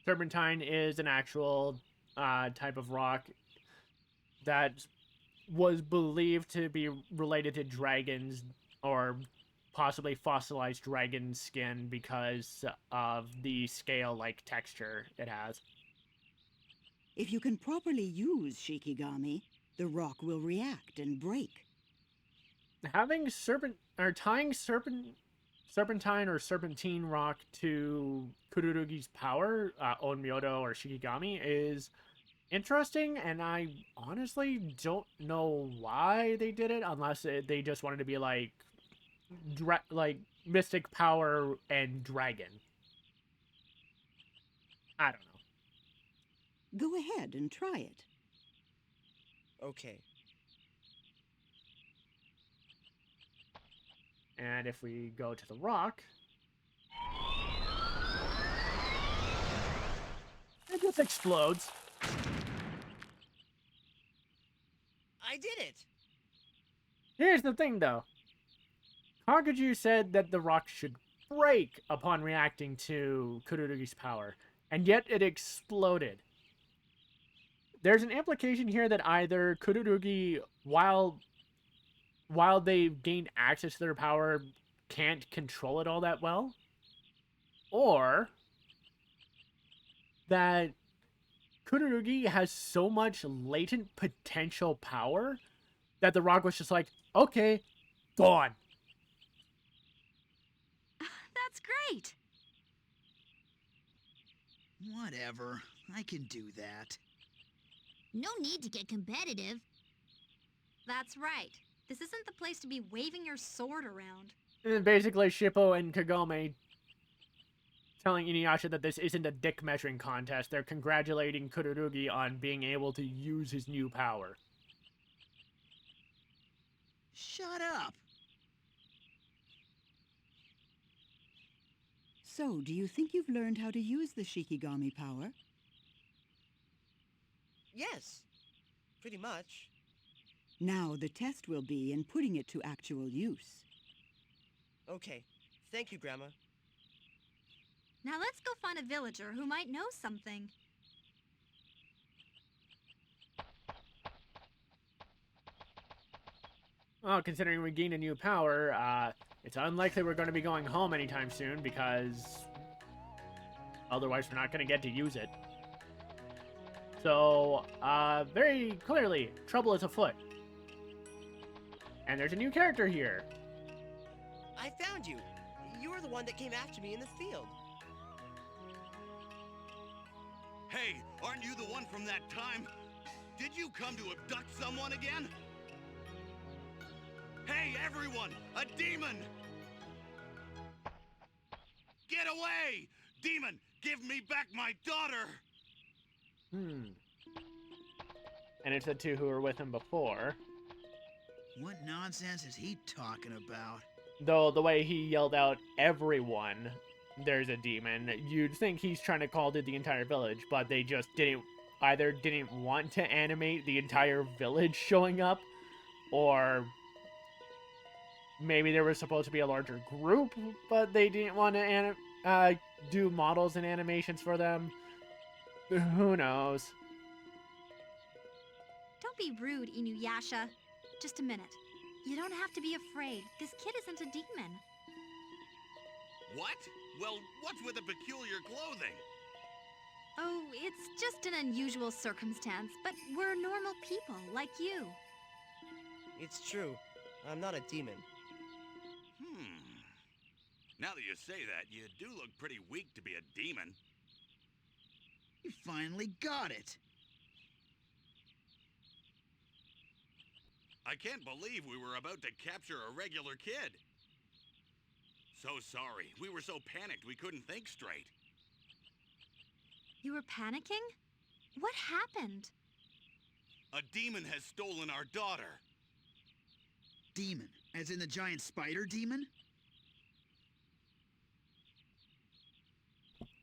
Serpentine is an actual type of rock that was believed to be related to dragons, or possibly fossilized dragon skin, because of the scale-like texture it has. If you can properly use Shikigami, the rock will react and break. Having tying serpentine or serpentine rock to Kururugi's power, Onmyoto or Shikigami, is interesting, and I honestly don't know why they did it, unless they just wanted to be like, like mystic power and dragon. I don't know. Go ahead and try it. Okay. And if we go to the rock, it just explodes. I did it! Here's the thing, though. Kagaju said that the rock should break upon reacting to Kururugi's power, and yet it exploded. There's an implication here that either Kururugi, while they've gained access to their power, can't control it all that well, or that Kururugi has so much latent potential power that the rock was just like, okay, gone. That's great! Whatever. I can do that. No need to get competitive. That's right. This isn't the place to be waving your sword around. And then basically Shippo and Kagome telling InuYasha that this isn't a dick measuring contest. They're congratulating Kururugi on being able to use his new power. Shut up! So, do you think you've learned how to use the Shikigami power? Yes. Pretty much. Now the test will be in putting it to actual use. Okay. Thank you, Grandma. Now let's go find a villager who might know something. Well, considering we gained a new power, it's unlikely we're going to be going home anytime soon, because otherwise we're not going to get to use it. So, very clearly, trouble is afoot. And there's a new character here. I found you. You were the one that came after me in the field. Hey, aren't you the one from that time? Did you come to abduct someone again? Hey, everyone! A demon! Get away! Demon, give me back my daughter! And it's the two who were with him before. What nonsense is he talking about? Though the way he yelled out, everyone, there's a demon, you'd think he's trying to call to the entire village, but they just didn't want to animate the entire village showing up, or maybe there was supposed to be a larger group, but they didn't want to do models and animations for them. Who knows? Don't be rude, InuYasha. Just a minute. You don't have to be afraid. This kid isn't a demon. What? Well, what's with the peculiar clothing? Oh, it's just an unusual circumstance, but we're normal people, like you. It's true. I'm not a demon. Now that you say that, you do look pretty weak to be a demon. You finally got it. I can't believe we were about to capture a regular kid. So sorry. We were so panicked we couldn't think straight. You were panicking? What happened? A demon has stolen our daughter. Demon? As in the giant spider demon?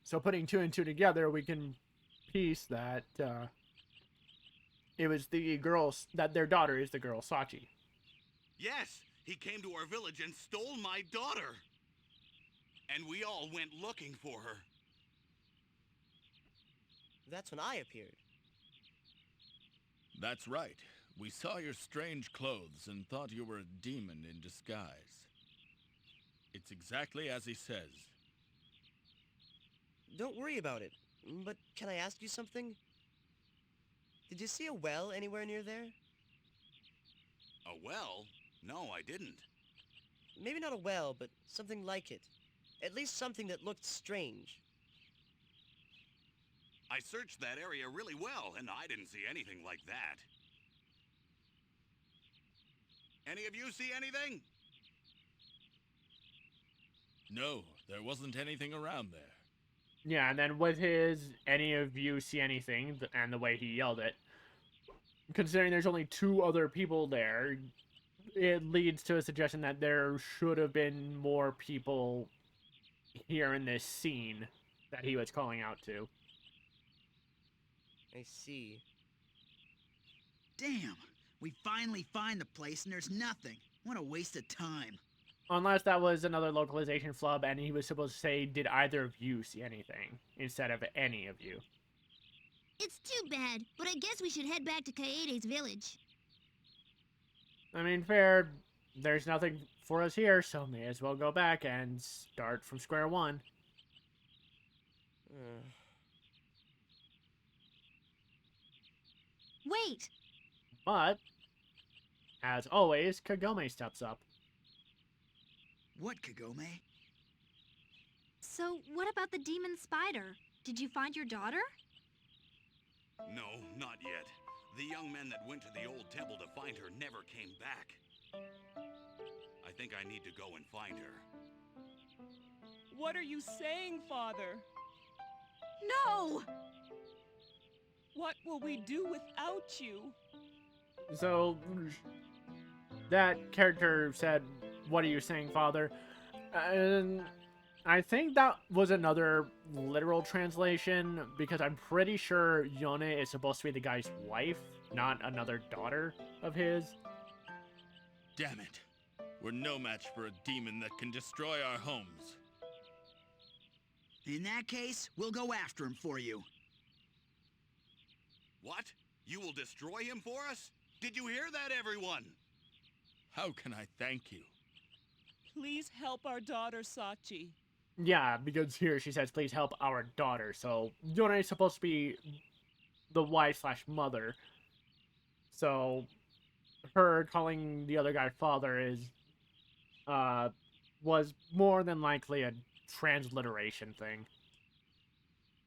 So putting two and two together, we can piece that it was the girl, that their daughter is the girl, Sachi. Yes, he came to our village and stole my daughter. And we all went looking for her. That's when I appeared. That's right. We saw your strange clothes and thought you were a demon in disguise. It's exactly as he says. Don't worry about it. But can I ask you something? Did you see a well anywhere near there? A well? No, I didn't. Maybe not a well, but something like it. At least something that looked strange. I searched that area really well, and I didn't see anything like that. Any of you see anything? No, there wasn't anything around there. Yeah, and then with his "any of you see anything" and the way he yelled it, considering there's only 2 other people there, it leads to a suggestion that there should have been more people here in this scene that he was calling out to. I see. Damn, we finally find the place and there's nothing. What a waste of time. Unless that was another localization flub and he was supposed to say, "Did either of you see anything?" instead of "any of you." It's too bad, but I guess we should head back to Kaede's village. I mean, fair. There's nothing for us here, so may as well go back and start from square one. Wait! But, as always, Kagome steps up. What, Kagome? So, what about the demon spider? Did you find your daughter? No, not yet. The young men that went to the old temple to find her never came back. I think I need to go and find her. What are you saying, Father? No! What will we do without you? So, that character said, "What are you saying, Father?" And I think that was another literal translation, because I'm pretty sure Yone is supposed to be the guy's wife, not another daughter of his. Damn it. We're no match for a demon that can destroy our homes. In that case, we'll go after him for you. What? You will destroy him for us? Did you hear that, everyone? How can I thank you? Please help our daughter, Sachi. Yeah, because here she says, "Please help our daughter." So Yone is supposed to be the wife/mother. So her calling the other guy father is was more than likely a transliteration thing.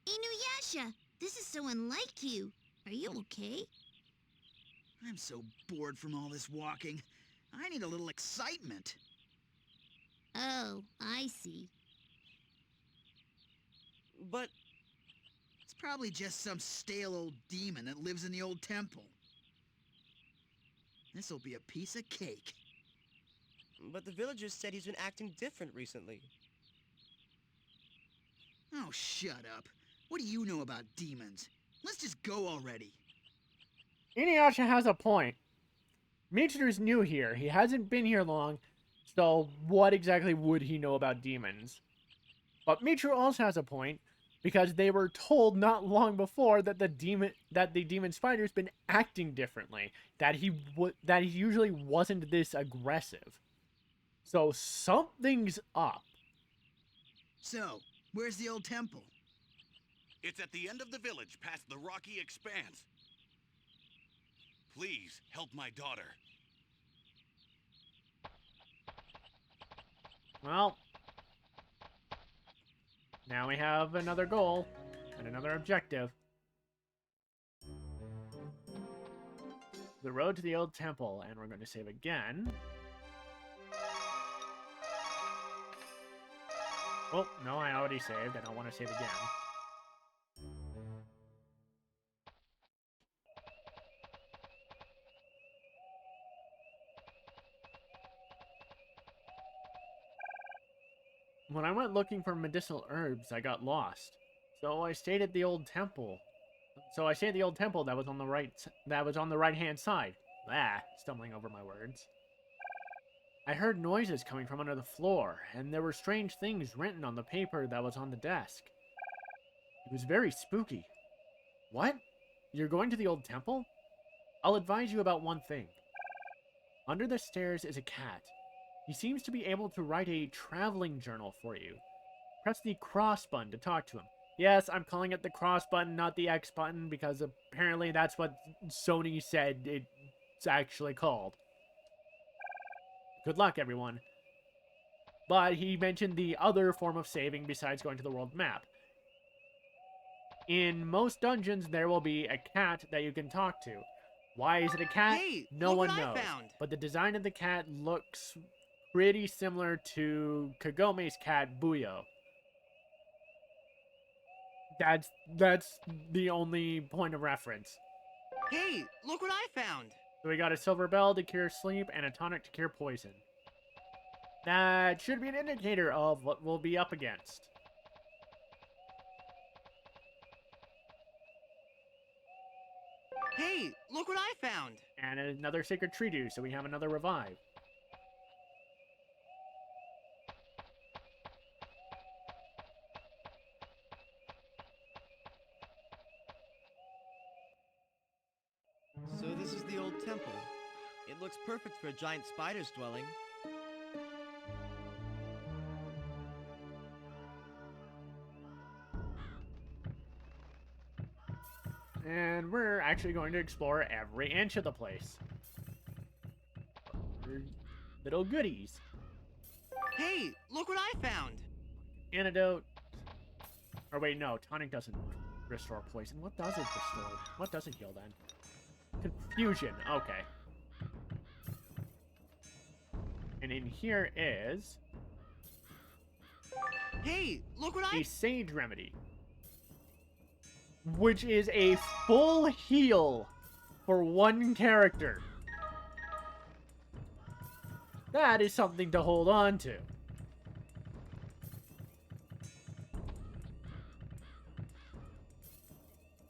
InuYasha, this is so unlike you. Are you okay? I'm so bored from all this walking. I need a little excitement. Oh, I see. But it's probably just some stale old demon that lives in the old temple. This'll be a piece of cake. But the villagers said he's been acting different recently. Oh, shut up. What do you know about demons? Let's just go already. InuYasha has a point. Michiru's new here. He hasn't been here long, so what exactly would he know about demons? But Michiru also has a point, because they were told not long before that the demon spider's been acting differently, that he usually wasn't this aggressive. So something's up. So, where's the old temple? It's at the end of the village, past the rocky expanse. Please, help my daughter. Well, now we have another goal and another objective. The road to the old temple, and we're going to save again. Oh, no, I already saved. I don't want to save again. When I went looking for medicinal herbs, I got lost. So I stayed at the old temple. That was on the right-hand side. Ah, stumbling over my words. I heard noises coming from under the floor, and there were strange things written on the paper that was on the desk. It was very spooky. What? You're going to the old temple? I'll advise you about one thing. Under the stairs is a cat. He seems to be able to write a traveling journal for you. Press the cross button to talk to him. Yes, I'm calling it the cross button, not the X button, because apparently that's what Sony said it's actually called. Good luck, everyone. But he mentioned the other form of saving besides going to the world map. In most dungeons, there will be a cat that you can talk to. Why is it a cat? Hey, no look one what I knows. found. But the design of the cat looks pretty similar to Kagome's cat, Buyo. That's the only point of reference. Hey, look what I found. So we got a silver bell to cure sleep and a tonic to cure poison. That should be an indicator of what we'll be up against. Hey, look what I found. And another sacred tree dew, so we have another revive. So this is the old temple. It looks perfect for a giant spider's dwelling. And we're actually going to explore every inch of the place. Little goodies. Hey, look what I found. Antidote. Or wait, no, tonic doesn't restore poison. What does it restore? What does it heal then? Confusion. Okay. And in here is... Hey, look what a sage remedy. Which is a full heal for one character. That is something to hold on to.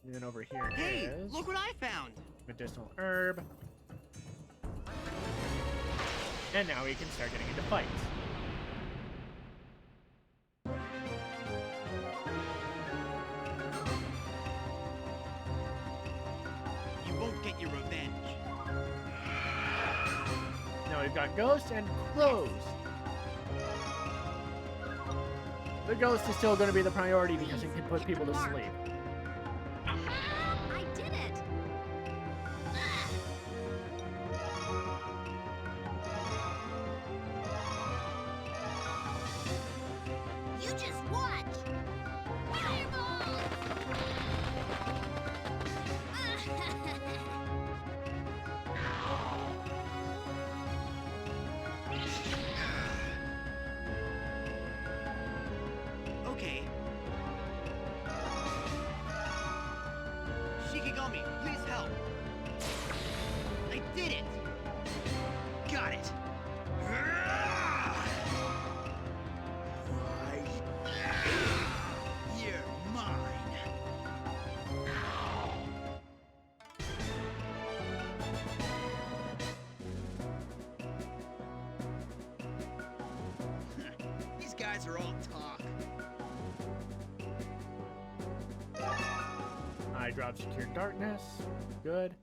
And then over here is... look what I found. Medicinal herb. And now we can start getting into fights. You won't get your revenge. Now we've got ghosts and crows. The ghost is still going to be the priority because it can put people to sleep. I did it! You just watch! Fireball! Okay. Shikigami, please help. I did it! Got it! You're mine. These guys are all talk. Eye drop secure darkness. Good.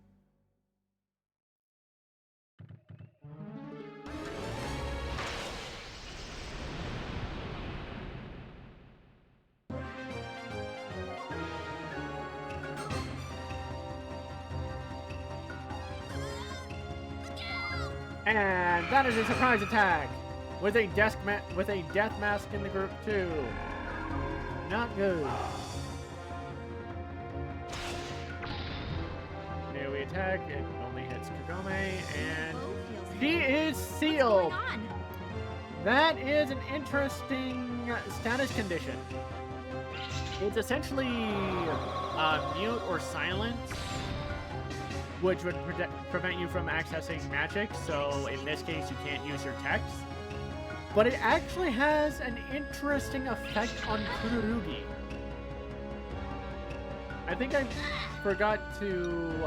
And that is a surprise attack with a death mask in the group too. Not good. Melee attack, it only hits Kagome, and she is sealed. That is an interesting status condition. It's essentially mute or silent, which would prevent you from accessing magic, so in this case you can't use your text. But it actually has an interesting effect on Kururugi. I think I forgot to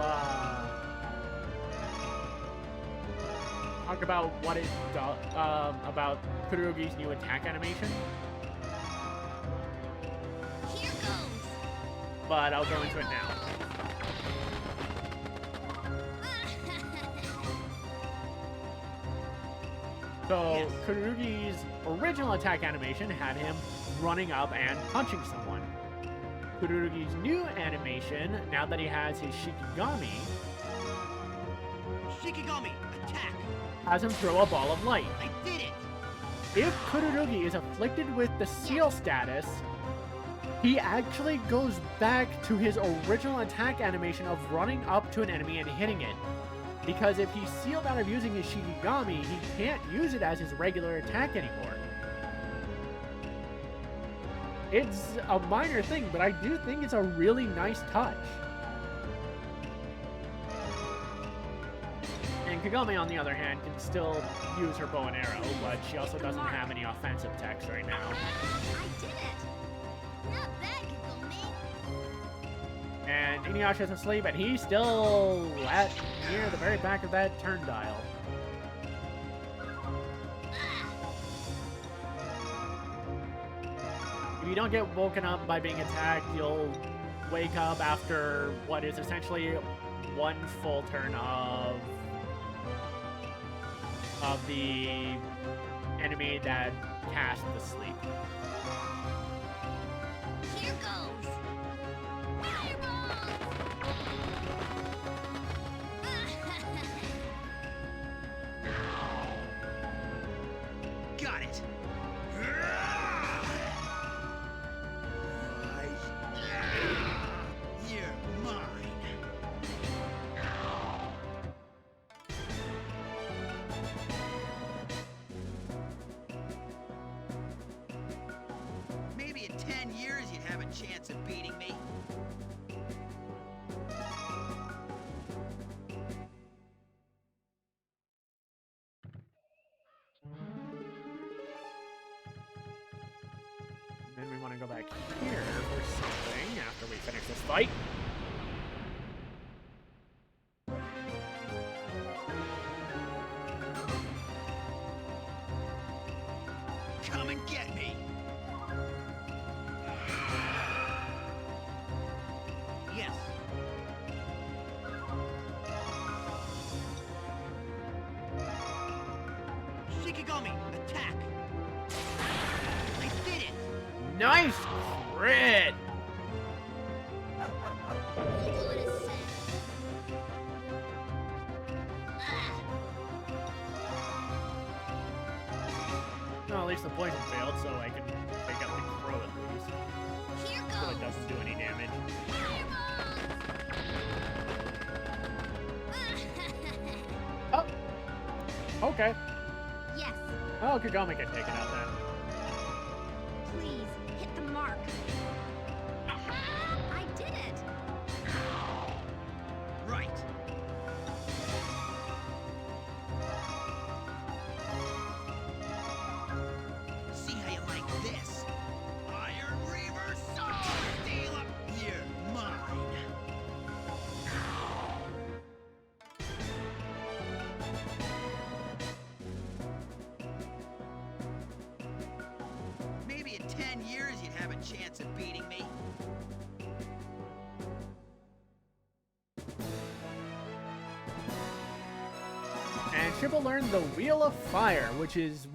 talk about what it does, about Kururugi's new attack animation. Here goes! But I'll go into it now. So, Kururugi's original attack animation had him running up and punching someone. Kururugi's new animation, now that he has his Shikigami, attack! Has him throw a ball of light. I did it! If Kururugi is afflicted with the seal status, he actually goes back to his original attack animation of running up to an enemy and hitting it. Because if he's sealed out of using his Shikigami, he can't use it as his regular attack anymore. It's a minor thing, but I do think it's a really nice touch. And Kagome, on the other hand, can still use her bow and arrow, but she also doesn't have any offensive attacks right now. I did it! Not bad, Kagome. And InuYasha's asleep, and he's still at near the very back of that turn dial. If you don't get woken up by being attacked, you'll wake up after what is essentially one full turn of the enemy that cast the sleep. Here goes! Fireball! Got it! You're mine! Maybe in 10 years you'd have a chance of beating me. Then we want to go back here for something after we finish this fight. Come and get me! Yes. Shikigami, attack! I did it! Nice crit! Well, at least the poison failed, so I can take out the crow at least. Here So goes! it doesn't do any damage. Oh! Okay. Yes. Oh, Kagome can take it out then. Please, hit the mark. I did it! Right. See how you like this? Iron Reaver Sword! Steal up! You're mine! Maybe in 10 years you'd have a chance of beating me. And Triple learned the Wheel of Fire, which is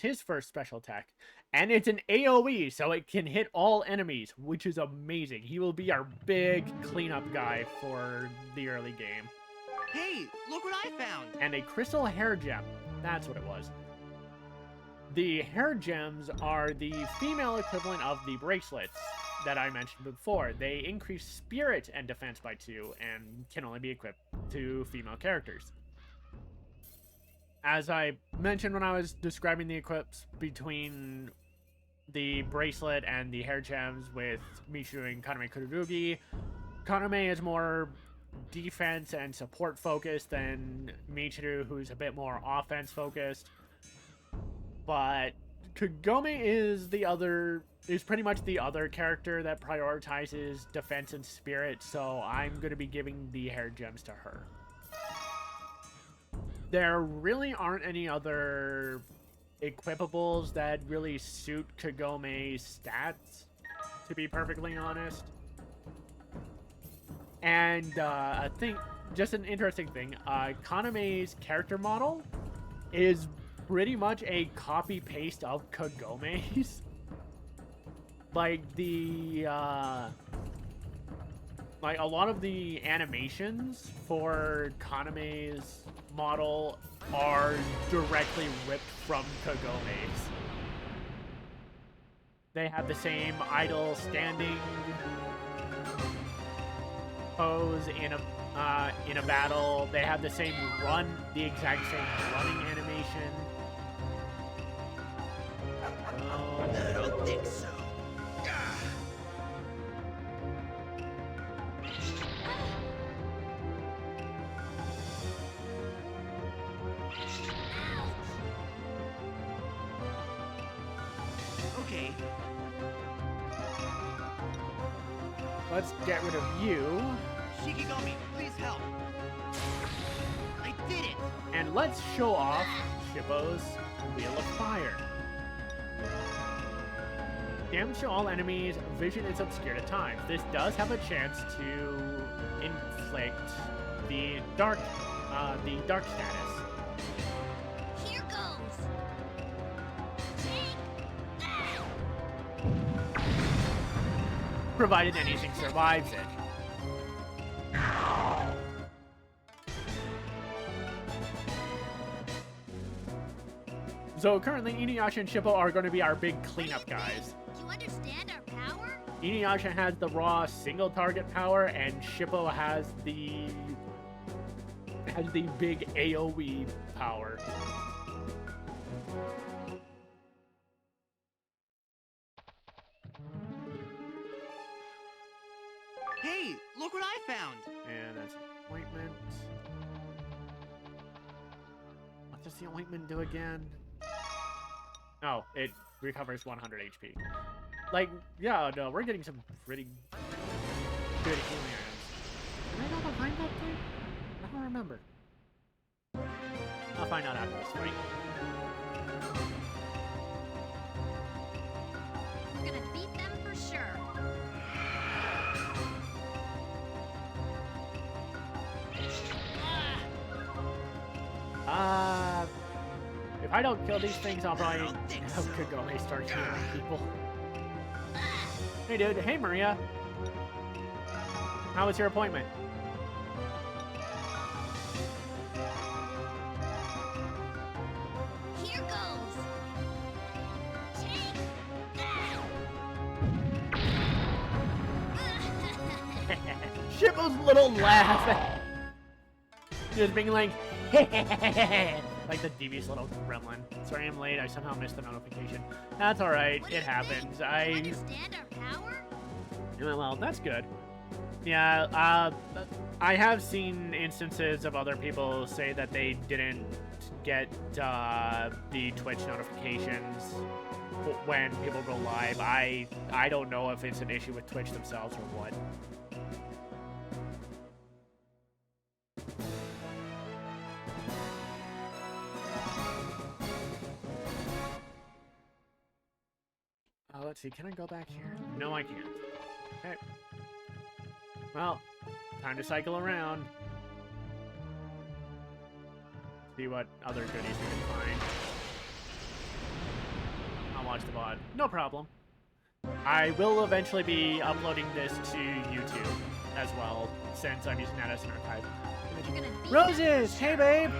his first special attack. And it's an AoE, so it can hit all enemies, which is amazing. He will be our big cleanup guy for the early game. Hey, look what I found! And a crystal hair gem. That's what it was. The hair gems are the female equivalent of the bracelets that I mentioned before. They increase spirit and defense by 2 and can only be equipped to female characters. As I mentioned when I was describing the equips between the bracelet and the hair gems with Michiru and Kagome Kururugi, Kagome is more defense and support focused than Michiru, who's a bit more offense focused. But Kagome is pretty much the other character that prioritizes defense and spirit, so I'm going to be giving the hair gems to her. There really aren't any other equipables that really suit Kagome's stats, to be perfectly honest. And I think, just an interesting thing, Kaname's character model is pretty much a copy-paste of Kagome's. Like, like, a lot of the animations for Kaname's model are directly ripped from Kagome's. They have the same idle standing pose in a battle. They have the same the exact same running animation. I don't think so. Okay. Let's get rid of you. Shikigami, please help. I did it! And let's show off Shippo's Wheel of Fire. Damage to all enemies, vision is obscured at times. This does have a chance to inflict the dark status. Here goes. Take that. Provided anything survives it. So currently, InuYasha and Shippo are going to be our big cleanup guys. Do you understand our power? InuYasha has the raw single target power, and Shippo has the big AoE power. Hey, look what I found! And that's ointment. What does the ointment do again? Oh, it recovers 100 HP. Like, yeah, no, we're getting some pretty good healing items. Did I go behind that thing? I don't remember. I'll find out after this fight. We're gonna beat them for sure. If I don't kill these things, I'll probably have Kagome start healing people. Hey, dude. Hey, Maria. How was your appointment? Here goes. Take that. Shippo's little laugh. Just being like, like the devious little gremlin. Sorry I'm late. I somehow missed the notification. That's alright. It happens. Do you understand our power? Well, that's good. Yeah, I have seen instances of other people say that they didn't get the Twitch notifications when people go live. I don't know if it's an issue with Twitch themselves or what. Let's see, can I go back here? No, I can't. Okay. Well, time to cycle around. See what other goodies we can find. I'll watch the VOD. No problem. I will eventually be uploading this to YouTube as well, since I'm using that as an archive. Roses! Hey, babe!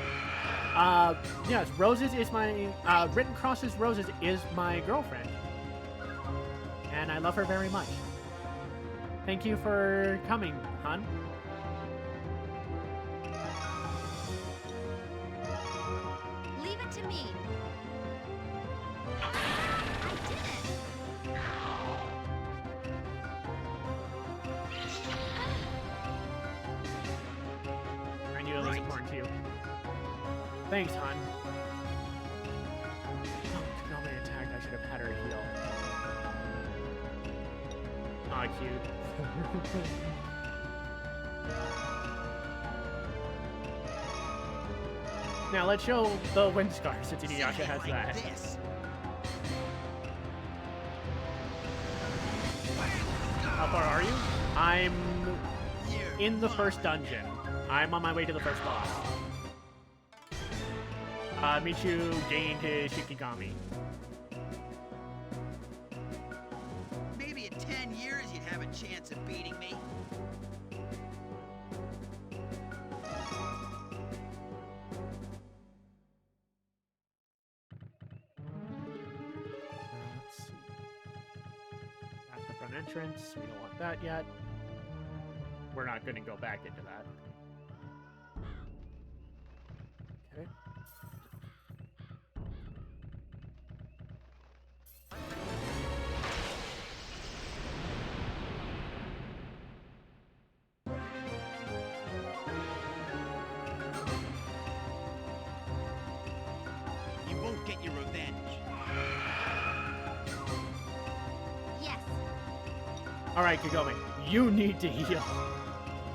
Yes, Roses is my... Written Crosses Roses is my girlfriend. And I love her very much. Thank you for coming, hon. Leave it to me. I did it. I knew it was important to you. Thanks, hon. Oh, Kagome attacked. I should have had her heal. Aw, cute. Now let's show the wind scar since InuYasha has that. How far are you? I'm in the first dungeon. I'm on my way to the first boss. Michiru gained his Shikigami. Maybe in 10 years you'd have a chance of beating me. Let's see. entrance. We don't want that yet. We're not going to go back into that. Okay. You won't get your revenge. Yes. All right, Kagome, you need to heal.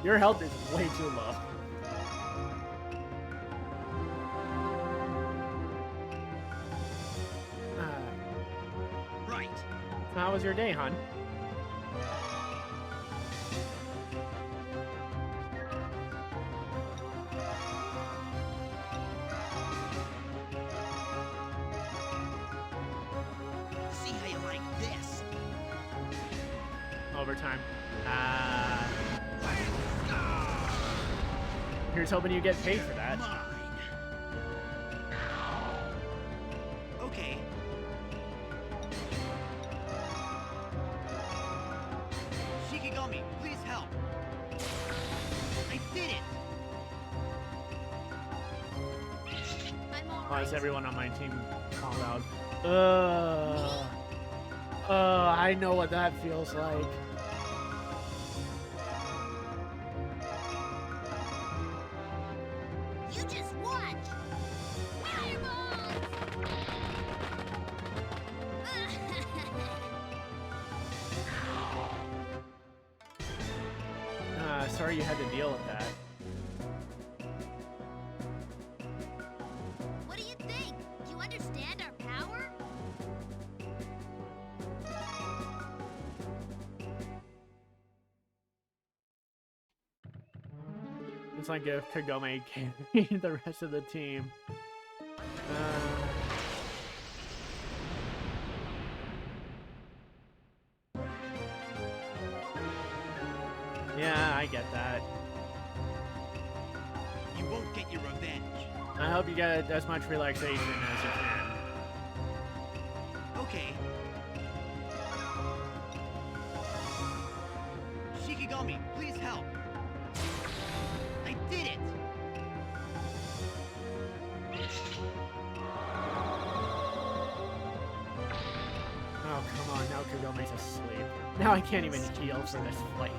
Your health is way too low. Right. So how was your day, hon? See how you like this. Overtime. Here's hoping you get paid for that. Okay. Shikigami, please help. I did it. Why is everyone on my team called out? I know what that feels like. You just watch. Sorry you had to deal with that. What do you think? Do you understand our power? It's like if Kagome carried the rest of the team. Yeah, I get that. You won't get your revenge. I hope you get as much relaxation as you can. Okay. Shikigami, please help. I did it. Oh, come on. Now Kagome's asleep. Now I can't even heal for this fight.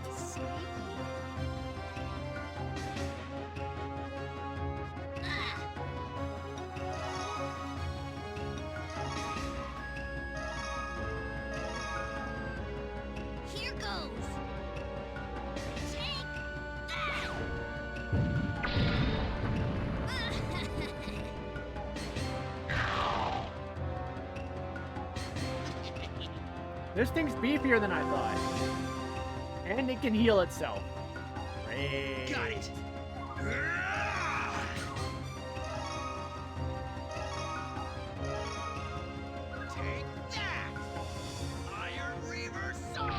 Here goes. Take that. This thing's beefier than I thought. And it can heal itself. Great. Got it. Take that. Iron Reaver Sword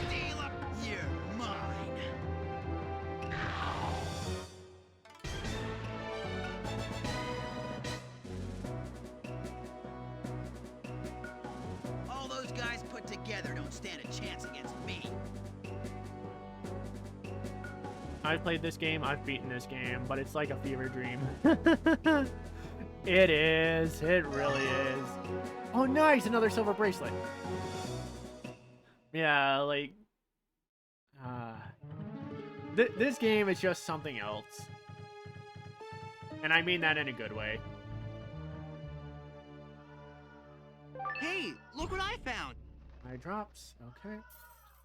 Dealer. You're mine. All those guys put together don't stand a chance against me. I've played this game, I've beaten this game, but it's like a fever dream. It is. It really is. Oh, nice! Another silver bracelet. Yeah, like... this game is just something else. And I mean that in a good way. Hey, look what I found. Eye drops. Okay.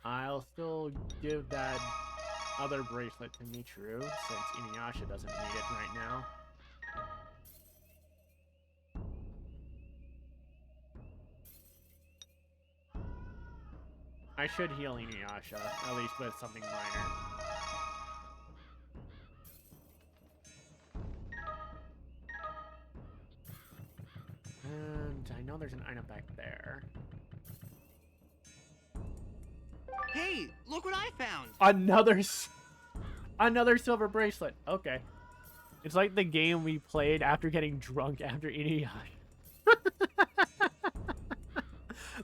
I'll still give that other bracelet to Michiru, since InuYasha doesn't need it right now. I should heal InuYasha, at least with something minor. And I know there's an item back there. Hey, look what I found. Another silver bracelet. Okay. It's like the game we played after getting drunk after InuYasha.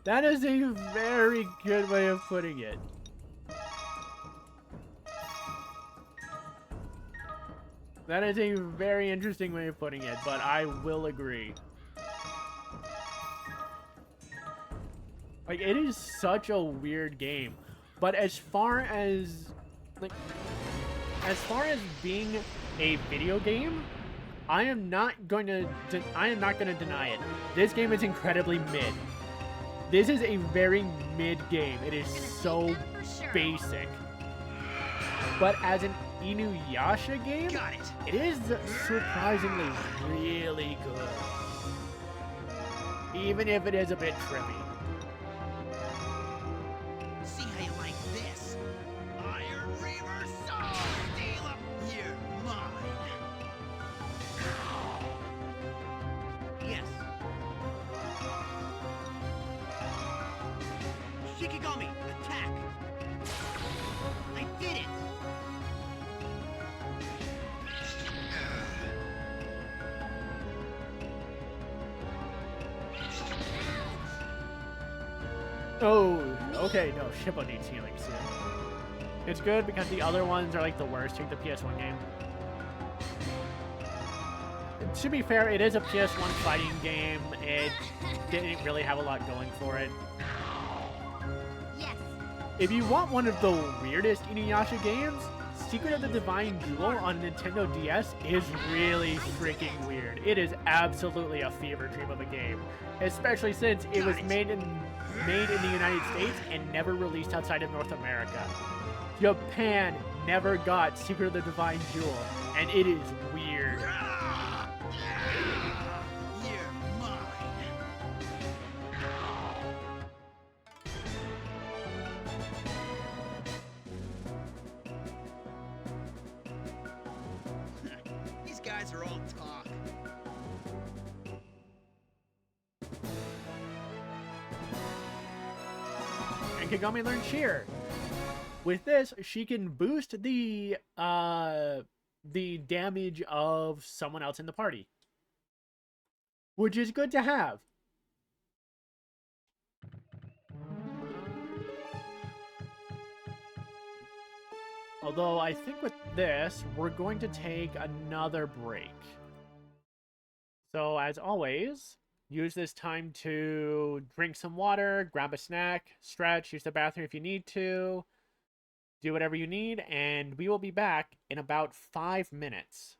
That is a very good way of putting it. That is a very interesting way of putting it, but I will agree. Like, it is such a weird game. But as far as, like, as far as being a video game, I am not going to deny it. This game is incredibly mid. This is a very mid game. It is so basic. But as an InuYasha game, it is surprisingly really good. Even if it is a bit trippy. See how you like this? Iron Reaver Soul Stealer! You're mine! Yes. Shikigami, attack! I did it! Oh, okay, no, Shippo needs healing soon. It's good because the other ones are like the worst. Take the PS1 game. To be fair, it is a PS1 fighting game. It didn't really have a lot going for it. Yes. If you want one of the weirdest InuYasha games, Secret of the Divine Jewel on Nintendo DS is really freaking weird. It is absolutely a fever dream of a game, especially since it was made in the United States and never released outside of North America. Japan never got Secret of the Divine Jewel, and it is weird. You're mine! These guys are all talk. And Kagome learned Cheer. With this, she can boost the damage of someone else in the party, which is good to have. Although I think with this, we're going to take another break. So as always, use this time to drink some water, grab a snack, stretch, use the bathroom if you need to. Do whatever you need, and we will be back in about 5 minutes.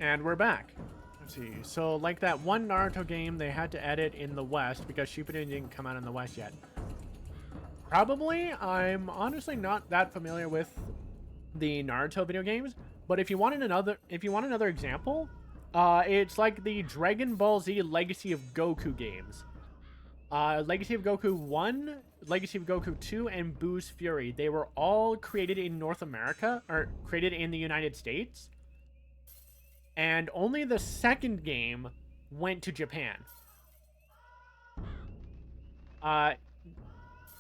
And we're back. Let's see. So, like that one Naruto game they had to edit in the West because Shippuden didn't come out in the West yet. Probably, I'm honestly not that familiar with the Naruto video games, but if you want another example, it's like the Dragon Ball Z Legacy of Goku games. Legacy of Goku 1, Legacy of Goku 2, and Boo's Fury. They were all created in North America, or created in the United States. And only the second game went to Japan.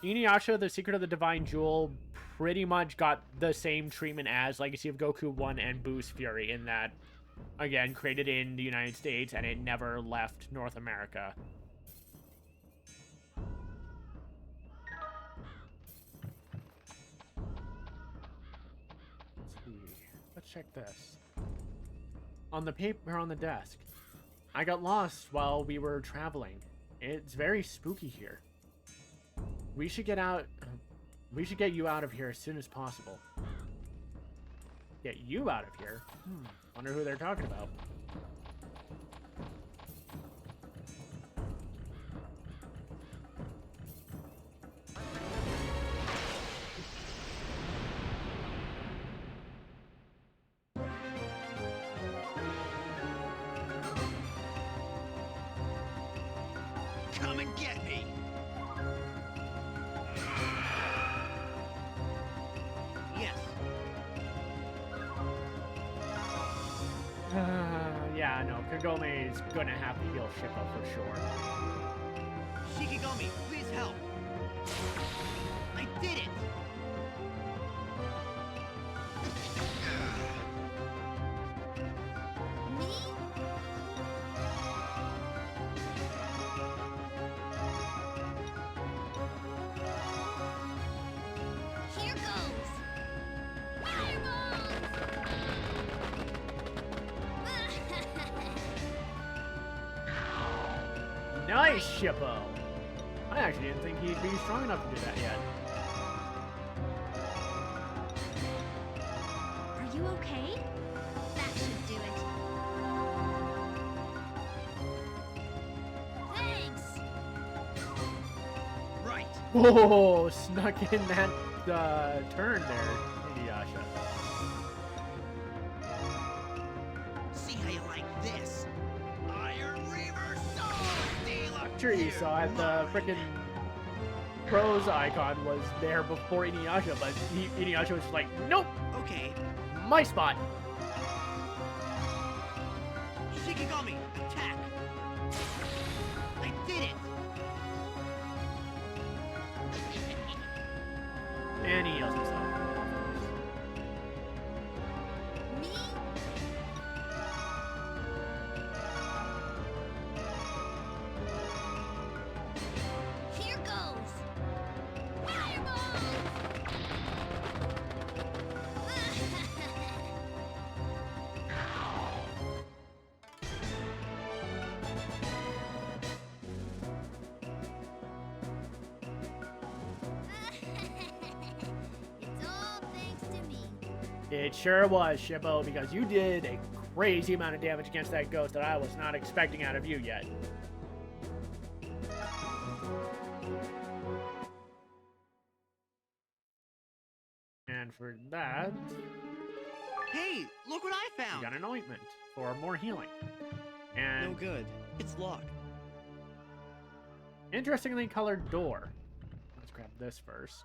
InuYasha, The Secret of the Divine Jewel, pretty much got the same treatment as Legacy of Goku 1 and Boo's Fury in that, again, created in the United States, and it never left North America. Let's check this. On the paper on the desk. I got lost while we were traveling. It's very spooky here. We should get out. We should get you out of here as soon as possible. Get you out of here? Wonder who they're talking about. Come and get me! Yes. Yeah, no, Kagome is gonna have to heal Shippo for sure. Shikigami, please help. I did it! Here goes! Nice, Shippo! I actually didn't think he'd be strong enough to do that yet. Are you okay? That should do it. Thanks! Right. Whoa, snuck in that turn there, InuYasha. See how you like this? Iron Reaver Soul Stealer! Sure you saw it, the frickin' Pros icon was there before InuYasha, but InuYasha was just like, nope! Okay. My spot! Shikigami, attack! I did it! And he heals himself. Here goes! Fireball! It's all thanks to me. It sure was, Shippo, because you did a crazy amount of damage against that ghost that I was not expecting out of you yet. And for that, Hey, look what I we found! got an ointment for more healing. And No good. It's locked. interestingly colored door. Let's grab this first.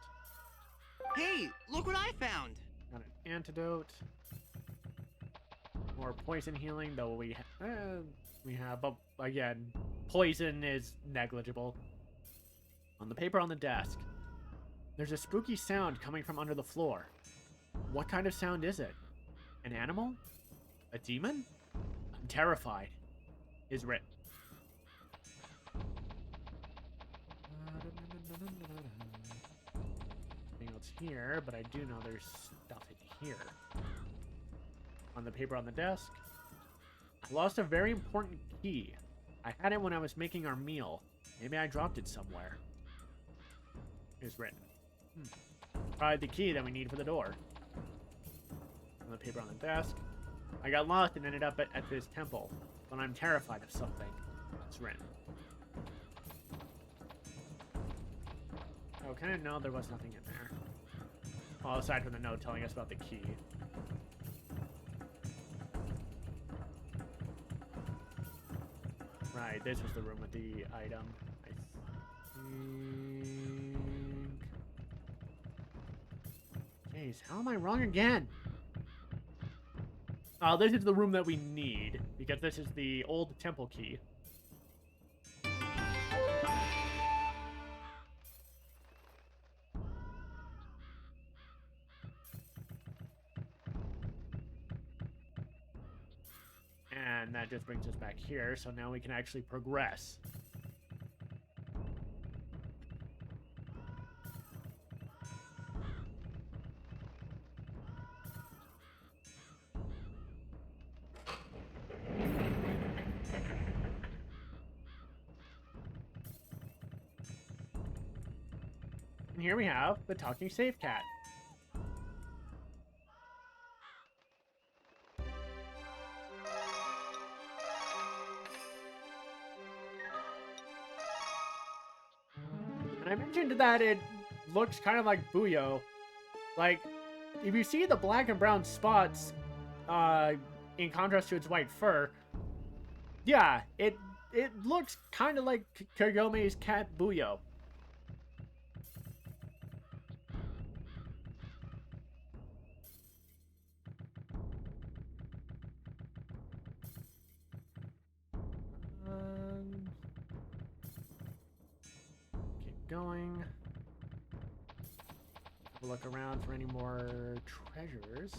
Hey, look what I found! Got an antidote. More poison healing, though we have, but again, poison is negligible. On the paper on the desk, there's a spooky sound coming from under the floor. What kind of sound is it? An animal? A demon? I'm terrified. Is written. Nothing else here, but I do know there's stuff in here. On the paper on the desk, I lost a very important key. I had it when I was making our meal. Maybe I dropped it somewhere. Is written. Probably the key that we need for the door. On the paper on the desk, I got lost and ended up at this temple, but I'm terrified of something. It's written. Okay, no, there was nothing in there. Well, aside from the note telling us about the key. Right, this was the room with the item, I think. Jeez, how am I wrong again? Oh, this is the room that we need, because this is the old temple key. And that just brings us back here, so now we can actually progress. And here we have the talking safe cat. And I mentioned that it looks kind of like Booyo. Like, if you see the black and brown spots in contrast to its white fur, yeah, it looks kind of like Kagome's cat Booyo. Keep going. We'll look around for any more treasures.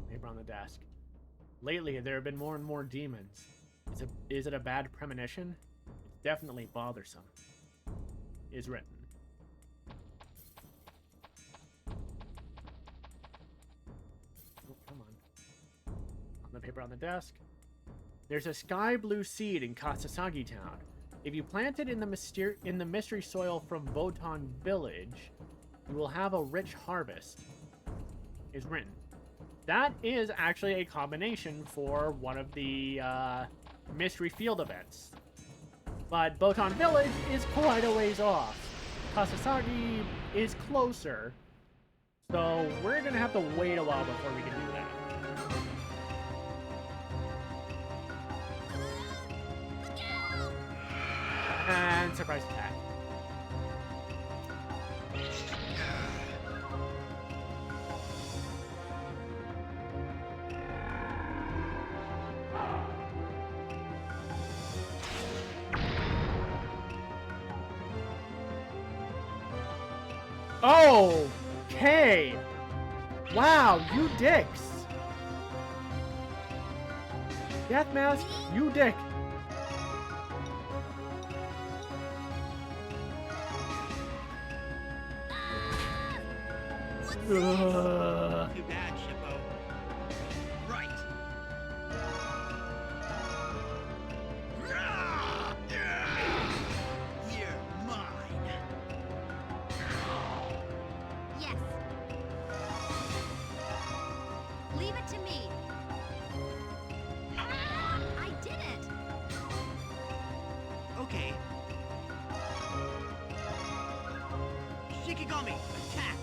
Paper on the desk. Lately, there have been more and more demons. Is it a bad premonition? It's definitely bothersome. Is written. Oh, come on. On the paper on the desk. There's a sky blue seed in Kasasagi Town. If you plant it in the mystery soil from Botan Village, you will have a rich harvest. Is written. That is actually a combination for one of the mystery field events. But Botan Village is quite a ways off. Kasasagi is closer. So we're going to have to wait a while before we can do that. And surprise attack. Okay. Wow, you dicks. Death Mask, you dick. Too bad, Shippo. Right. You're mine. Yes. Leave it to me. I did it. Okay. Shikigami, attack.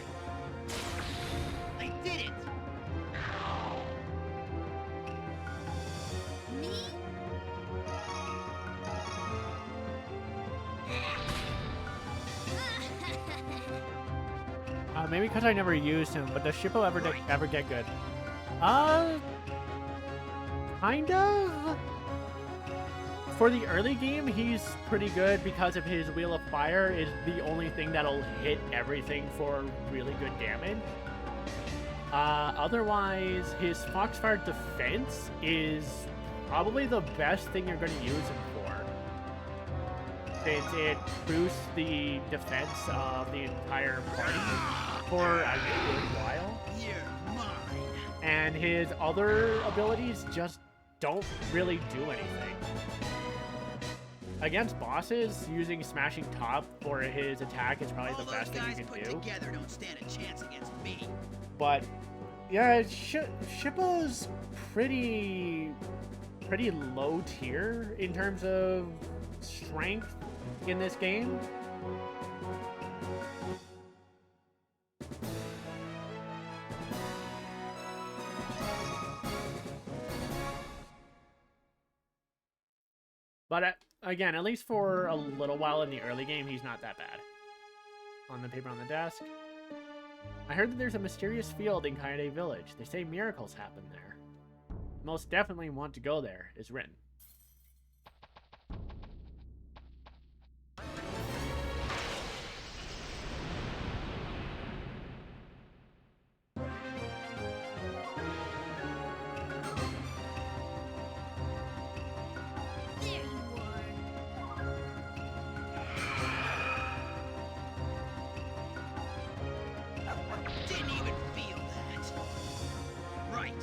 I did it. Me? Maybe because I never used him, but does Shippo ever get good? Kind of? For the early game, he's pretty good because of his Wheel of Fire is the only thing that'll hit everything for really good damage. Otherwise, his Foxfire defense is probably the best thing you're going to use him for. Since it boosts the defense of the entire party for a good while. You're mine. And his other abilities just don't really do anything. Against bosses, using Smashing Top for his attack is probably the best thing you can do. Together don't stand a chance against me. But Yeah, Shippo's pretty low tier in terms of strength in this game. But again, at least for a little while in the early game, he's not that bad. On the paper on the desk. I heard that there's a mysterious field in Kaede Village. They say miracles happen there. Most definitely want to go there, is written. Didn't even feel that. Right.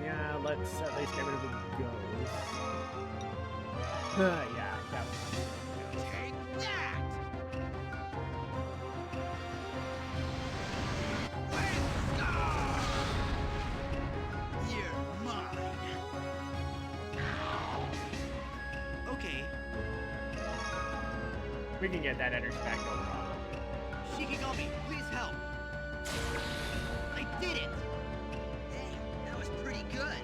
Yeah, let's at least get rid of the ghost. Yeah, that was Take that! You're mine. Okay, we can get that energy back, no problem. Shikigami, please help. I did it! Hey, that was pretty good.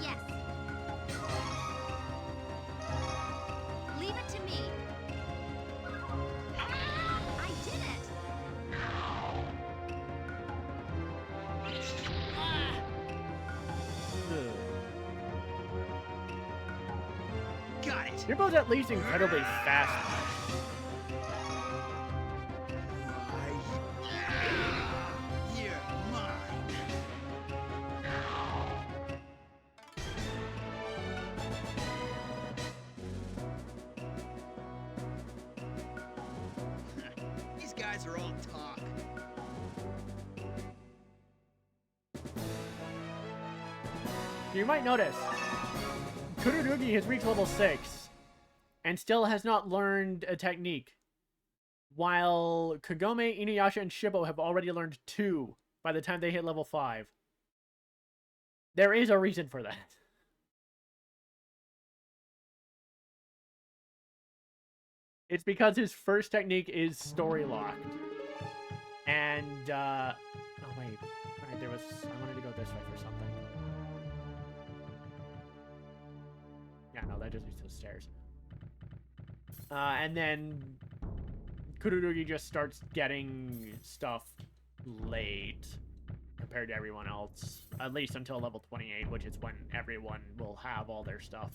Yes. Leave it to me. I did it. Got it. Shippo's at least incredibly fast. You're mine. These guys are all talk. You might notice, Kururugi has reached level 6 and still has not learned a technique, while Kagome, InuYasha, and Shippo have already learned 2 by the time they hit level 5. There is a reason for that. It's because his first technique is story locked. And, oh wait. Alright, there was, I wanted to go this way for something. Yeah, no, that just leads to the stairs. And then Kururugi just starts getting stuff late compared to everyone else. At least until level 28, which is when everyone will have all their stuff.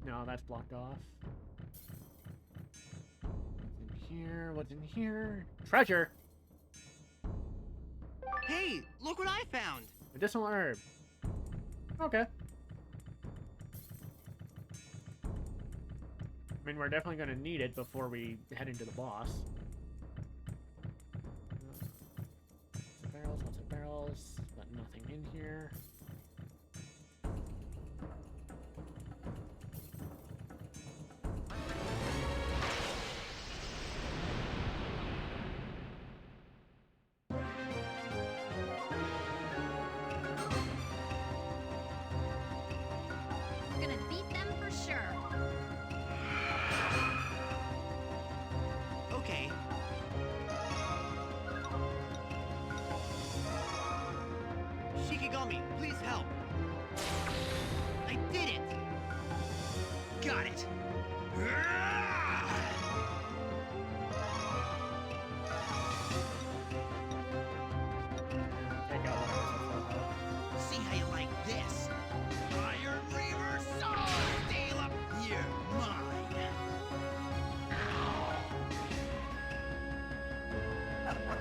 No, that's blocked off. What's in here? What's in here? Treasure! Hey, look what I found! Medicinal herb. Okay. I mean, we're definitely going to need it before we head into the boss. Lots of barrels, but nothing in here. We're gonna beat them for sure. Okay. Shikigami, please help. I did it! Got it. Take out whatever's See how you like this. Iron Reaver Sword! Deal up. You're mine.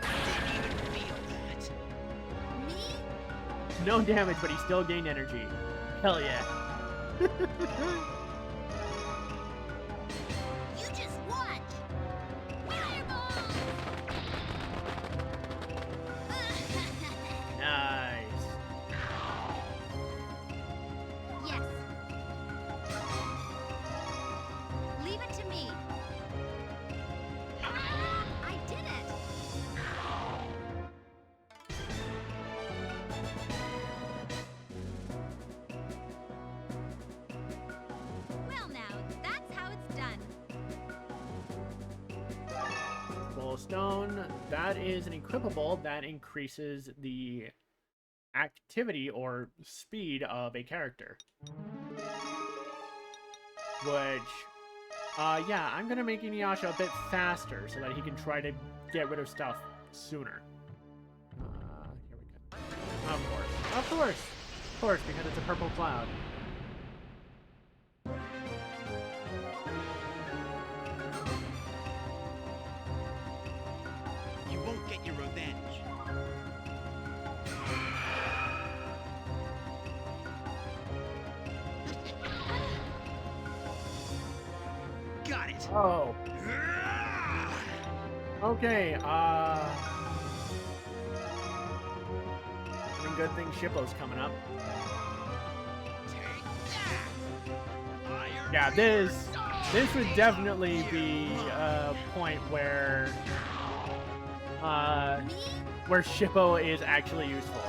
Didn't even feel that. Me? No damage, but he still gained energy. Hell yeah. Soul Stone. That is an equipable that increases the activity or speed of a character. Which, yeah, I'm gonna make InuYasha a bit faster so that he can try to get rid of stuff sooner. Here we go. Of course. Of course! Of course, because it's a purple cloud. You won't get your revenge. Got it. Oh. Okay, I mean, good thing Shippo's coming up. Yeah, this would definitely be a point where Shippo is actually useful.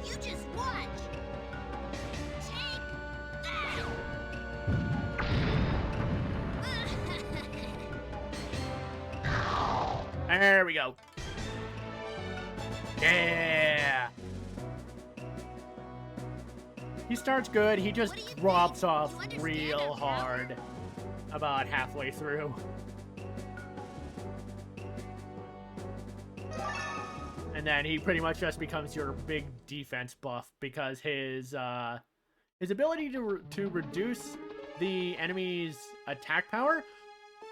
You just watch. Take that. There we go. Yeah. He starts good, he just drops off real hard about halfway through. And then he pretty much just becomes your big defense buff because his ability to reduce the enemy's attack power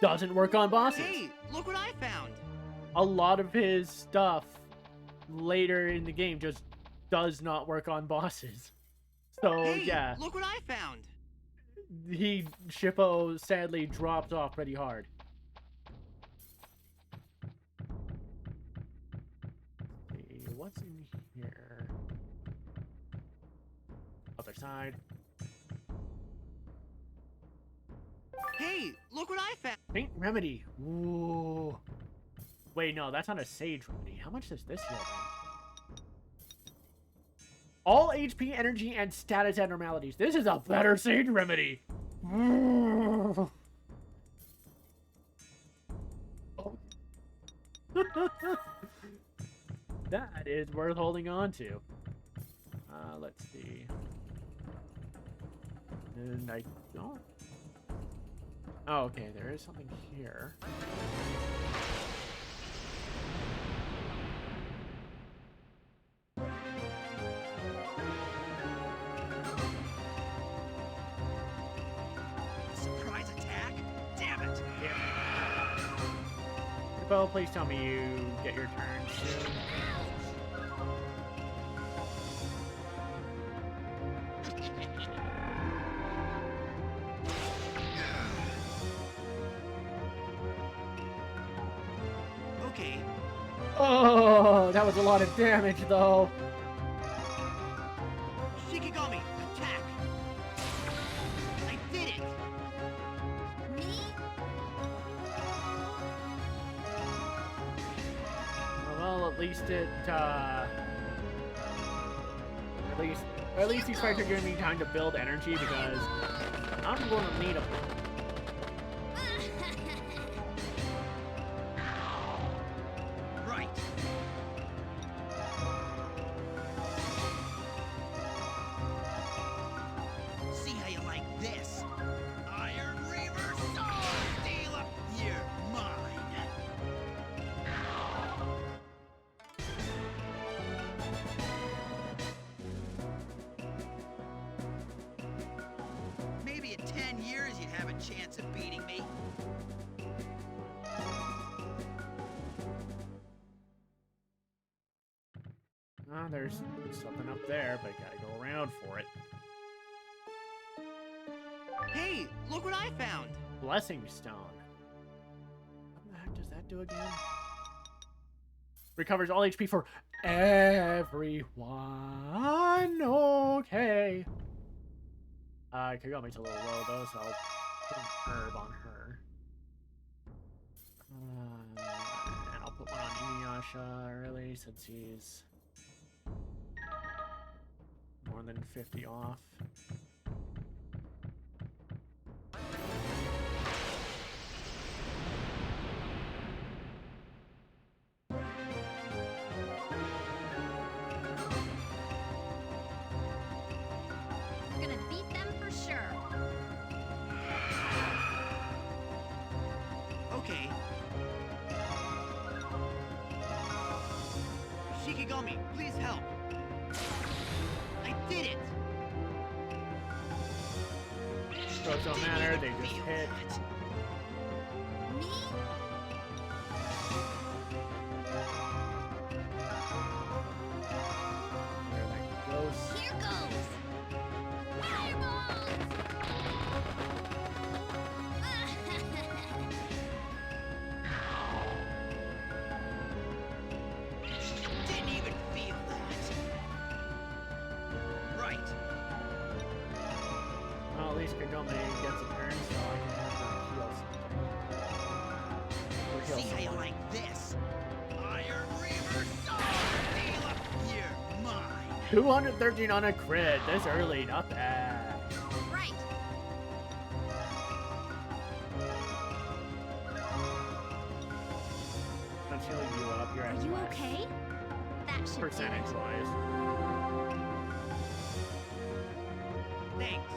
doesn't work on bosses. Hey, look what I found. A lot of his stuff later in the game just does not work on bosses. So, Hey, yeah. look what I found. Shippo sadly dropped off pretty hard. Let's see, what's in here? Other side. Hey, look what I found. Faint Remedy. Ooh. Wait, no, that's not a Sage Remedy. How much does this heal then? All HP, energy, and status abnormalities. This is a better Sage Remedy. Oh. That is worth holding on to. Let's see. And I don't... Oh, okay, there is something here. Surprise attack? Damn it! Well, please tell me you get your turn soon. Okay. Oh, that was a lot of damage, though. Shikigami, attack. I did it. Well, at least it, at least these fights are giving me time to build energy because I'm going to need them. Right. See how you like this? Iron Reaver Sword Stealer! You're mine! Maybe in 10 years you'd have a chance of beating me. Ah, there's something up there, but gotta go around for it. Hey, look what I found. Blessing Stone. What the heck does that do again? Recovers all HP for everyone. Okay. Kagome's a little low though, so I'll put an herb on her. And I'll put one on InuYasha early since he's more than 50 off. beat them for sure. Okay. Shikigami, please help. I did it! Those don't matter, they just hit. Me? There that goes. Here goes! Fireballs! Didn't even feel that. Right. Well, at least Kagome gets a turn, so I can have her heal something. Or heal See how you someone. like this? Iron Reaver Sword! You're mine. 213 on a crit this early, not bad. Right. That's healing you up, you're at Are you less. okay? That should do it. Percentage-wise. Thanks.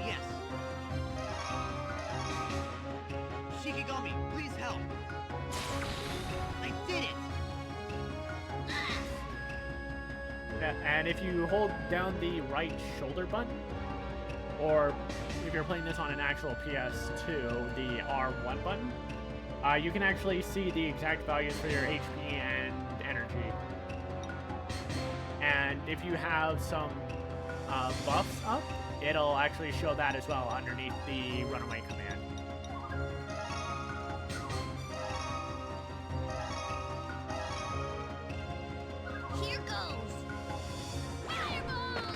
Yes. Shikigami, please help. I did it! Yeah, and if you hold down the right shoulder button, or if you're playing this on an actual PS2, the R1 button, you can actually see the exact values for your HP and energy. And if you have some buffs up, it'll actually show that as well underneath the runaway command. Here goes! Fireballs!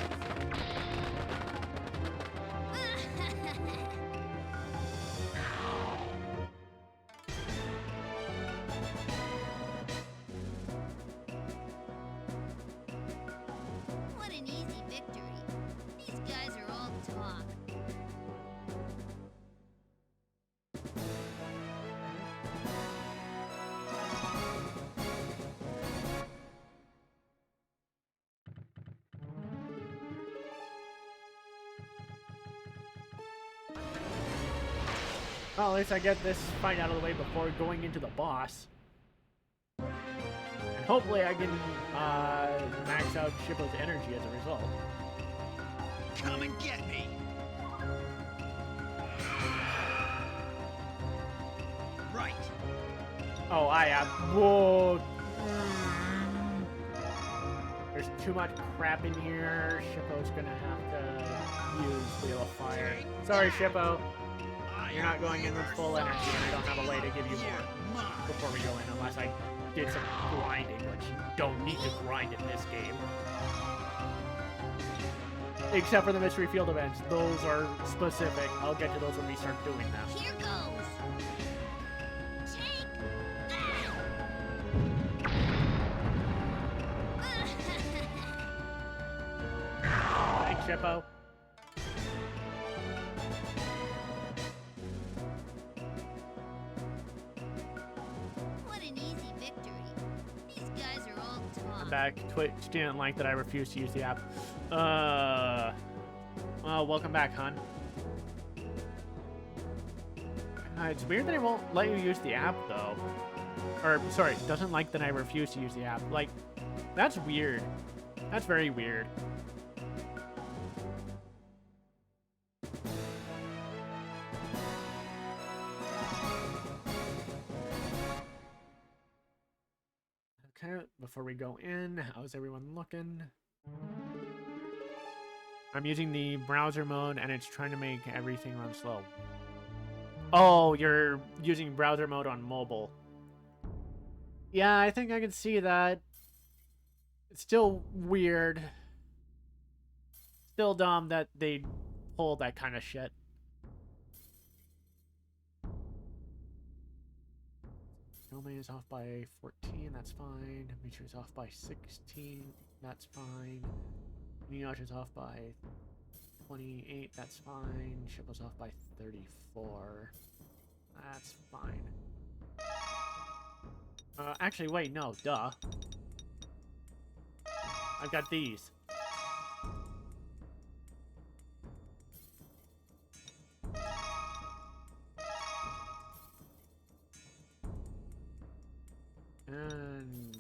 What an easy victory. These guys are all talk. Well, at least I get this fight out of the way before going into the boss. And hopefully I can max out Shippo's energy as a result. Come and get me. Right. Oh, I have. Whoa. There's too much crap in here. Shippo's gonna have to use Wheel of Fire. Sorry, Shippo. You're not going in with full energy, and I don't have a way to give you more before we go in, unless I did some grinding, which you don't need to grind in this game. Except for the mystery field events. Those are specific. I'll get to those when we start doing them. Here goes! Take Thanks, Shippo. What an easy victory. These guys are all talk. I'm back. Twitch didn't like that I refused to use the app. Well, welcome back, hon. It's weird that it won't let you use the app, though. Or, sorry, it doesn't like that I refuse to use the app. Like, that's weird. That's very weird. Okay, before we go in, how's everyone looking? I'm using the browser mode and it's trying to make everything run slow. Oh, you're using browser mode on mobile. Yeah, I think I can see that. It's still weird. Still dumb that they pull that kind of shit. Kagome is off by 14, that's fine. Michiru is off by 16, that's fine. InuYasha's off by 28, that's fine. Shippo's off by 34. That's fine. Actually, wait, no, duh. I've got these. And...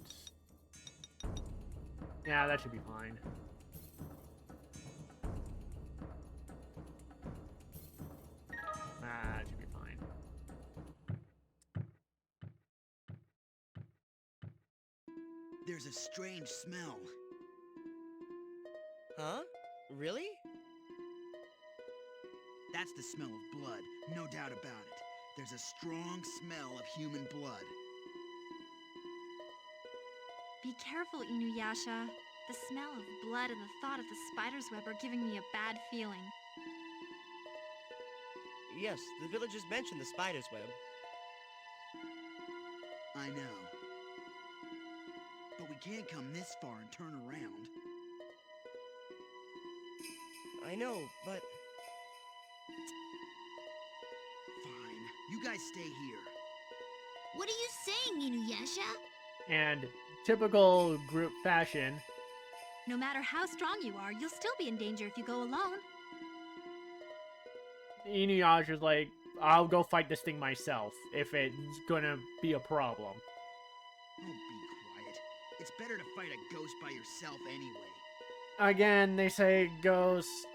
yeah, that should be fine. That should be fine. There's a strange smell. Huh? Really? That's the smell of blood, no doubt about it. There's a strong smell of human blood. Be careful, InuYasha. The smell of blood and the thought of the spider's web are giving me a bad feeling. Yes, the villagers mentioned the spider's web. I know. But we can't come this far and turn around. I know, but... Fine. You guys stay here. What are you saying, InuYasha? And typical group fashion. No matter how strong you are, you'll still be in danger if you go alone. InuYasha's like, I'll go fight this thing myself if it's gonna be a problem. Oh, be quiet. It's better to fight a ghost by yourself anyway. Again, they say ghost.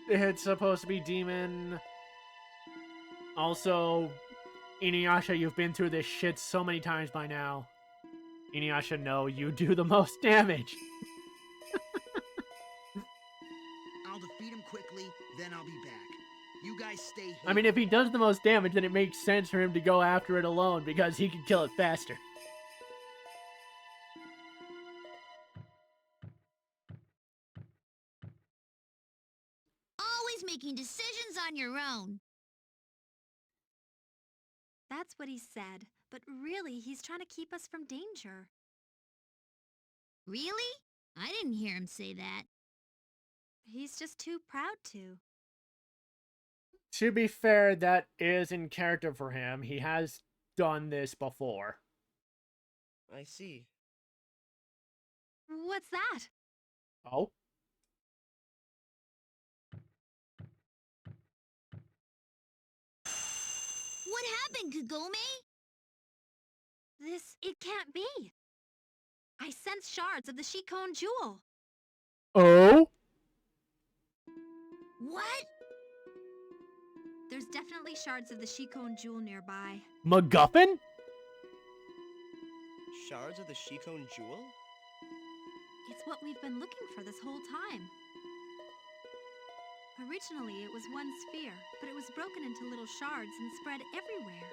It's supposed to be demon. Also, InuYasha, you've been through this shit so many times by now. InuYasha, no, you do the most damage. I'll defeat him quickly, then I'll be back. You guys stay here. I mean, if he does the most damage, then it makes sense for him to go after it alone, because he can kill it faster. Always making decisions on your own. That's what he said, but really, he's trying to keep us from danger. Really? I didn't hear him say that. He's just too proud to. To be fair, that is in character for him. He has done this before. I see. What's that? Oh? What happened, Kagome? It can't be. I sense shards of the Shikon jewel. Oh? What? There's definitely shards of the Shikon jewel nearby. MacGuffin? Shards of the Shikon jewel? It's what we've been looking for this whole time. Originally, it was one sphere, but it was broken into little shards and spread everywhere.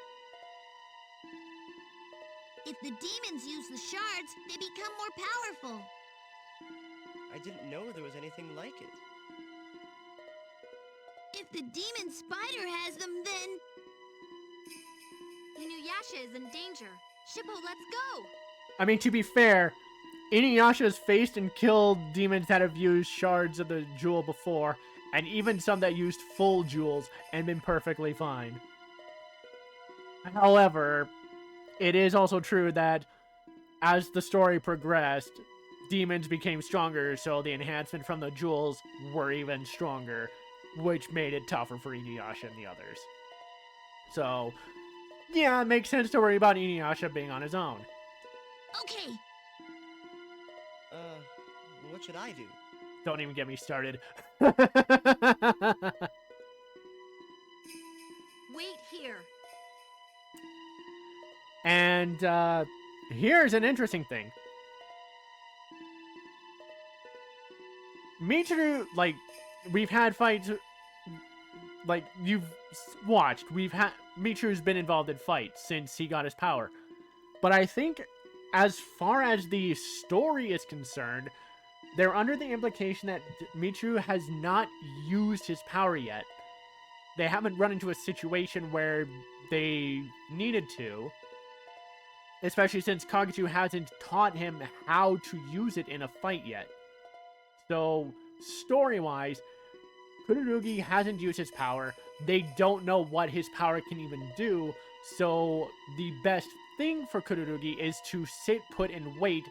If the demons use the shards, they become more powerful. I didn't know there was anything like it. If the demon spider has them, then... InuYasha is in danger. Shippo, let's go! I mean, to be fair, InuYasha's faced and killed demons that have used shards of the jewel before, and even some that used full jewels and been perfectly fine. However, it is also true that as the story progressed, demons became stronger, so the enhancement from the jewels were even stronger, which made it tougher for InuYasha and the others. So, yeah, it makes sense to worry about InuYasha being on his own. Okay. What should I do? Don't even get me started. Wait here. And, here's an interesting thing. Michiru, like, we've had fights, like, you've watched, Michiru's been involved in fights since he got his power. But I think, as far as the story is concerned, they're under the implication that Michiru has not used his power yet. They haven't run into a situation where they needed to. Especially since Kagetu hasn't taught him how to use it in a fight yet. So, story-wise, Kururugi hasn't used his power. They don't know what his power can even do. So, the best thing for Kururugi is to sit put and wait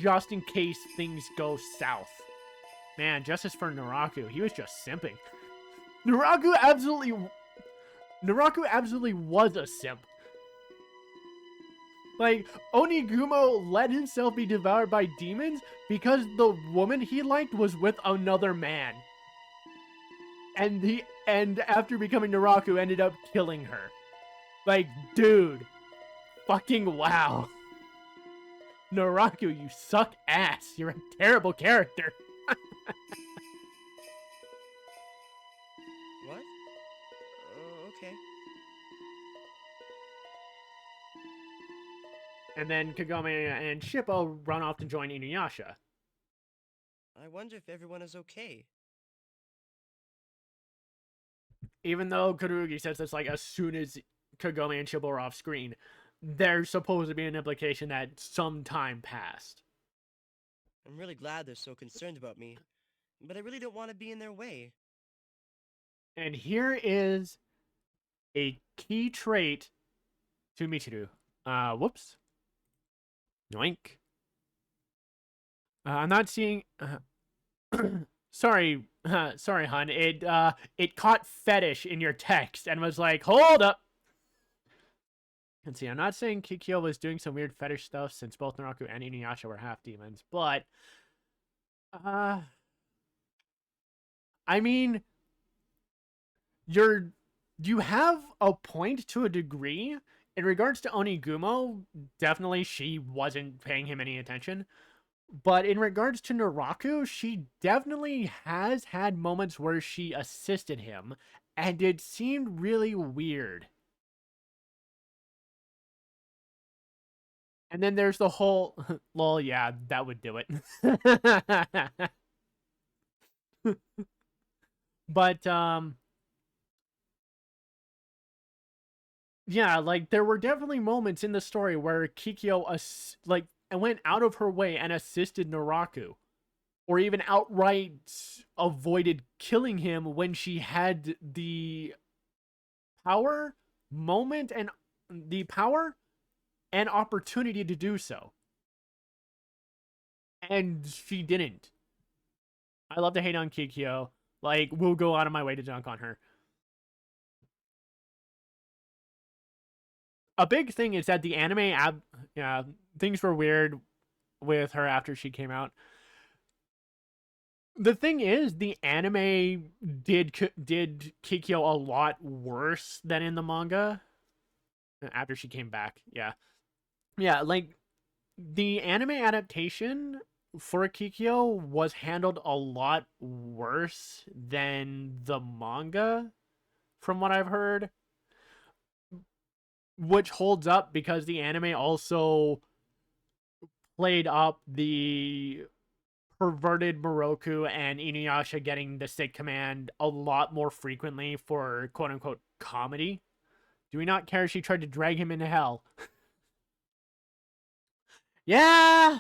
just in case things go south. Man, justice for Naraku. He was just simping. Naraku absolutely was a simp. Like, Onigumo let himself be devoured by demons because the woman he liked was with another man. And after becoming Naraku, ended up killing her. Like, dude. Fucking wow. Naraku, you suck ass. You're a terrible character. What? Okay. And then Kagome and Shippo run off to join InuYasha. I wonder if everyone is okay. Even though Kururugi says this like as soon as Kagome and Shippo are off screen, there's supposed to be an implication that some time passed. I'm really glad they're so concerned about me, but I really don't want to be in their way. And here is a key trait to Michiru. Whoops. Yoink. I'm not seeing... sorry, hun. It caught fetish in your text and was like, hold up. And see, I'm not saying Kikyo was doing some weird fetish stuff since both Naraku and InuYasha were half demons, but I mean, you have a point to a degree. In regards to Onigumo, definitely she wasn't paying him any attention. But in regards to Naraku, she definitely has had moments where she assisted him, and it seemed really weird. And then there's the whole, lol, yeah, that would do it. But, yeah, like, there were definitely moments in the story where Kikyo, went out of her way and assisted Naraku. Or even outright avoided killing him when she had the power, and opportunity to do so. And she didn't. I love to hate on Kikyo. Like, we'll go out of my way to dunk on her. A big thing is that the anime, things were weird with her after she came out. The thing is, the anime did Kikyo a lot worse than in the manga. After she came back, yeah. Yeah, like, the anime adaptation for Kikyo was handled a lot worse than the manga, from what I've heard. Which holds up because the anime also played up the perverted Moroku and InuYasha getting the sick command a lot more frequently for quote-unquote comedy. Do we not care she tried to drag him into hell? Yeah!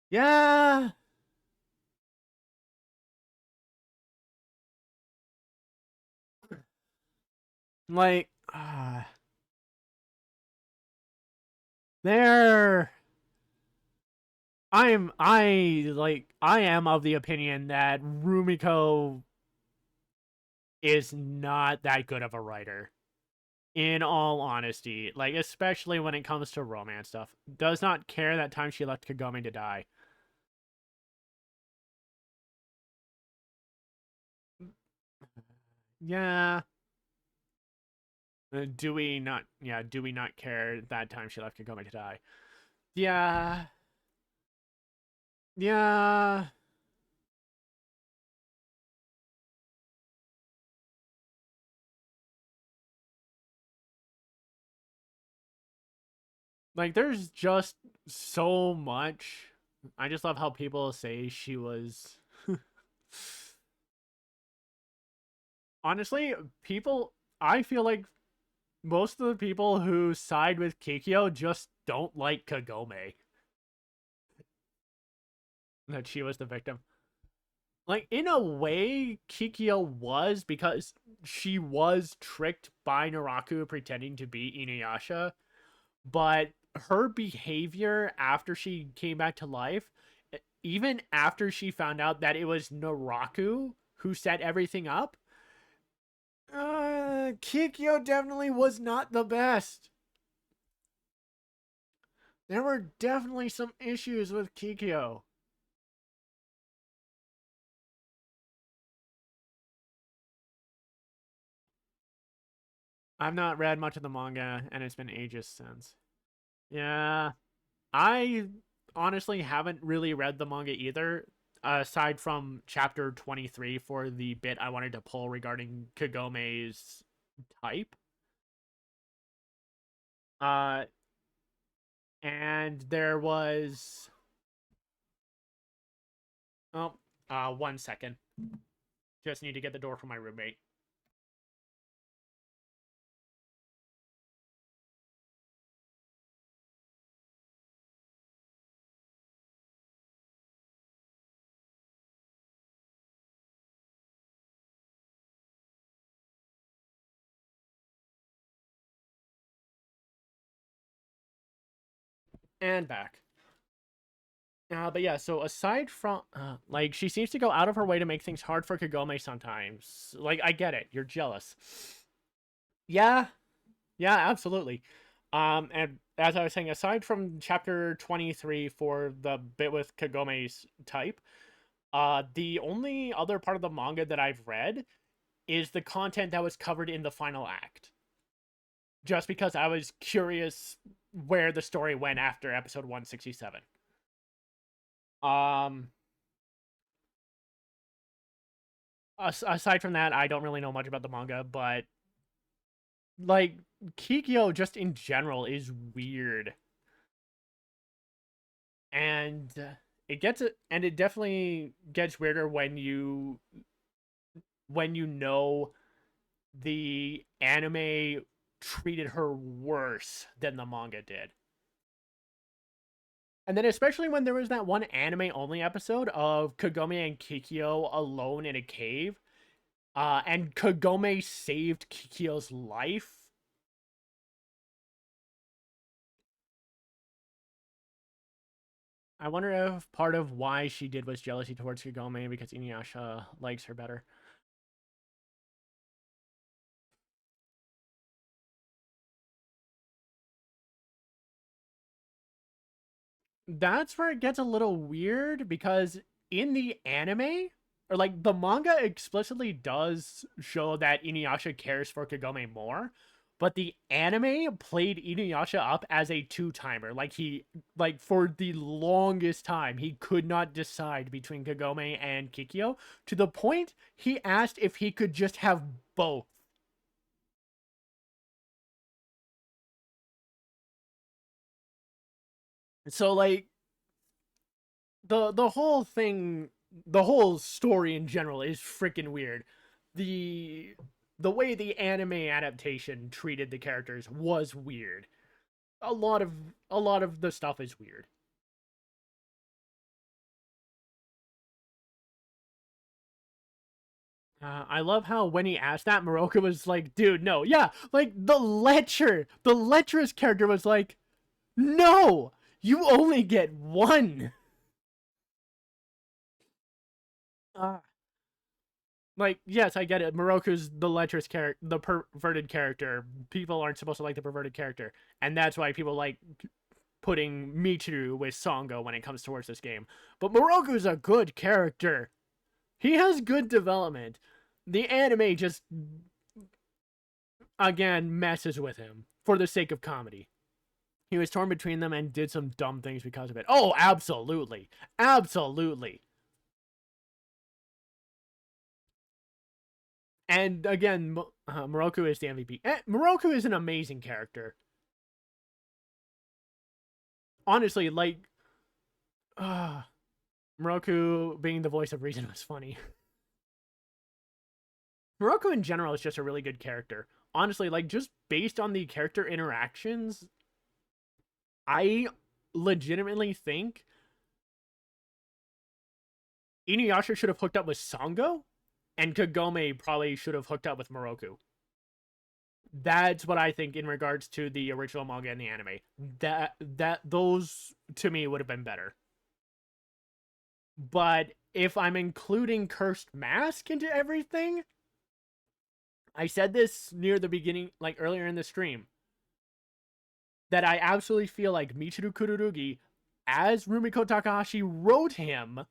Yeah! Like, there... I am of the opinion that Rumiko is not that good of a writer. In all honesty. Like, especially when it comes to romance stuff. Does not care that time she left Kagome to die. Yeah. Do we not care that time she left Kagome to die? Yeah. Yeah. Like, there's just so much. I just love how people say she was... Honestly, I feel like most of the people who side with Kikyo just don't like Kagome. That she was the victim. Like, in a way, Kikyo was, because she was tricked by Naraku pretending to be InuYasha. but her behavior after she came back to life, even after she found out that it was Naraku who set everything up, Kikyo definitely was not the best. There were definitely some issues with Kikyo. I've not read much of the manga, and it's been ages since. Yeah, I honestly haven't really read the manga either, aside from chapter 23 for the bit I wanted to pull regarding Kagome's type. And there was... Oh, 1 second. Just need to get the door for my roommate. And back. But yeah, so aside from, like, she seems to go out of her way to make things hard for Kagome sometimes. Like, I get it. You're jealous. Yeah. Yeah, absolutely. And as I was saying, aside from chapter 23 for the bit with Kagome's type, the only other part of the manga that I've read is the content that was covered in the final act. Just because I was curious where the story went after episode 167. Aside from that, I don't really know much about the manga, but like Kikyo just in general is weird. And it definitely gets weirder when you know the anime treated her worse than the manga did. And then especially when there was that one anime-only episode of Kagome and Kikyo alone in a cave, and Kagome saved Kikyo's life. I wonder if part of why she did was jealousy towards Kagome because InuYasha likes her better. That's where it gets a little weird because in the anime, or like the manga explicitly does show that InuYasha cares for Kagome more, but the anime played InuYasha up as a two-timer. Like for the longest time, he could not decide between Kagome and Kikyo to the point he asked if he could just have both. So like the whole thing, the whole story in general is freaking weird. The way the anime adaptation treated the characters was weird. A lot of the stuff is weird. I love how when he asked that, Moroka was like, dude, no. Yeah, like the lecherous character was like, no, you only get one. Like, yes, I get it. Moroku's the lecherous character, the perverted character. People aren't supposed to like the perverted character. And that's why people like putting Michiru with Songo when it comes towards this game. But Moroku's a good character. He has good development. The anime just, again, messes with him for the sake of comedy. He was torn between them and did some dumb things because of it. Oh, absolutely. Absolutely. And again, Moroku is the MVP. Moroku is an amazing character. Honestly, like, Moroku being the voice of reason was funny. Moroku in general is just a really good character. Honestly, like, just based on the character interactions, I legitimately think InuYasha should have hooked up with Songo, and Kagome probably should have hooked up with Moroku. That's what I think in regards to the original manga and the anime. Those to me would have been better. But if I'm including Cursed Mask into everything, I said this near the beginning, like earlier in the stream, that I absolutely feel like Michiru Kururugi, as Rumiko Takahashi wrote him,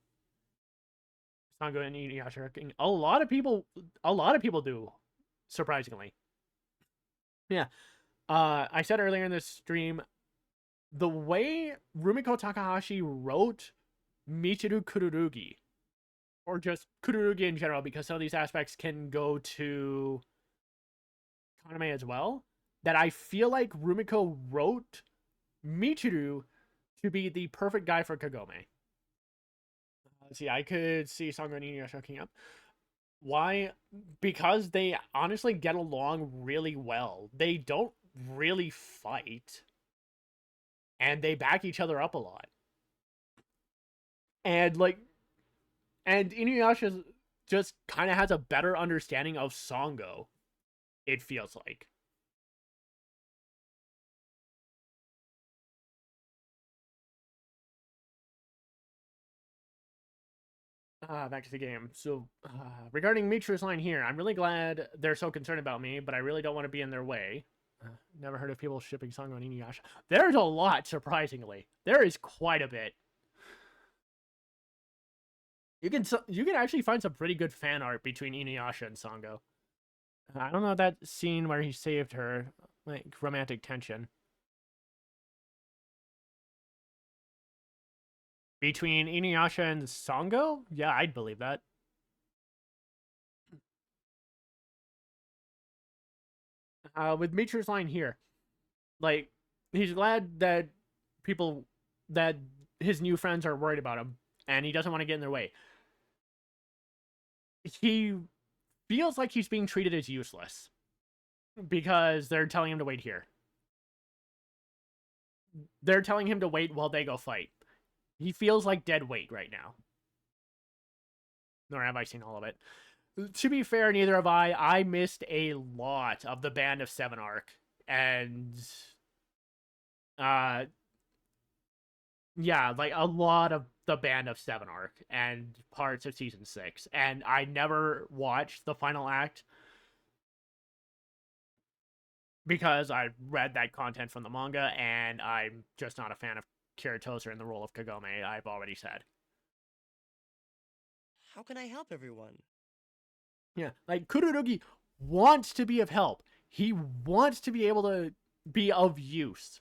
Sango and InuYasha, a lot of people do, surprisingly. Yeah. I said earlier in this stream, the way Rumiko Takahashi wrote Michiru Kururugi, or just Kururugi in general, because some of these aspects can go to Kagome as well, that I feel like Rumiko wrote Michiru to be the perfect guy for Kagome. Let's see, I could see Sango and InuYasha hooking up. Why? Because they honestly get along really well. They don't really fight. And they back each other up a lot. And InuYasha just kind of has a better understanding of Sango, it feels like. Back to the game. So, regarding Michiru's line here, I'm really glad they're so concerned about me, but I really don't want to be in their way. Never heard of people shipping Sango and InuYasha. There's a lot, surprisingly. There is quite a bit. You can actually find some pretty good fan art between InuYasha and Sango. I don't know that scene where he saved her, like romantic tension. Between InuYasha and Sango? Yeah, I'd believe that. With Michiru's line here, like, he's glad that his new friends are worried about him, and he doesn't want to get in their way. He feels like he's being treated as useless because they're telling him to wait here. They're telling him to wait while they go fight. He feels like dead weight right now. Nor have I seen all of it. To be fair, neither have I. I missed a lot of the Band of Seven arc. And yeah, like a lot of the Band of Seven arc and parts of season 6. And I never watched the final act because I read that content from the manga, and I'm just not a fan of Kiritosa in the role of Kagome, I've already said. How can I help everyone? Yeah, like, Kururugi wants to be of help. He wants to be able to be of use.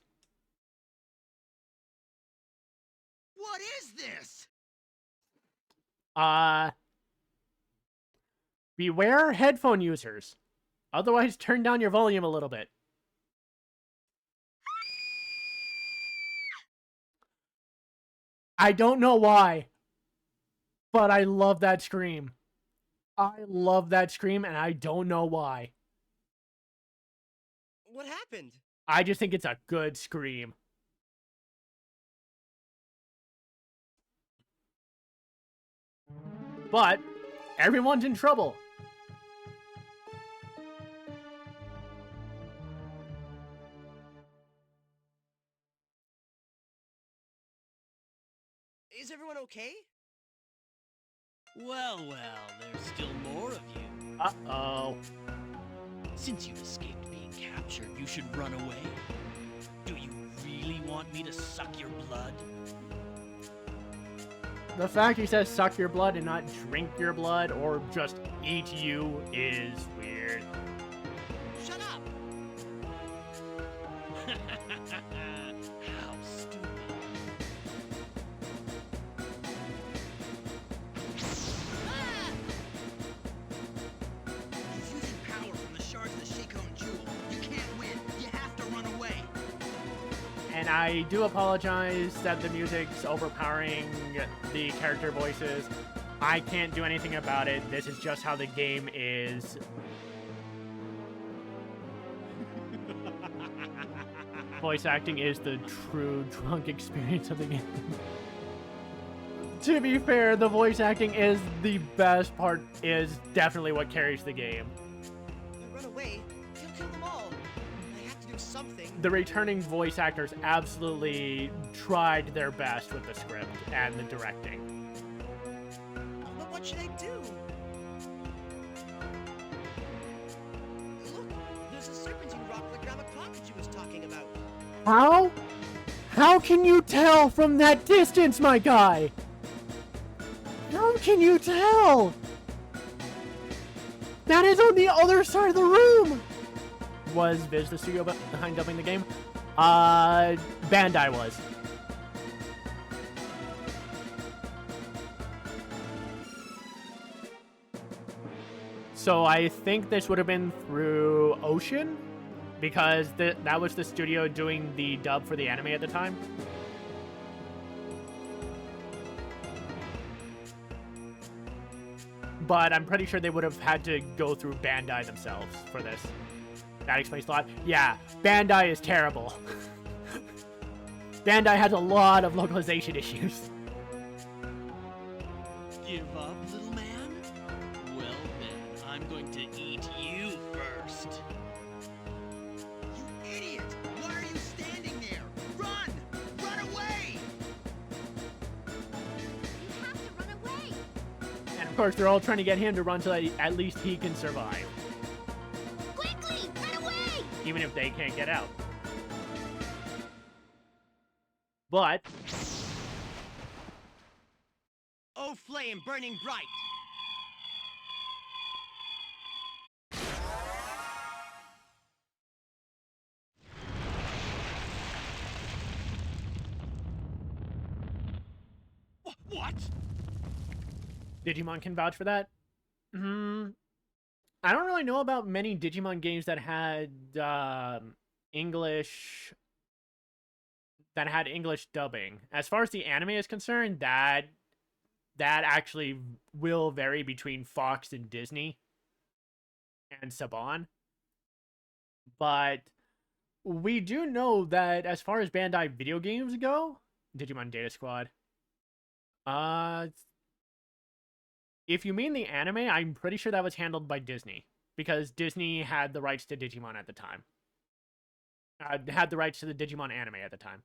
What is this? Beware headphone users. Otherwise, turn down your volume a little bit. I don't know why, but I love that scream. I love that scream, and I don't know why. What happened? I just think it's a good scream. But everyone's in trouble. Is everyone okay? Well, there's still more of you. Uh-oh. Since you escaped being captured, you should run away. Do you really want me to suck your blood? The fact he says suck your blood and not drink your blood or just eat you is weird. Shut up! How stupid. He's using power from the shards of the Shikon Jewel. You can't win. You have to run away. And I do apologize that the music's overpowering the character voices. I can't do anything about it. This is just how the game is. Voice acting is the true drunk experience of the game. To be fair, the voice acting is the best part, is definitely what carries the game. If you run away, you'll kill them all. something. The returning voice actors absolutely tried their best with the script and the directing. But what should I do? Look, there's a serpentine rock the Grandma Kakaji was talking about. How? How can you tell from that distance, my guy? How can you tell? That is on the other side of the room! Was Viz the studio behind dubbing the game? Bandai was. So I think this would have been through Ocean, because that was the studio doing the dub for the anime at the time. But I'm pretty sure they would have had to go through Bandai themselves for this. That explains a lot. Yeah, Bandai is terrible. Bandai has a lot of localization issues. Give up, little man? Well then, I'm going to eat you first. You idiot! Why are you standing there? Run! Run away! You have to run away! And of course, they're all trying to get him to run so that at least he can survive. Quickly, run away! Even if they can't get out. But... Oh, flame burning bright! What? Digimon can vouch for that? I don't really know about many Digimon games that had English dubbing. As far as the anime is concerned, that actually will vary between Fox and Disney and Saban. But we do know that as far as Bandai video games go, Digimon Data Squad, if you mean the anime, I'm pretty sure that was handled by Disney, because Disney had the rights to Digimon at the time. Had the rights to the Digimon anime at the time.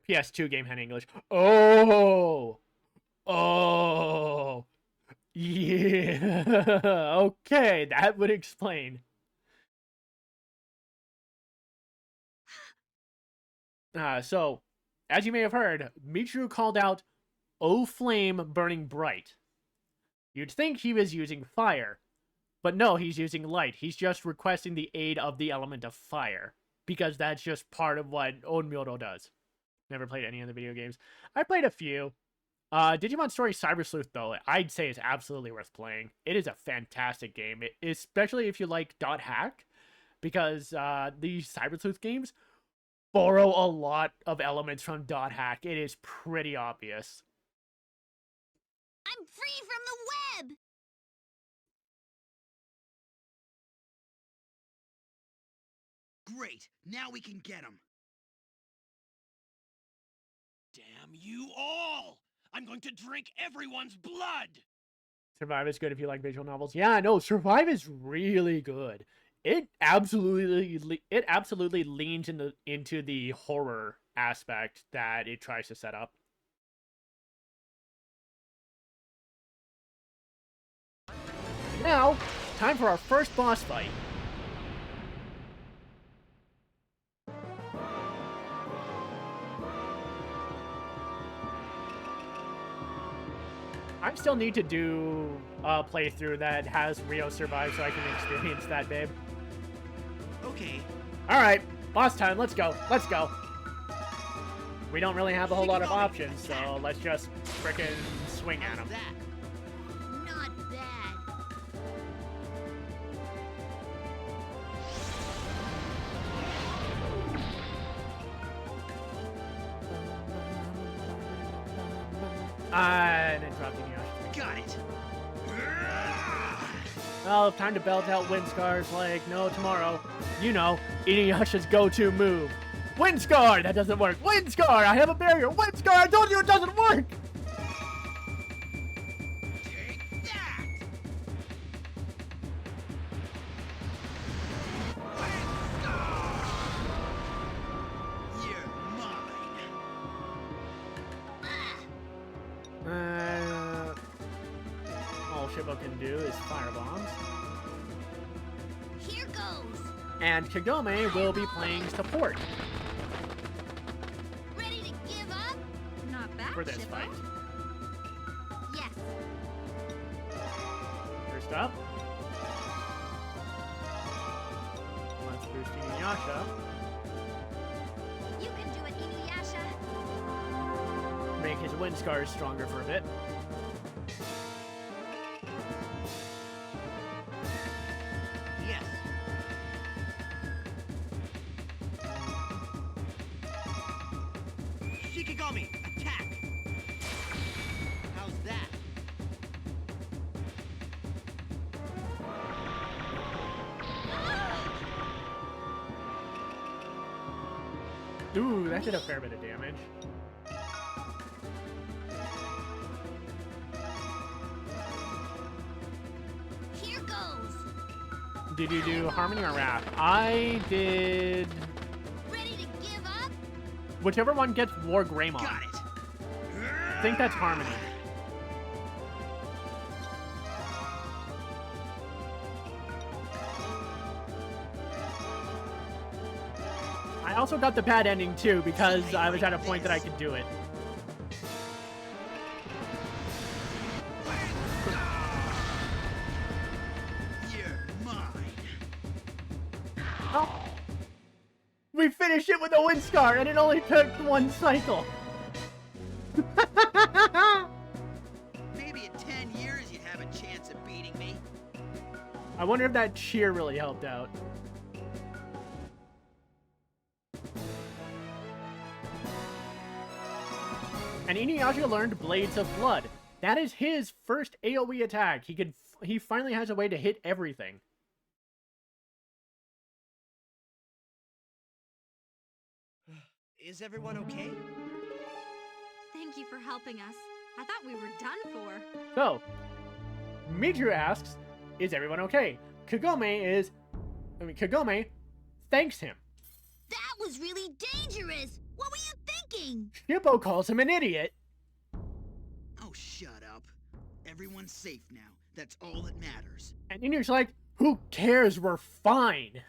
PS2 game had English. Oh! Oh! Yeah! Okay, that would explain. So, as you may have heard, Michiru called out, "Oh flame burning bright." You'd think he was using fire, but no, he's using light. He's just requesting the aid of the element of fire, because that's just part of what Onmyoto does. Never played any of the video games. I played a few. Digimon Story Cyber Sleuth, though, I'd say is absolutely worth playing. It is a fantastic game, especially if you like Dot Hack, because these Cyber Sleuth games borrow a lot of elements from Dot Hack. It is pretty obvious. I'm free from the web! Great! Now we can get him! Damn you all! I'm going to drink everyone's blood! Survive is good if you like visual novels. Yeah, no, Survive is really good. It absolutely leans into the horror aspect that it tries to set up. Now, time for our first boss fight. I still need to do a playthrough that has Rio survive so I can experience that, babe. Okay. Alright, boss time, let's go, let's go. We don't really have a whole lot of options, so let's just frickin' swing at him. Not bad. I'm interrupting you. Got it! Well, time to belt out wind scars like no tomorrow. You know, InuYasha's go-to move. Wind Scar! That doesn't work. Wind Scar! I have a barrier. Wind Scar! I told you it doesn't work! Take that! Shippo can do is fire bombs. Here goes. And Kagome will be playing support Ready to give up? Not bad, for this Shippo. fight. Yes. First up, let's boost InuYasha. You can do it, InuYasha. Make his wind scars stronger for a bit. Yes. Shikigami, attack! How's that? Ooh, that did a fair bit of damage. Here goes. Did you do Harmony or Wrath? I did... Ready to give up? Whichever one gets War Greymon. Got it. I think that's Harmony. I also got the bad ending too because I was at a point that I could do it. You're mine. Oh. We finished it with a wind scar and it only took one cycle. Maybe in 10 years you'd have a chance of beating me. I wonder if that cheer really helped out. And InuYasha learned Blades of Blood. That is his first AoE attack. He finally has a way to hit everything. Is everyone okay? Thank you for helping us. I thought we were done for. So, Michiru asks, is everyone okay? Kagome thanks him. That was really dangerous. What were you thinking? Shippo calls him an idiot. Oh, shut up. Everyone's safe now. That's all that matters. And Inu's like, who cares? We're fine.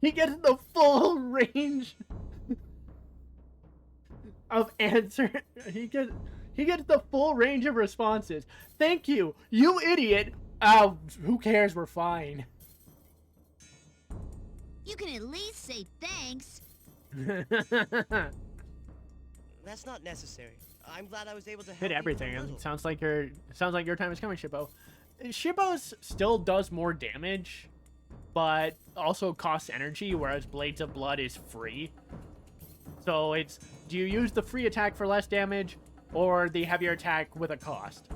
He gets the full range of answer. He gets the full range of responses. Thank you, you idiot. Who cares? We're fine. You can at least say thanks. That's not necessary. I'm glad I was able to help Hit you everything. a little. It sounds like your time is coming, Shippo. Shippo's still does more damage, but also costs energy, whereas Blades of Blood is free. So it's, do you use the free attack for less damage, or the heavier attack with a cost?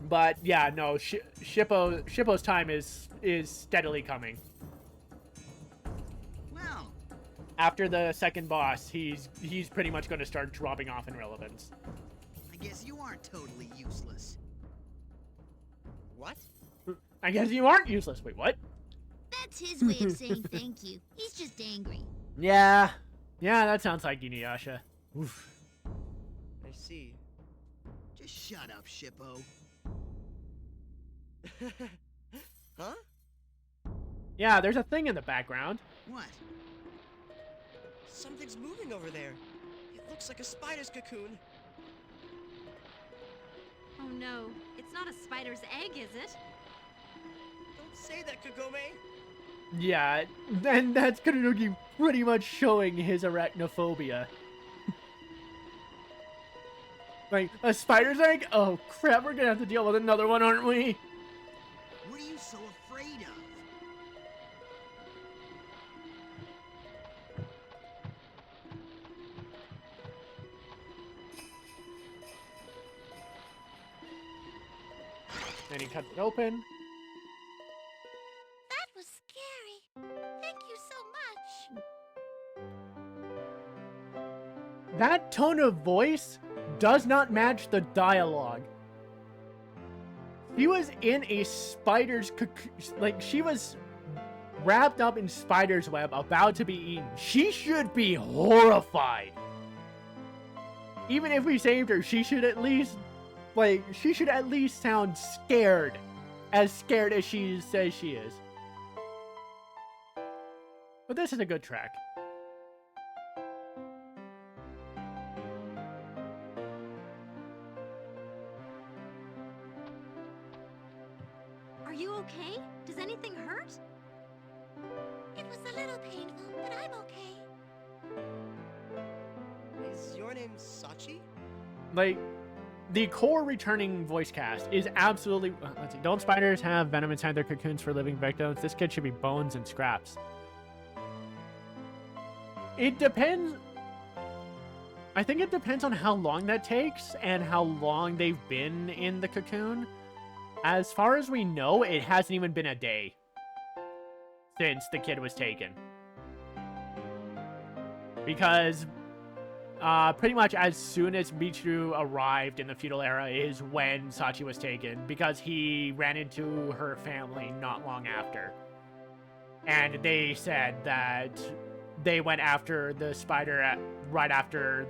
But yeah, no, Shippo's time is steadily coming. Well, after the second boss, he's pretty much going to start dropping off in relevance. I guess you aren't totally useless. What? I guess you aren't useless. Wait, what? That's his way of saying thank you. He's just angry. Yeah, that sounds like InuYasha. Oof. I see. Just shut up, Shippo. Huh? Yeah, there's a thing in the background. What? Something's moving over there. It looks like a spider's cocoon. Oh no, it's not a spider's egg, is it? Don't say that, Kagome. Yeah, and that's Kururugi pretty much showing his arachnophobia. Like, a spider's egg? Oh crap, we're gonna have to deal with another one, aren't we? What are you so afraid of? And he cuts it open. That was scary. Thank you so much. That tone of voice does not match the dialogue. She was in a spider's cocoon, like she was wrapped up in spider's web, about to be eaten. She should be horrified. Even if we saved her, she should at least Like, she should at least sound scared. As scared as she says she is. But this is a good track. Are you okay? Does anything hurt? It was a little painful, but I'm okay. Is your name Sachi? Like, the core returning voice cast is absolutely... Let's see. Don't spiders have venom inside their cocoons for living victims? This kid should be bones and scraps. It depends... I think it depends on how long that takes and how long they've been in the cocoon. As far as we know, it hasn't even been a day since the kid was taken. Because pretty much as soon as Michiru arrived in the feudal era is when Sachi was taken, because he ran into her family not long after. And they said that they went after the spider right after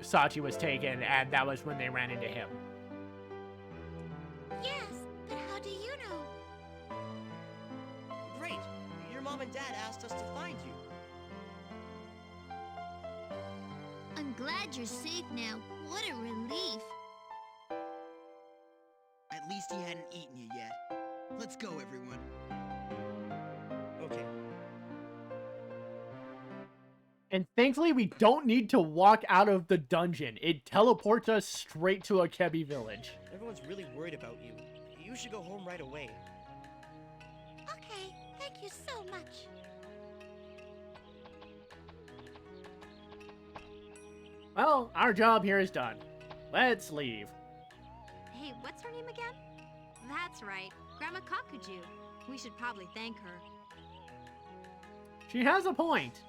Sachi was taken, and that was when they ran into him. Yes, but how do you know? Great. Your mom and dad asked us to find you. I'm glad you're safe now. What a relief. At least he hadn't eaten you yet. Let's go, everyone. Okay. And thankfully, we don't need to walk out of the dungeon. It teleports us straight to Akebi village. Everyone's really worried about you. You should go home right away. Okay, thank you so much. Well, our job here is done. Let's leave. Hey, what's her name again? That's right, Grandma Kakuju. We should probably thank her. She has a point.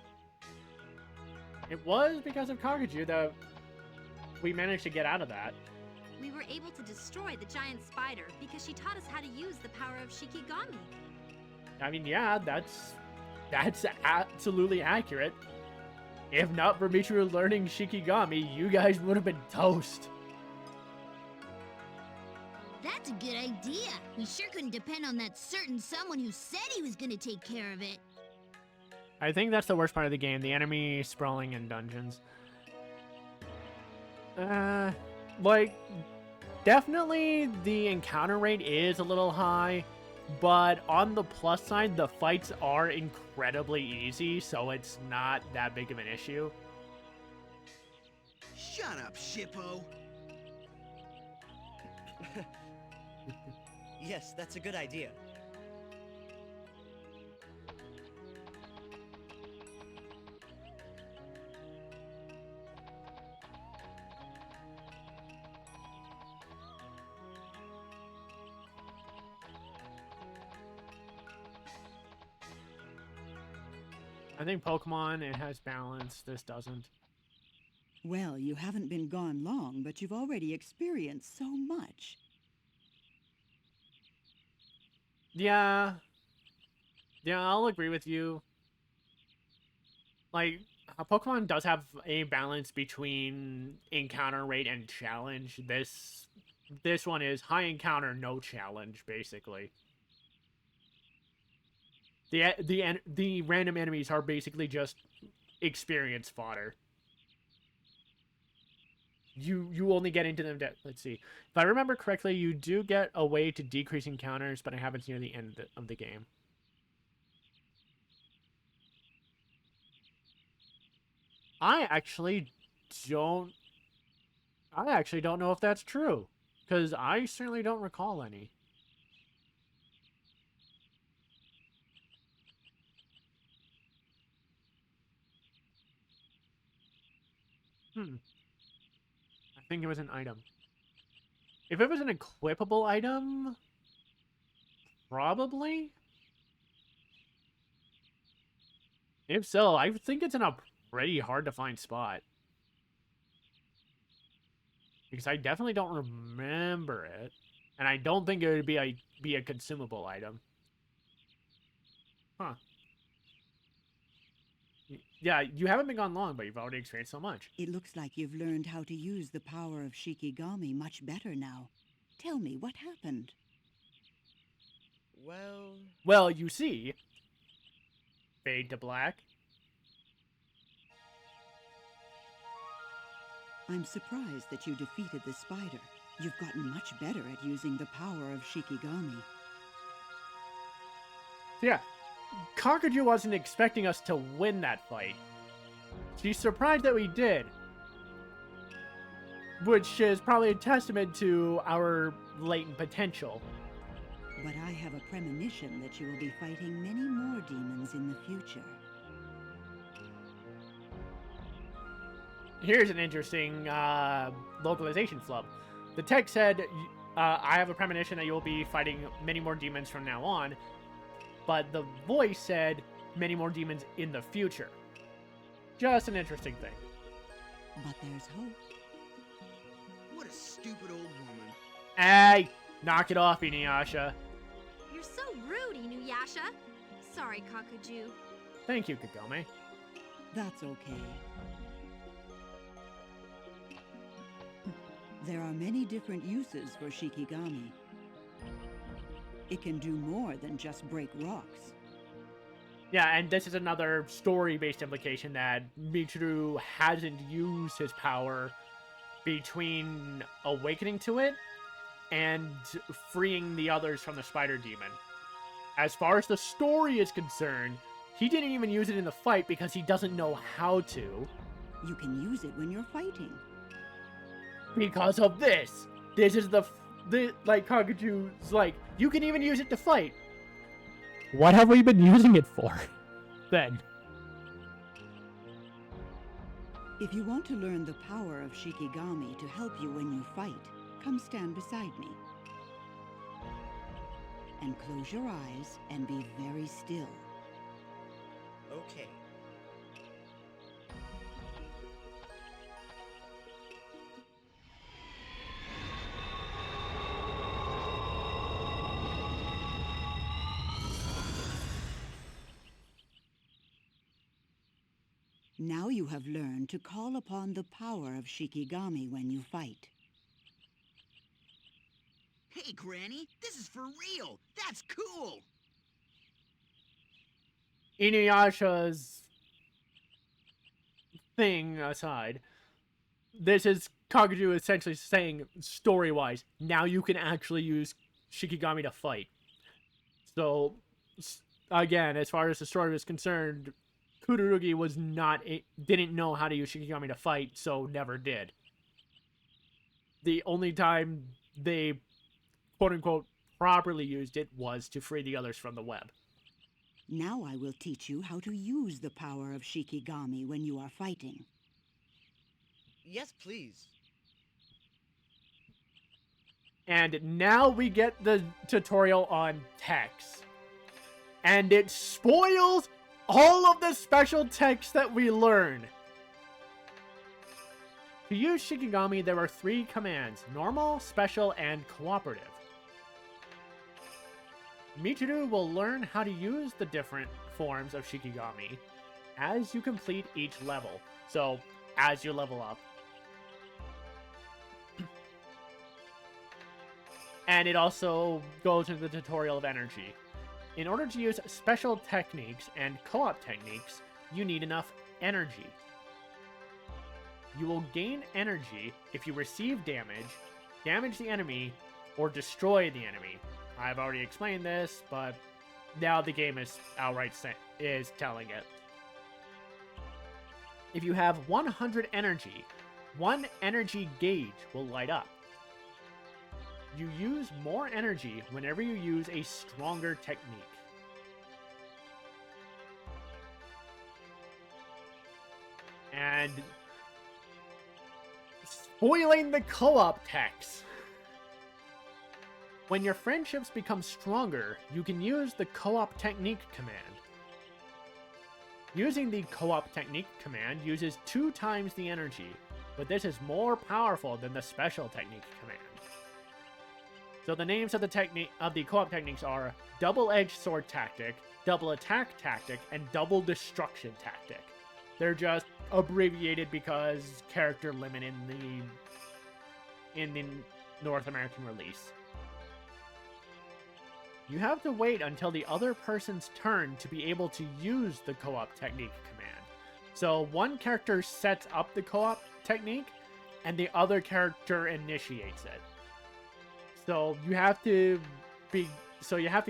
It was because of Kakuju that we managed to get out of that. We were able to destroy the giant spider because she taught us how to use the power of Shikigami. I mean, yeah, that's absolutely accurate. If not for Michiru learning Shikigami, you guys would have been toast. That's a good idea. We sure couldn't depend on that certain someone who said he was gonna take care of it. I think that's the worst part of the game, the enemy sprawling in dungeons. Like, definitely the encounter rate is a little high, but on the plus side, the fights are incredibly easy, so it's not that big of an issue. Shut up, Shippo. Yes, that's a good idea. I think Pokemon, it has balance. This doesn't. Well, you haven't been gone long, but you've already experienced so much. Yeah. Yeah, I'll agree with you. Like, Pokemon does have a balance between encounter rate and challenge. This one is high encounter, no challenge, basically. The random enemies are basically just experience fodder. You only get into them let's see. If I remember correctly, you do get a way to decrease encounters, but it happens near the end of the game. I actually don't know if that's true, because I certainly don't recall any. I think it was an item. If it was an equipable item, probably. If so, I think it's in a pretty hard to find spot. Because I definitely don't remember it. And I don't think it would be a consumable item. Huh. Yeah, you haven't been gone long, but you've already experienced so much. It looks like you've learned how to use the power of Shikigami much better now. Tell me, what happened? Well, you see... Fade to black. I'm surprised that you defeated the spider. You've gotten much better at using the power of Shikigami. Yeah, Kakuju wasn't expecting us to win that fight. She's surprised that we did. Which is probably a testament to our latent potential. But I have a premonition that you will be fighting many more demons in the future. Here's an interesting localization flub. The text said, I have a premonition that you'll be fighting many more demons from now on. But the voice said, many more demons in the future. Just an interesting thing. But there's hope. What a stupid old woman. Hey! Knock it off, InuYasha. You're so rude, InuYasha. Sorry, Kakuju. Thank you, Kagome. That's okay. There are many different uses for Shikigami. It can do more than just break rocks. Yeah, and this is another story-based implication that Michiru hasn't used his power between awakening to it and freeing the others from the spider demon. As far as the story is concerned, he didn't even use it in the fight because he doesn't know how to. You can use it when you're fighting. Because of this! This is the like, Kakuju's like, you can even use it to fight. What have we been using it for, then? If you want to learn the power of Shikigami to help you when you fight, come stand beside me. And close your eyes and be very still. Okay. Now you have learned to call upon the power of Shikigami when you fight. Hey, Granny, this is for real. That's cool. InuYasha's thing aside, this is Kakuju essentially saying, story-wise, now you can actually use Shikigami to fight. So, again, as far as the story was concerned, Kururugi didn't know how to use Shikigami to fight, so never did. The only time they, quote-unquote, properly used it was to free the others from the web. Now I will teach you how to use the power of Shikigami when you are fighting. Yes, please. And now we get the tutorial on text. And it spoils all of the special text that we learn. To use Shikigami, there are 3 commands: normal, special, and cooperative. Michiru will learn how to use the different forms of Shikigami as you complete each level. So, as you level up. And it also goes into the tutorial of energy. In order to use special techniques and co-op techniques, you need enough energy. You will gain energy if you receive damage, damage the enemy, or destroy the enemy. I've already explained this, but now the game is outright is telling it. If you have 100 energy, 1 energy gauge will light up. You use more energy whenever you use a stronger technique. And spoiling the co-op text. When your friendships become stronger, you can use the co-op technique command. Using the co-op technique command uses 2 times the energy, but this is more powerful than the special technique command. So the names of the co-op techniques are double-edged sword tactic, double attack tactic, and double destruction tactic. They're just abbreviated because character limit in the North American release. You have to wait until the other person's turn to be able to use the co-op technique command. So one character sets up the co-op technique, and the other character initiates it. So you have to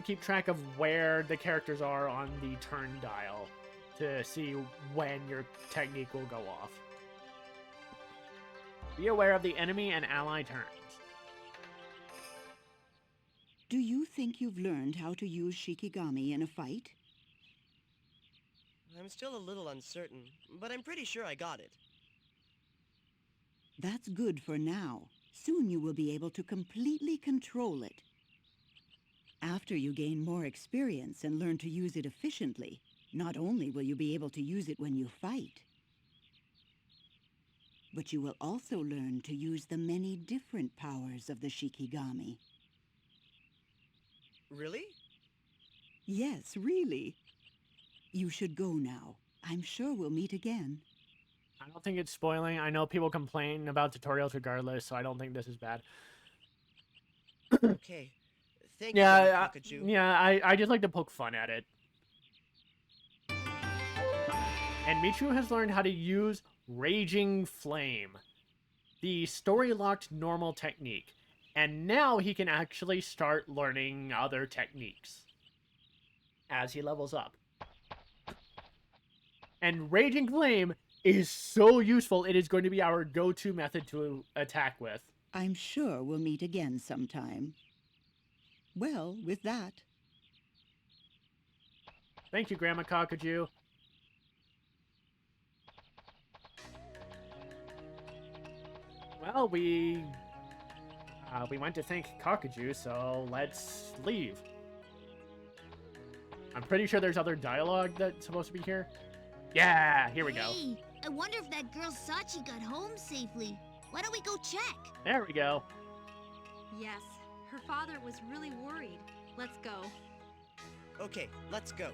keep track of where the characters are on the turn dial to see when your technique will go off. Be aware of the enemy and ally turns. Do you think you've learned how to use Shikigami in a fight? I'm still a little uncertain, but I'm pretty sure I got it. That's good for now. Soon you will be able to completely control it. After you gain more experience and learn to use it efficiently, not only will you be able to use it when you fight, but you will also learn to use the many different powers of the Shikigami. Really? Yes, really. You should go now. I'm sure we'll meet again. I don't think it's spoiling. I know people complain about tutorials regardless, so I don't think this is bad. Okay. Thank you, Kakaju. Yeah, I just like to poke fun at it. And Michiru has learned how to use Raging Flame, the story-locked normal technique. And now he can actually start learning other techniques as he levels up. And Raging Flame is so useful, it is going to be our go-to method to attack with. I'm sure we'll meet again sometime. Well, with that... Thank you, Grandma Kakaju. Well, we went to thank Kakaju, so let's leave. I'm pretty sure there's other dialogue that's supposed to be here. Yeah, here we go. Hey, I wonder if that girl Sachi got home safely. Why don't we go check? There we go. Yes, her father was really worried. Let's go. Okay, let's go.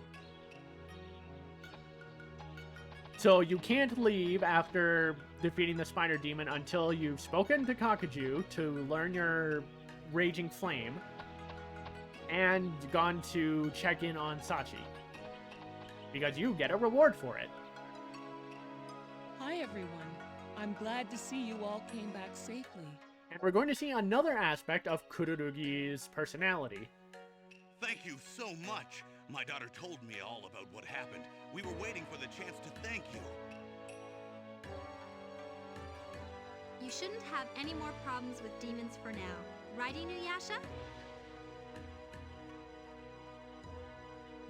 So you can't leave after defeating the Spider Demon until you've spoken to Kakaju to learn your Raging Flame and gone to check in on Sachi. Because you get a reward for it. Hi, everyone. I'm glad to see you all came back safely. And we're going to see another aspect of Kururugi's personality. Thank you so much. My daughter told me all about what happened. We were waiting for the chance to thank you. You shouldn't have any more problems with demons for now. Right, InuYasha?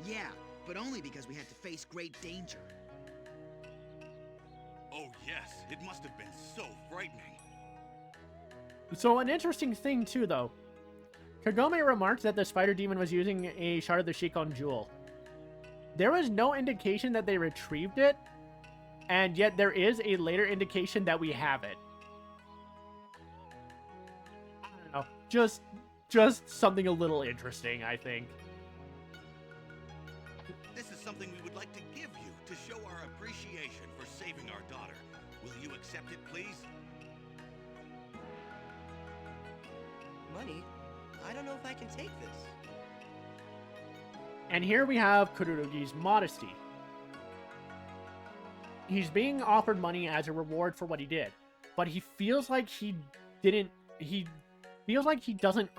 Yeah, but only because we had to face great danger. Oh yes, it must have been so frightening. So an interesting thing too, though. Kagome remarked that the Spider Demon was using a shard of the Shikon Jewel. There was no indication that they retrieved it, and yet there is a later indication that we have it. I don't know. Just something a little interesting, I think. This is something we would like to give you to show our appreciation for saving our daughter. Will you accept it, please? Money? I don't know if I can take this. And here we have Kururugi's modesty. He's being offered money as a reward for what he did, but he feels like he doesn't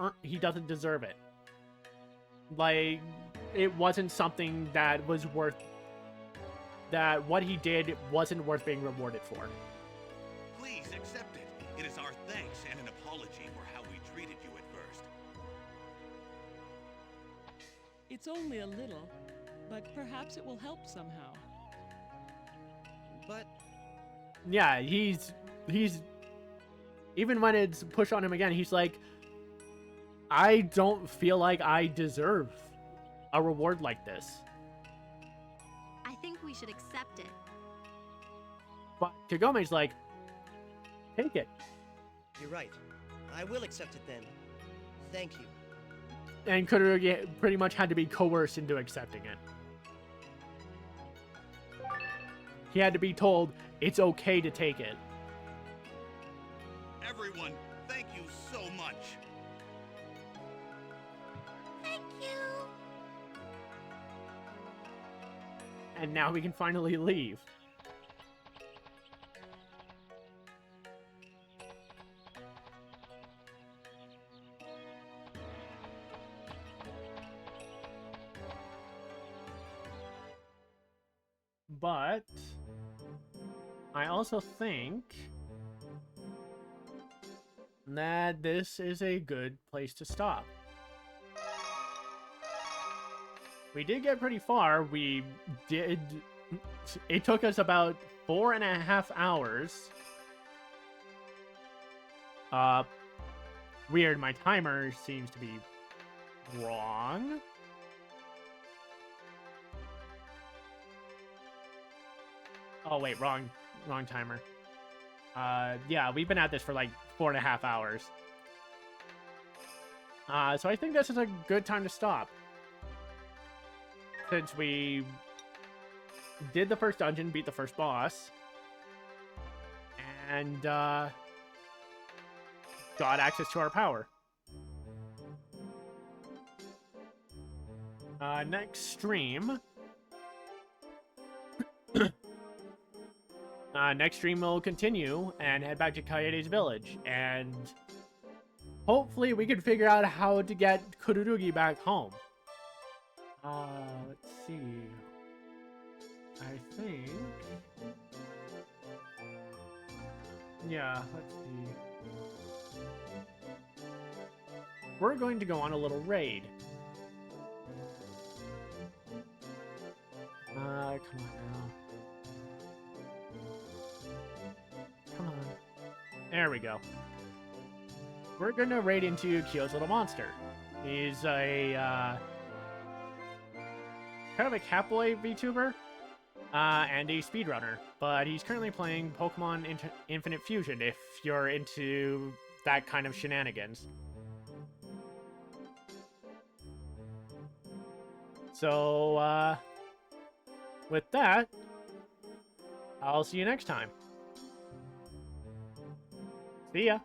deserve it. Like, it wasn't something that was worth, that what he did wasn't worth being rewarded for. Please accept it. It is our thanks and an apology for how we treated you at first. It's only a little, but perhaps it will help somehow. But... Yeah, he's... Even when it's pushed on him again, he's like, I don't feel like I deserve a reward like this. I think we should accept it. But Kagome's like, take it. You're right. I will accept it then. Thank you. And Kururugi pretty much had to be coerced into accepting it. He had to be told it's okay to take it. Everyone, thank you so much. Thank you. And now we can finally leave. But I also think that this is a good place to stop. We did get pretty far. It took us about 4.5 hours. Weird, my timer seems to be wrong. Oh wait, wrong timer. Yeah, we've been at this for like 4.5 hours. So I think this is a good time to stop. Since we did the first dungeon, beat the first boss, and got access to our power. Next stream. Next stream we'll continue and head back to Coyote's village, and hopefully we can figure out how to get Kururugi back home. Let's see. I think... Yeah, let's see. We're going to go on a little raid. Come on now. Come on. There we go. We're gonna raid into Kyo's little monster. He's a, kind of a Catboy VTuber, and a speedrunner, but he's currently playing Pokemon Infinite Fusion, if you're into that kind of shenanigans. So, with that, I'll see you next time. See ya!